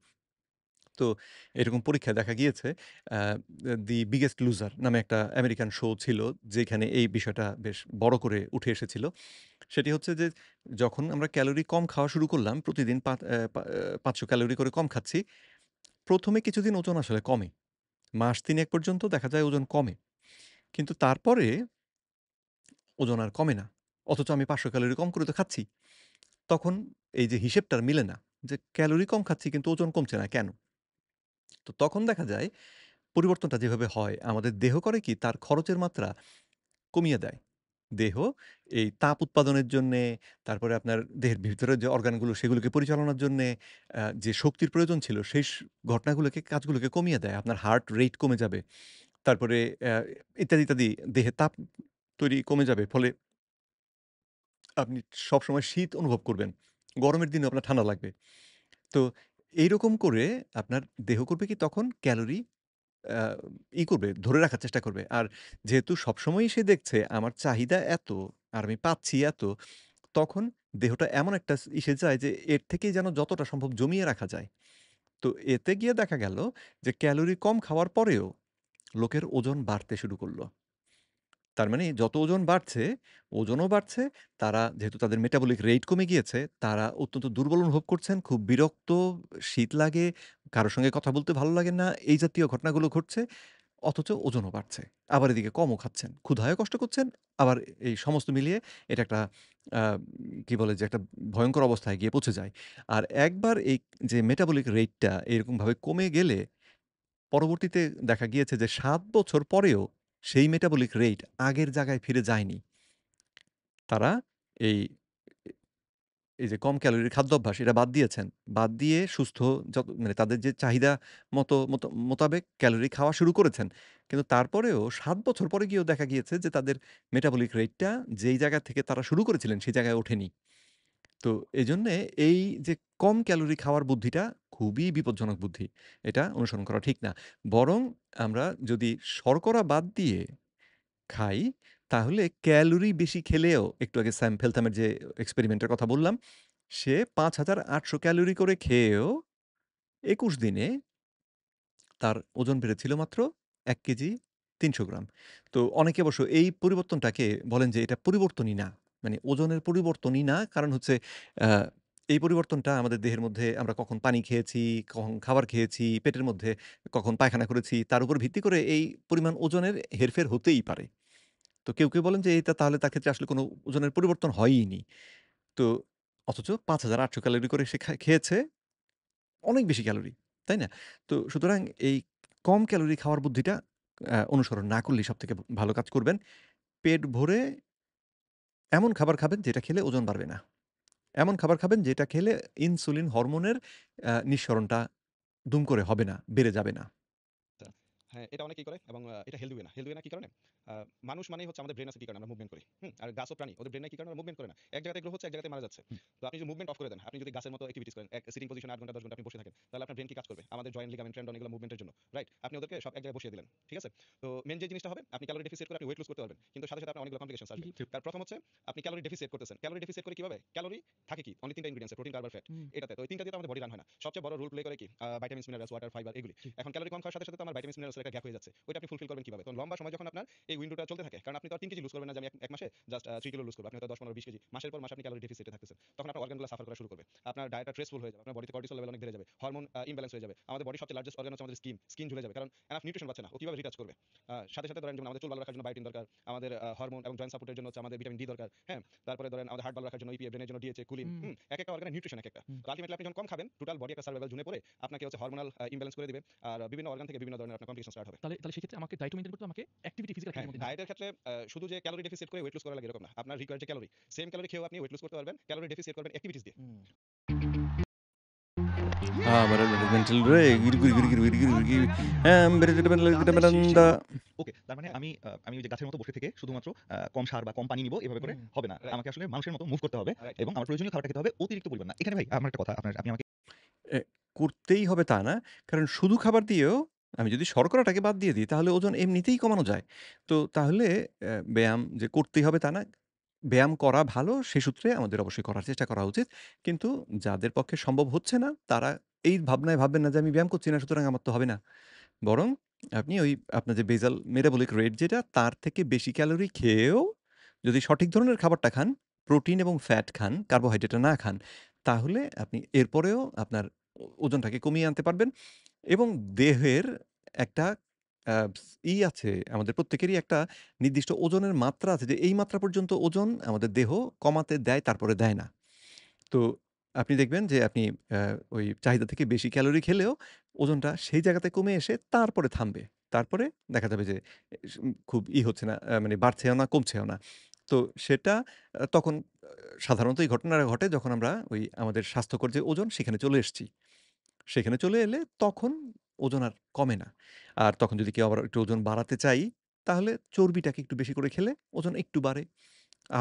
S1: তো এরকম পরীক্ষায় দেখা গিয়েছে আ 'দি বিগেস্ট লুজার' নামে একটা আমেরিকান শো ছিল, যেখানে এই বিষয়টা বেশ বড় করে উঠে এসেছিল। সেটি হচ্ছে যে, যখন আমরা ক্যালোরি কম খাওয়া শুরু করলাম, প্রতিদিন পাত অ্যা পা ৫০০ ক্যালোরি করে কম খাচ্ছি। ১ম এ কিছুদিন ওজন আসলে কমে। মাস ৩ এক পর্যন্ত দেখা যায় ওজন কমে। কিন্তু তারপরে ওজন আর কমে না। অথচ আমি ৫০০ ক্যালোরি কম করে তো খাচ্ছি। তখন এই যে হিসেবটা আর মিলে না। যে ক্যালোরি কম খাচ্ছি কিন্তু ওজন কমছে না কেন? তো তখন দেখা যায় পরিবর্তনটা যেভাবে হয়, আমাদের দেহ করে কি তার খরচের মাত্রা কমিয়ে দেয়। দেহ এই তাপ উৎপাদনের জন্যে, তারপরে আপনার দেহের ভিতরের যে অর্গানগুলো সেগুলোকে পরিচালনার জন্যে যে শক্তির প্রয়োজন ছিল সেই ঘটনাগুলোকে, কাজগুলোকে কমিয়ে দেয়। আপনার হার্ট রেট কমে যাবে। তারপরে ইত্যাদি, ইত্যাদি দেহে তাপ তৈরি কমে যাবে। ফলে আপনি সবসময় শীত অনুভব করবেন। গরমের দিনেও আপনার ঠান্ডা লাগবে। তো এইরকম করে আপনার দেহ করবে কি তখন ক্যালোরি আ করবে, ধরে রাখার চেষ্টা করবে। আর যেহেতু সবসময়ই সে দেখছে আমার চাহিদা এত আর আমি পাচ্ছি এত, তখন দেহটা এমন একটা ইসে যায় যে এর থেকেই যেন যতটা সম্ভব জমিয়ে রাখা যায়। তো এতে গিয়ে দেখা গেল যে ক্যালোরি কম খাওয়ার পরেও লোকের ওজন বাড়তে শুরু করল। তার মানে যত ওজন বাড়ছে, ওজনও বাড়ছে। তারা যেহেতু তাদের মেটাবলিক রেট কমে গিয়েছে, তারা অত্যন্ত দুর্বল অনুভব করছেন, খুব বিরক্ত, শীত লাগে, কারো সঙ্গে কথা বলতে ভালো লাগে না। এই জাতীয় ঘটনাগুলো ঘটছে। অথচ ওজনও বাড়ছে। আবার এদিকে কমও খাচ্ছেন। ক্ষুধায়ও কষ্ট করছেন। আবার এই সমস্ত মিলিয়ে এটা একটা আ কি বলে যে একটা ভয়ংকর অবস্থায় গিয়ে পৌঁছে যায়। আর একবার এই যে মেটাবলিক রেটটা এরকমভাবে কমে গেলে পরবর্তীতে দেখা গিয়েছে যে ৭ বছর পরেও সেই মেটাবলিক রেট আগের জায়গায় ফিরে যায়নি। তারা এই এই যে কম ক্যালোরির খাদ্যাভ্যাস এটা বাদ দিয়েছেন। বাদ দিয়ে সুস্থ মানে তাদের যে চাহিদা মোতাবেক ক্যালোরি খাওয়া শুরু করেছেন। কিন্তু তারপরেও ৭ বছর পরে গিয়েও দেখা গিয়েছে যে তাদের মেটাবলিক রেটটা যেই জায়গা থেকে তারা শুরু করেছিলেন সেই জায়গায় ওঠেনি। তো এজন্যে এই যে কম ক্যালোরি খাওয়ার বুদ্ধিটা খুবই বিপজ্জনক বুদ্ধি। এটা অনুসরণ করা ঠিক না। বরং আমরা যদি শর্করা বাদ দিয়ে খাই, তাহলে ক্যালোরি বেশি খেলেও একটু আগে স্যাম ফেলথামের যে এক্সপেরিমেন্টের কথা বললাম, সে ৫,৮০০ ক্যালোরি করে খেয়েও ২১ দিনে তার ওজন বেড়েছিল মাত্র ১ কেজি ৩০০ গ্রাম। তো অনেকে অবশ্য এই পরিবর্তনটাকে বলেন যে এটা পরিবর্তনই না। মানে ওজনের পরিবর্তনই না। কারণ হচ্ছে আ এই পরিবর্তনটা আমাদের দেহের মধ্যে আমরা কখন পানি খেয়েছি, কখন খাবার খেয়েছি, পেটের মধ্যে কখন পায়খানা করেছি, তার উপর ভিত্তি করে এই পরিমাণ ওজনের হেরফের হতেই পারে। তো কেউ বলেন যে এটা তাহলে তার ক্ষেত্রে আসলে কোনো ওজনের পরিবর্তন হয়ইনি। তো অথচ ৫,৮০০ ক্যালোরি করে সে খেয়েছে অনেক বেশি ক্যালোরি, তাই না? তো সুতরাং এই কম ক্যালোরি খাওয়ার বুদ্ধিটা অনুসরণ না করলেই সবথেকে ভালো কাজ করবেন। পেট ভরে এমন খাবার খাবেন যেটা খেলে ওজন বাড়বে না। এমন খাবার খাবেন যেটা খেলে ইনসুলিন হরমোনের নিঃসরণটা দুম করে হবে না, বেড়ে যাবে না।
S3: আচ্ছা। হ্যাঁ, এটা অনেকেই করে এবং এটা হেলথি ওয়ে না। হেলথি ওয়ে না কি কারণে? আ মানুষ মানেই হচ্ছে আমাদের ব্রেইন আছে কি কারণে? আমরা মুভমেন্ট করি। হুম? আর গাছও প্রাণী। ওদের ব্রেইন নাই কি কারণে? ওরা মুভমেন্ট করে না। এক জায়গাতে গ্রো হচ্ছে, এক জায়গাতে মারা যাচ্ছে।
S4: হুম।
S3: তো আপনি যদি মুভমেন্ট অফ করে দেন, আপনি যদি গাছের মতো এক্টিভিটিস করেন, এক সিটিং পজিশনে ৮ ঘন্টা ১০ ঘন্টা আপনি বসে থাকেন, তাহলে আপনার ব্রেইন কি কাজ করবে? আমাদের জয়েন্ট, লিগামেন্ট, টেন্ডন এগুলো মুভমেন্টের জন্য। রাইট? আপনি ওদেরকে সব এক জায়গায় বসিয়ে দিলেন। ঠিক আছে? তো মেইন যে জিনিসটা হবে, আপনি ক্যালোরি ডেফিসিট করে আপনি ওয়েট লুজ করতে পারবেন। কিন্তু সাথে আপনার অনেকগুলো কমপ্লিকেশনস আসবে।
S2: জি।
S3: তার প্রথম হচ্ছে আপনি ক্যালোরি ডেফিসিট করতেছেন। ক্যালোরি ডেফিসিট করে কিভাবে? ক্যালোরি থাকে কি? অনলি ৩ টা ইনগ্রেডিয়েন্টস প্রোটিন, কার্ব আর ফ্যাট।
S2: হুম,
S3: এটাতে। তো এই ৩ টা দিয়ে তো আমাদের বডি রান হয় না। সবচেয়ে বড় রোল প্লে করে কি? ভাইটামিনস, মিনারেলস, ওয়াটার, ফাইবার এগুলি।
S2: জি।
S3: এখন ক্যালোরি কম খাওয়ার সাথে, সাথে তো আমার ভাইটামিনস, মিনারেলস এর একটা গ্যাপ হয়ে যাচ্ছে। ওইটা আপনি ফুলফিল করবেন কিভাবে? তো লম্বা সময় যখন আপনার এই উইন্ডোটা চলতে থাকে, কারণ আপনি তো আর ৩ কেজি লুজ করবেন না যে আমি এক মাসে জাস্ট ৩ কিলো লুজ করব। আপনি হয়তো ১০, ১৫, ২০ কেজি। মাসের পর মাস আপনি ক্যালোরি ডেফিসিটে থাকতেছেন। তখন আপনার অর্গানগুলো সাফার করা শুরু করবে। আপনার ডায়েটটা স্ট্রেসফুল হয়ে যাবে। আপনার বডিতে কর্টিসল লেভেল অনেক বেড়ে যাবে। হরমোন ইমব্যালেন্স হয়ে যাবে। আমাদের বডির সবচেয়ে লার্জেস্ট অর্গান হচ্ছে আমাদের স্কিন। স্কিন ঝুলে যাবে। কারণ এনাফ নিউট্রিশন পাচ্ছে না। ও কিভাবে রিটাচ করবে? সাথে ধরেন যেমন আমাদের চুল ভালো রাখার জন্য বায়োটিন দরকার। আমাদের হরমোন এবং জয়েন্ট সাপোর্টের জন্য হচ্ছে আমাদের ভিটামিন ডি দরকার। হ্যাঁ? তারপরে ধরেন আমাদের হার্ট ভালো রাখার জন্য ইপিএফ, ব্রেনের জন্য ডিএচএ, কুলিন।
S2: হুম,
S3: হুম? একেকটা অর্গানের নিউট্রিশন একেকটা।
S2: হুম।
S3: তো আল্টিমেটলি আপনি যখন কম খাবেন, টোটাল বডি একটা সার্ভাইভাল জোনে পড়ে আপনাকে হচ্ছে হরমোনাল ইমব্যালেন্স করে দিবে। আর বিভিন্ন অর্গান থেকে বিভিন্ন ধরনের আপনার কমপ্লিকেশন স্টার্ট হবে।
S2: তাহলে সেক্ষেত্রে আমাকে ডায়েটও মেইনটেইন করতে হবে, আমাকে অ্যাক্টিভিটি ফিজিক্যাল
S3: হ্যাঁ,
S2: অ্যাক্টিভিটির মধ্যে
S3: ডায়েটের ক্ষেত্রে শুধু যে ক্যালোরি ডেফিসিট করে ওয়েট লুজ করা লাগে এরকম না। আপনার রিকোয়ার্ড যে ক্যালোরি, সেম ক্যালোরি খেয়েও আপনি ওয়েট লুজ করতে পারবেন। ক্যালোরি ডেফিসিট করবেন অ্যাক্টিভিটিস দিয়ে।
S2: হুম।
S4: ওকে, তার মানে আমি ওই যে গাছের মতো বসে থেকে শুধুমাত্র কম সার বা কম পানি নিবো এভাবে করে
S2: হুম।
S4: হবে না।
S3: রাইট,
S4: আমাকে আসলে মানুষের মতো মুভ করতে হবে
S3: রাইট।
S4: এবং আমার প্রয়োজনীয় খাবারটা খেতে হবে, অতিরিক্ত পরিমাণ না। এখানে ভাই আমার একটা কথা আপনি আমাকে
S1: এ করতেই হবে তা না। কারণ শুধু খাবার দিয়েও আমি যদি শর্করাটাকে বাদ দিয়ে দিই তাহলে ওজন এমনিতেই কমানো যায়। তো তাহলে ব্যায়াম যে করতেই হবে তা না। ব্যায়াম করা ভালো সে সূত্রে আমাদের অবশ্যই করার চেষ্টা করা উচিত। কিন্তু যাদের পক্ষে সম্ভব হচ্ছে না তারা এই ভাবনায় ভাববেন না যে আমি ব্যায়াম করছি না সুতরাং আমার তো হবে না। বরং আপনি ওই আপনার যে বেসাল মেটাবলিক রেট যেটা তার থেকে বেশি ক্যালোরি খেয়েও যদি সঠিক ধরনের খাবারটা খান, প্রোটিন এবং ফ্যাট খান, কার্বোহাইড্রেটটা না খান, তাহলে আপনি এরপরেও আপনার ওজনটাকে কমিয়ে আনতে পারবেন এবং দেহের একটা আ আছে, আমাদের প্রত্যেকেরই একটা নির্দিষ্ট ওজনের মাত্রা আছে যে এই মাত্রা পর্যন্ত ওজন আমাদের দেহ কমাতে দেয়, তারপরে দেয় না। তো আপনি দেখবেন যে আপনি অ্যা ওই চাহিদা থেকে বেশি ক্যালোরি খেলেও ওজনটা সেই জায়গাতে কমে এসে তারপরে থামবে। তারপরে দেখা যাবে যে খুব হচ্ছে না, মানে বাড়ছেও না, কমছেও না। তো সেটা তখন সাধারণত এই ঘটনাটা ঘটে যখন আমরা ওই আমাদের স্বাস্থ্যকর যে ওজন সেখানে চলে এসেছি। সেখানে চলে এলে তখন ওজন আর কমে না। আর তখন যদি কেউ আবার একটু ওজন বাড়াতে চাই, তাহলে চর্বিটাকে একটু বেশি করে খেলে ওজন একটু বাড়ে।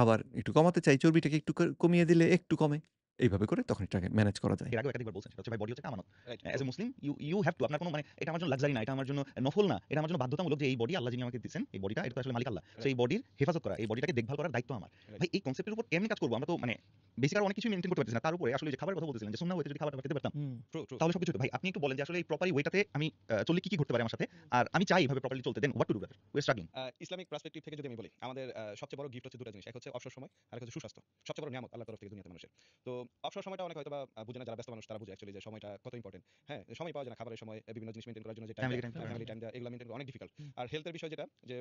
S1: আবার একটু কমাতে চাই, চর্বিটাকে একটু কমিয়ে দিলে একটু কমে। এইভাবে করে তখন এটাকে ম্যানেজ করা যায়।
S4: এর আগেও একাধিকবার বলছেন সেটা হচ্ছে ভাই বডি হচ্ছে একটা আমানত।
S3: Right.
S4: As a Muslim you have to আপনার কোনো মানে এটা আমার জন্য লাক্সারি না, এটা আমার জন্য নফল না, এটা আমার জন্য বাধ্যতামূলক যে এই বডি আল্লাহ যিনি আমাকে দিয়েছেন, এই বডিটা এটা তো আসলে মালিক আল্লাহ। সো এই বডির হেফাজত করা, এই বডিটাকে দেখভাল করার দায়িত্ব আমার।
S3: রাইট।
S4: ভাই এই কনসেপ্টের উপর কেমনে কাজ করব? আমরা তো মানে বেসিক আর অনেক কিছুই মেইনটেইন করতে পারতেছি না। তার উপরে আসলে যে খাবারের কথা বলতেছিলেন যে সুন্নাহ ওয়েতে যদি খাবারটা খেতে পারতাম
S3: ট্রু, ট্রু।
S4: তাহলে সবকিছু হতো। ভাই আপনি একটু বলেন যে আসলে এই প্রপার ওয়েটাতে আমি চললে কি ঘটতে পারে আমার সাথে? আর আমি চাই এভাবে প্রপারলি চলতে, then what to do better? We are struggling.
S3: Islamic perspective থেকে যদি আমি বলি, আমাদের সবচেয়ে বড় গিফট হচ্ছে ২ টা জিনিস। এক হচ্ছে অবসর সময়, আরেক হচ্ছে সুস্বাস্থ্য। সবচেয়ে বড় নিয়ামত আল্লাহর তরফ থেকে দুনিয়াতে মানুষের। তো অবসর সময়টা অনেকে হয়তোবা বুঝে না, যারা ব্যস্ত মানুষ তারা বুঝে অ্যাকচুয়ালি যে সময়টা কত ইম্পোর্টেন্ট। হ্যাঁ, সময় পাওয়া যায় না খাবারের সময়, বিভিন্ন জিনিস মেইনটেইন করার জন্য যে টাইম
S4: ফ্যামিলি
S3: দেয়,
S4: টাইম
S3: ফ্যামিলি টাইম দেয়া, এগুলো মেইনটেইন করা অনেক ডিফিকাল্ট। আর হেলথ এর বিষয় যেটা যে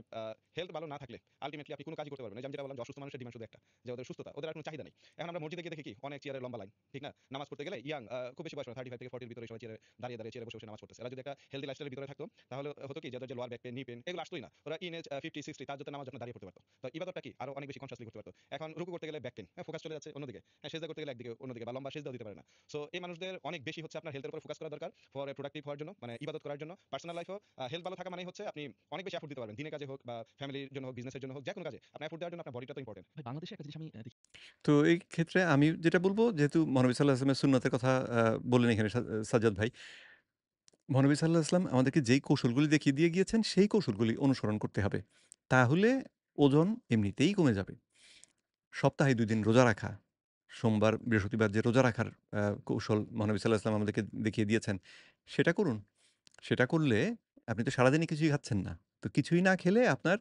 S3: হেলথ ভালো না থাকলে আল্টিমেটলি আপনি কোনো কাজই করতে পারবেন না। যে আমি যেটা বললাম যে অসুস্থ মানুষের ডিমান্ড শুধু একটা, যে ওদের সুস্থতা, ওদের আর কোনো চাহিদা নেই। এখন আমরা মসজিদে গিয়ে দেখি কি অনেক চেয়ারের লম্বা লাইন, ঠিক না? নামাজ পড়তে গেলে খুব বেশি বয়স না, 35 থেকে 40 এর ভিতরে সবাই দাঁড়িয়ে চেয়ারে বসে নামাজ পড়তেছে। এরা যদি একটা হেলথি লাইফস্টাইলের ভিতরে থাকতো, তাহলে হতো কি যাদের যে লোয়ার ব্যাক পেইন, নি পেইন এগুলো আসতোই না। ওরা ইন এজ 50, 60 তার যত নামাজ যখন দাঁড়িয়ে পড়তে পারতো। তো ইবাদতটা কি আরো অনেক বেশি কনসিয়াসলি করতে পারতো। এখন রুকু করতে গেলে ব্যাক পেইন, হ্যাঁ, ফোকাস চলে যাচ্ছে অন্যদিকে। হ্যাঁ, সিজদা করতে গেলে একদিকে অন্যদিকে, বা লম্বা সিজদাও দিতে পারে না। সো এই মানুষদের অনেক বেশি হচ্ছে আপনার হেলথের উপর ফোকাস করা দরকার ফর প্রোডাক্টিভ হওয়ার জন্য, মানে ইবাদত করার জন্য। পার্সোনাল লাইফেও হেলথ ভালো থাকা মানেই হচ্ছে আপনি অনেক বেশি এফোর্ট দিতে পারবেন। দিনের কাজে হোক বা ফ্যামিলির জন্য হোক, বিজনেসের জন্য হোক, যেকোনো কাজে আপনার এফোর্ট দেওয়ার জন্য আপনার বডিটা তো ইম্পোর্টেন্ট।
S2: ভাই বাংলাদেশে একটা জিনিস আমি দেখি।
S1: তো এই ক্ষেত্রে আমি যেটা বলব, যেহেতু মহানবী সাল্লাল্লাহু আলাইহি ওয়াসাল্লামের সুন্নতের কথা বললেন এখানে সাজ্জাদ ভাই। মহানবী সাল্লাল্লাহু আলাইহি ওয়াসাল্লাম আমাদেরকে যেই কৌশলগুলি দেখিয়ে দিয়ে গিয়েছেন সেই কৌশলগুলি অনুসরণ করতে হবে। তাহলে ওজন এমনিতেই কমে যাবে। সপ্তাহে ২ দিন রোজা রাখা, সোমবার, বৃহস্পতিবার যে রোজা রাখার কৌশল মহানবী সাল্লাল্লাহু আলাইহি ওয়াসাল্লাম আমাদেরকে দেখিয়ে দিয়েছেন, সেটা করুন। সেটা করলে আপনি তো সারাদিনই কিছুই খাচ্ছেন না। তো কিছুই না খেলে আপনার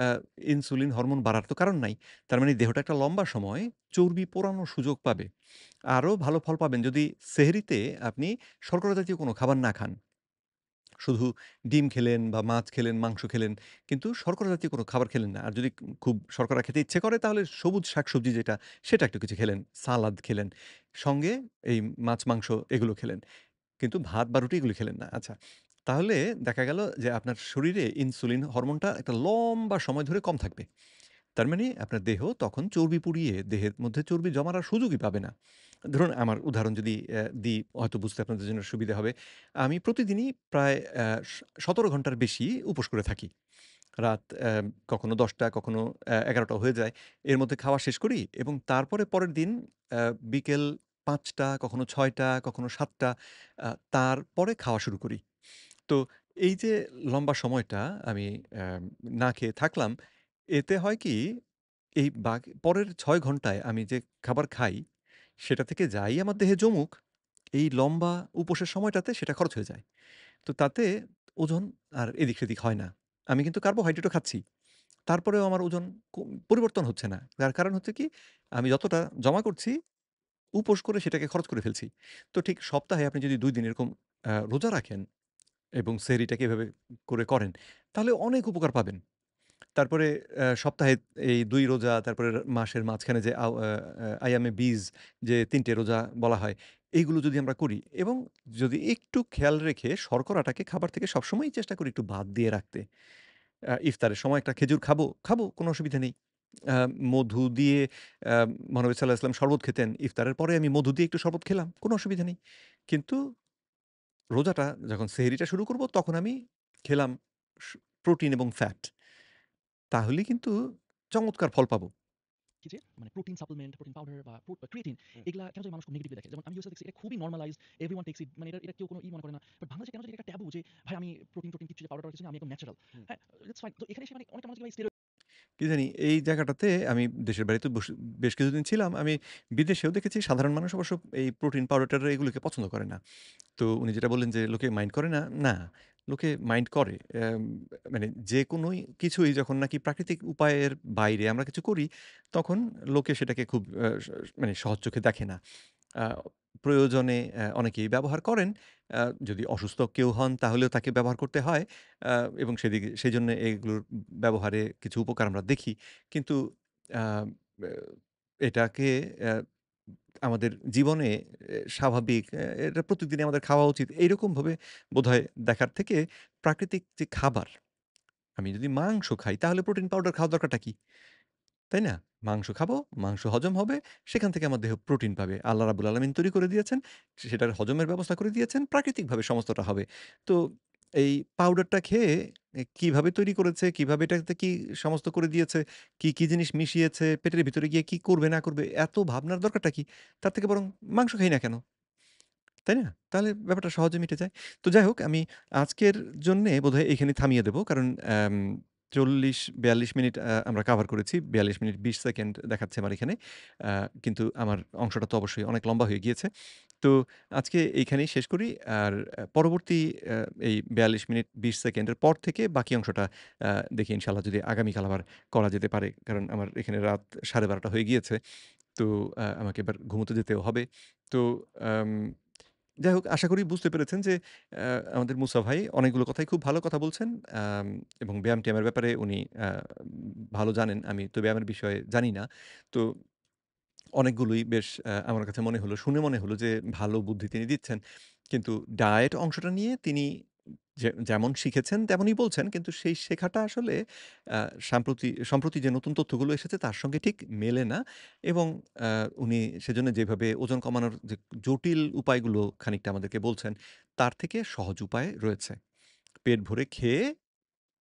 S1: আ ইনসুলিন হরমোন বাড়ার তো কারণ নাই। তার মানে দেহটা একটা লম্বা সময় চর্বি পোড়ানোর সুযোগ পাবে। আরো ভালো ফল পাবেন যদি সেহরিতে আপনি শর্করা জাতীয় কোনো খাবার না খান। শুধু ডিম খেলেন বা মাছ খেলেন, মাংস খেলেন, কিন্তু শর্করা জাতীয় কোনো খাবার খেলেন না। আর যদি খুব শর্করা খেতে ইচ্ছে করে তাহলে সবুজ শাকসবজি যেটা, সেটা একটু কিছু খেলেন। সালাদ খেলেন। সঙ্গে এই মাছ, মাংস এগুলো খেলেন। কিন্তু ভাত বা রুটি এগুলো খেলেন না। আচ্ছা। তাহলে দেখা গেল যে আপনার শরীরে ইনসুলিন হরমোনটা একটা লম্বা সময় ধরে কম থাকবে। তার মানে আপনার দেহ তখন চর্বি পুড়িয়ে দেহের মধ্যে চর্বি জমার আর সুযোগই পাবে না। ধরুন আমার উদাহরণ যদি দিই, হয়তো বুঝতে আপনাদের জন্য সুবিধা হবে। আমি প্রতিদিনই প্রায় ১৭ ঘন্টার বেশি উপোস করে থাকি। রাত কখনো ১০টা কখনো ১১টা হয়ে যায়। এর মধ্যে খাওয়া শেষ করি এবং তারপরে পরের দিন বিকেল ৫টা কখনো ৬টা কখনো ৭টা তারপরে খাওয়া শুরু করি। তো এই যে লম্বা সময়টা আমি না খেয়ে থাকলাম, এতে হয় কি এই পরের ৬ ঘন্টায় আমি যে খাবার খাই, সেটা থেকে যাই আমার দেহে জমুক, এই লম্বা উপোসের সময়টাতে সেটা খরচ হয়ে যায়। তো তাতে ওজন আর এদিক-সেদিক হয় না। আমি কিন্তু কার্বোহাইড্রেটও খাচ্ছি। তারপরেও আমার ওজন পরিবর্তন হচ্ছে না। তার কারণ হচ্ছে কি, আমি যতটা জমা করছি, উপোস করে সেটাকে খরচ করে ফেলছি। তো ঠিক সপ্তাহে আপনি যদি ২ দিন এরকম রোজা রাখেন এবং সেহরিটাকে এভাবে করে করেন, তাহলে অনেক উপকার পাবেন। তারপরে সপ্তাহে এই ২ রোজা, তারপরে মাসের মাঝখানে যে আইয়ামে বীজ যে ৩ টে রোজা বলা হয়, এইগুলো যদি আমরা করি এবং যদি একটু খেয়াল রেখে শর্করাটাকে খাবার থেকে সবসময়ই চেষ্টা করি একটু বাদ দিয়ে রাখতে। ইফতারের সময় একটা খেজুর খাবো, খাবো কোনো অসুবিধা নেই। আ মধু দিয়ে আ মহানবী সাল্লাল্লাহু আলাইহি ওয়াসাল্লাম শরবত খেতেন। ইফতারের পরে আমি মধু দিয়ে একটু শরবত খেলাম, কোনো অসুবিধা নেই। কিন্তু রোজাটা যখন সেহরিটা শুরু করব তখন আমি খেলাম স প্রোটিন এবং ফ্যাট। তাহলেই কিন্তু চমৎকার ফল পাবো।
S2: কি যে মানে প্রোটিন সাপ্লিমেন্ট, প্রোটিন পাউডার বা ক্রিয়েটিন
S3: হুম।
S2: এগুলা কেন জানি মানুষ খুব নেগেটিভলি দেখে। যেমন আমি ইউএসএ দেখছি এটা খুবই নরমালাইজড, এভরিওয়ান টেকস ইট, মানে এটা কেউ কোনো মনে করে না। বাট বাংলাদেশে কেন জানি এটা একটা ট্যাবু যে ভাই আমি প্রোটিন কিছু পাউডার কিছু না, আমি একদম ন্যাচারাল।
S3: হুম।
S2: হ্যাঁ, ইটস ফাইন। তো এখানে এসে মানে অনেকটা মানুষ ভাই স্টেরয়েড
S1: কি জানি এই জায়গাটাতে আমি দেশের বাড়িতে বেশ কিছুদিন ছিলাম। আমি বিদেশেও দেখেছি সাধারণ মানুষ অবশ্য এই প্রোটিন পাউডার এগুলোকে পছন্দ করে না। তো উনি যেটা বললেন যে লোকে মাইন্ড করে না, না, লোকে মাইন্ড করে। মানে যেকোনোই কিছুই যখন নাকি প্রাকৃতিক উপায়ের বাইরে আমরা কিছু করি, তখন লোকে সেটাকে খুব মানে সহজ চোখে দেখে না। আ প্রয়োজনে অনেকেই ব্যবহার করেন। যদি অসুস্থ কেউ হন তাহলেও তাকে ব্যবহার করতে হয়। আ এবং সেজন্য এগুলোর ব্যবহারে কিছু উপকার আমরা দেখি। কিন্তু আ ব্যা এটাকে অ্যা আমাদের জীবনে স্বাভাবিক এটা প্রত্যেকদিনই আমাদের খাওয়া উচিত। এইরকমভাবে বোধহয় দেখার থেকে প্রাকৃতিক যে খাবার, আমি যদি মাংস খাই তাহলে প্রোটিন পাউডার খাওয়ার দরকারটা কি? তাই না? মাংস খাবো, মাংস হজম হবে, সেখান থেকে আমার দেহ প্রোটিন পাবে। আল্লাহ রাব্বুল আলামিন তৈরি করে দিয়েছেন, সেটার হজমের ব্যবস্থা করে দিয়েছেন, প্রাকৃতিকভাবে সমস্তটা হবে। তো এই পাউডারটা খেয়ে কিভাবে তৈরি করেছে, কিভাবে এটাতে কি সমস্ত করে দিয়েছে, কি জিনিস মিশিয়েছে, পেটের ভিতরে গিয়ে কি করবে না করবে, এত ভাবনার দরকারটা কি? তার থেকে বরং মাংস খাই না কেন? তাই না? তাহলে ব্যাপারটা সহজে মিটে যায়। তো যাই হোক আমি আজকের জন্যে বোধহয় এখানেই থামিয়ে দেব। কারণ ৪০-৪২ মিনিট আমরা কভার করেছি। ৪২ মিনিট ২০ সেকেন্ড দেখাচ্ছে আমার এখানে। আ কিন্তু আমার অংশটা তো অবশ্যই অনেক লম্বা হয়ে গিয়েছে। তো আজকে এইখানেই শেষ করি। আর পরবর্তী আ এই ৪২ মিনিট ২০ সেকেন্ডের পর থেকে বাকি অংশটা আ দেখি ইনশাআল্লাহ যদি আগামীকাল আবার করা যেতে পারে। কারণ আমার এখানে রাত ১২:৩০ হয়ে গিয়েছে। তো আমাকে এবার ঘুমোতে যেতেও হবে। তো আম যাই হোক আশা করি বুঝতে পেরেছেন যে আমাদের মুসা ভাই অনেকগুলো কথাই খুব ভালো কথা বলছেন। এবং ব্যায়াম-ট্যায়ামের ব্যাপারে উনি ভালো জানেন। আমি তো ব্যায়ামের বিষয়ে জানি না। তো অনেকগুলোই বেশ আমার কাছে মনে হলো, শুনে মনে হলো যে ভালো বুদ্ধি তিনি দিচ্ছেন। কিন্তু ডায়েট অংশটা নিয়ে তিনি যেমন শিখেছেন তেমনই বলছেন। কিন্তু সেই শেখাটা আসলে আ সম্প্রতি যে নতুন তথ্যগুলো এসেছে তার সঙ্গে ঠিক মেলে না এবং আ উনি সেজন্য যেভাবে ওজন কমানোর যে জটিল উপায়গুলো খানিকটা আমাদেরকে বলছেন, তার থেকে সহজ উপায় রয়েছে। পেট ভরে খেয়ে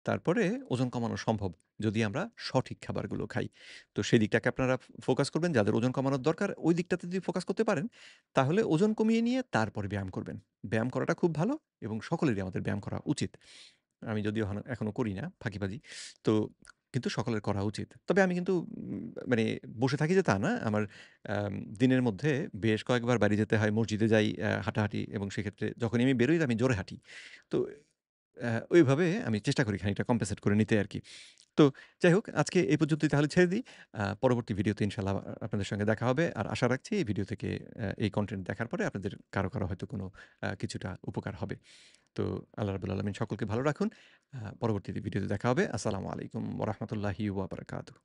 S1: তারপরে ওজন কমানো সম্ভব যদি আমরা সঠিক খাবারগুলো খাই। তো সেই দিকটাকে আপনারা ফোকাস করবেন। যাদের ওজন কমানোর দরকার ওই দিকটাতে যদি ফোকাস করতে পারেন, তাহলে ওজন কমিয়ে নিয়ে তারপরে ব্যায়াম করবেন। ব্যায়াম করাটা খুব ভালো এবং সকলেরই আমাদের ব্যায়াম করা উচিত। আমি যদিও এখনো করি না ফাঁকিবাজি। তো কিন্তু সকলের করা উচিত। তবে আমি কিন্তু মানে বসে থাকি যে তা না। আমার দিনের মধ্যে বেশ কয়েকবার বাইরে যেতে হয়। মসজিদে যাই, হাঁটাহাঁটি এবং সেক্ষেত্রে যখনই আমি বেরোই আমি জোরে হাঁটি। তো ওইভাবে আমি চেষ্টা করি খানিকটা কম্পেনসেট করে নিতে আরকি। তো যাই হোক আজকে এই পর্যন্তই তাহলে ছেড়ে দিই। পরবর্তী ভিডিওতে ইনশাআল্লাহ আপনাদের সঙ্গে দেখা হবে। আর আশা রাখছি এই ভিডিও থেকে এই কনটেন্ট দেখার পরে আপনাদের কারো হয়তো কোনো কিছুটা উপকার হবে। তো আল্লাহ রাব্বুল আলামিন সকলকে ভালো রাখুন। পরবর্তী ভিডিওতে দেখা হবে। আসসালামু আলাইকুম ওয়া রাহমাতুল্লাহি ওয়া বারাকাতুহু।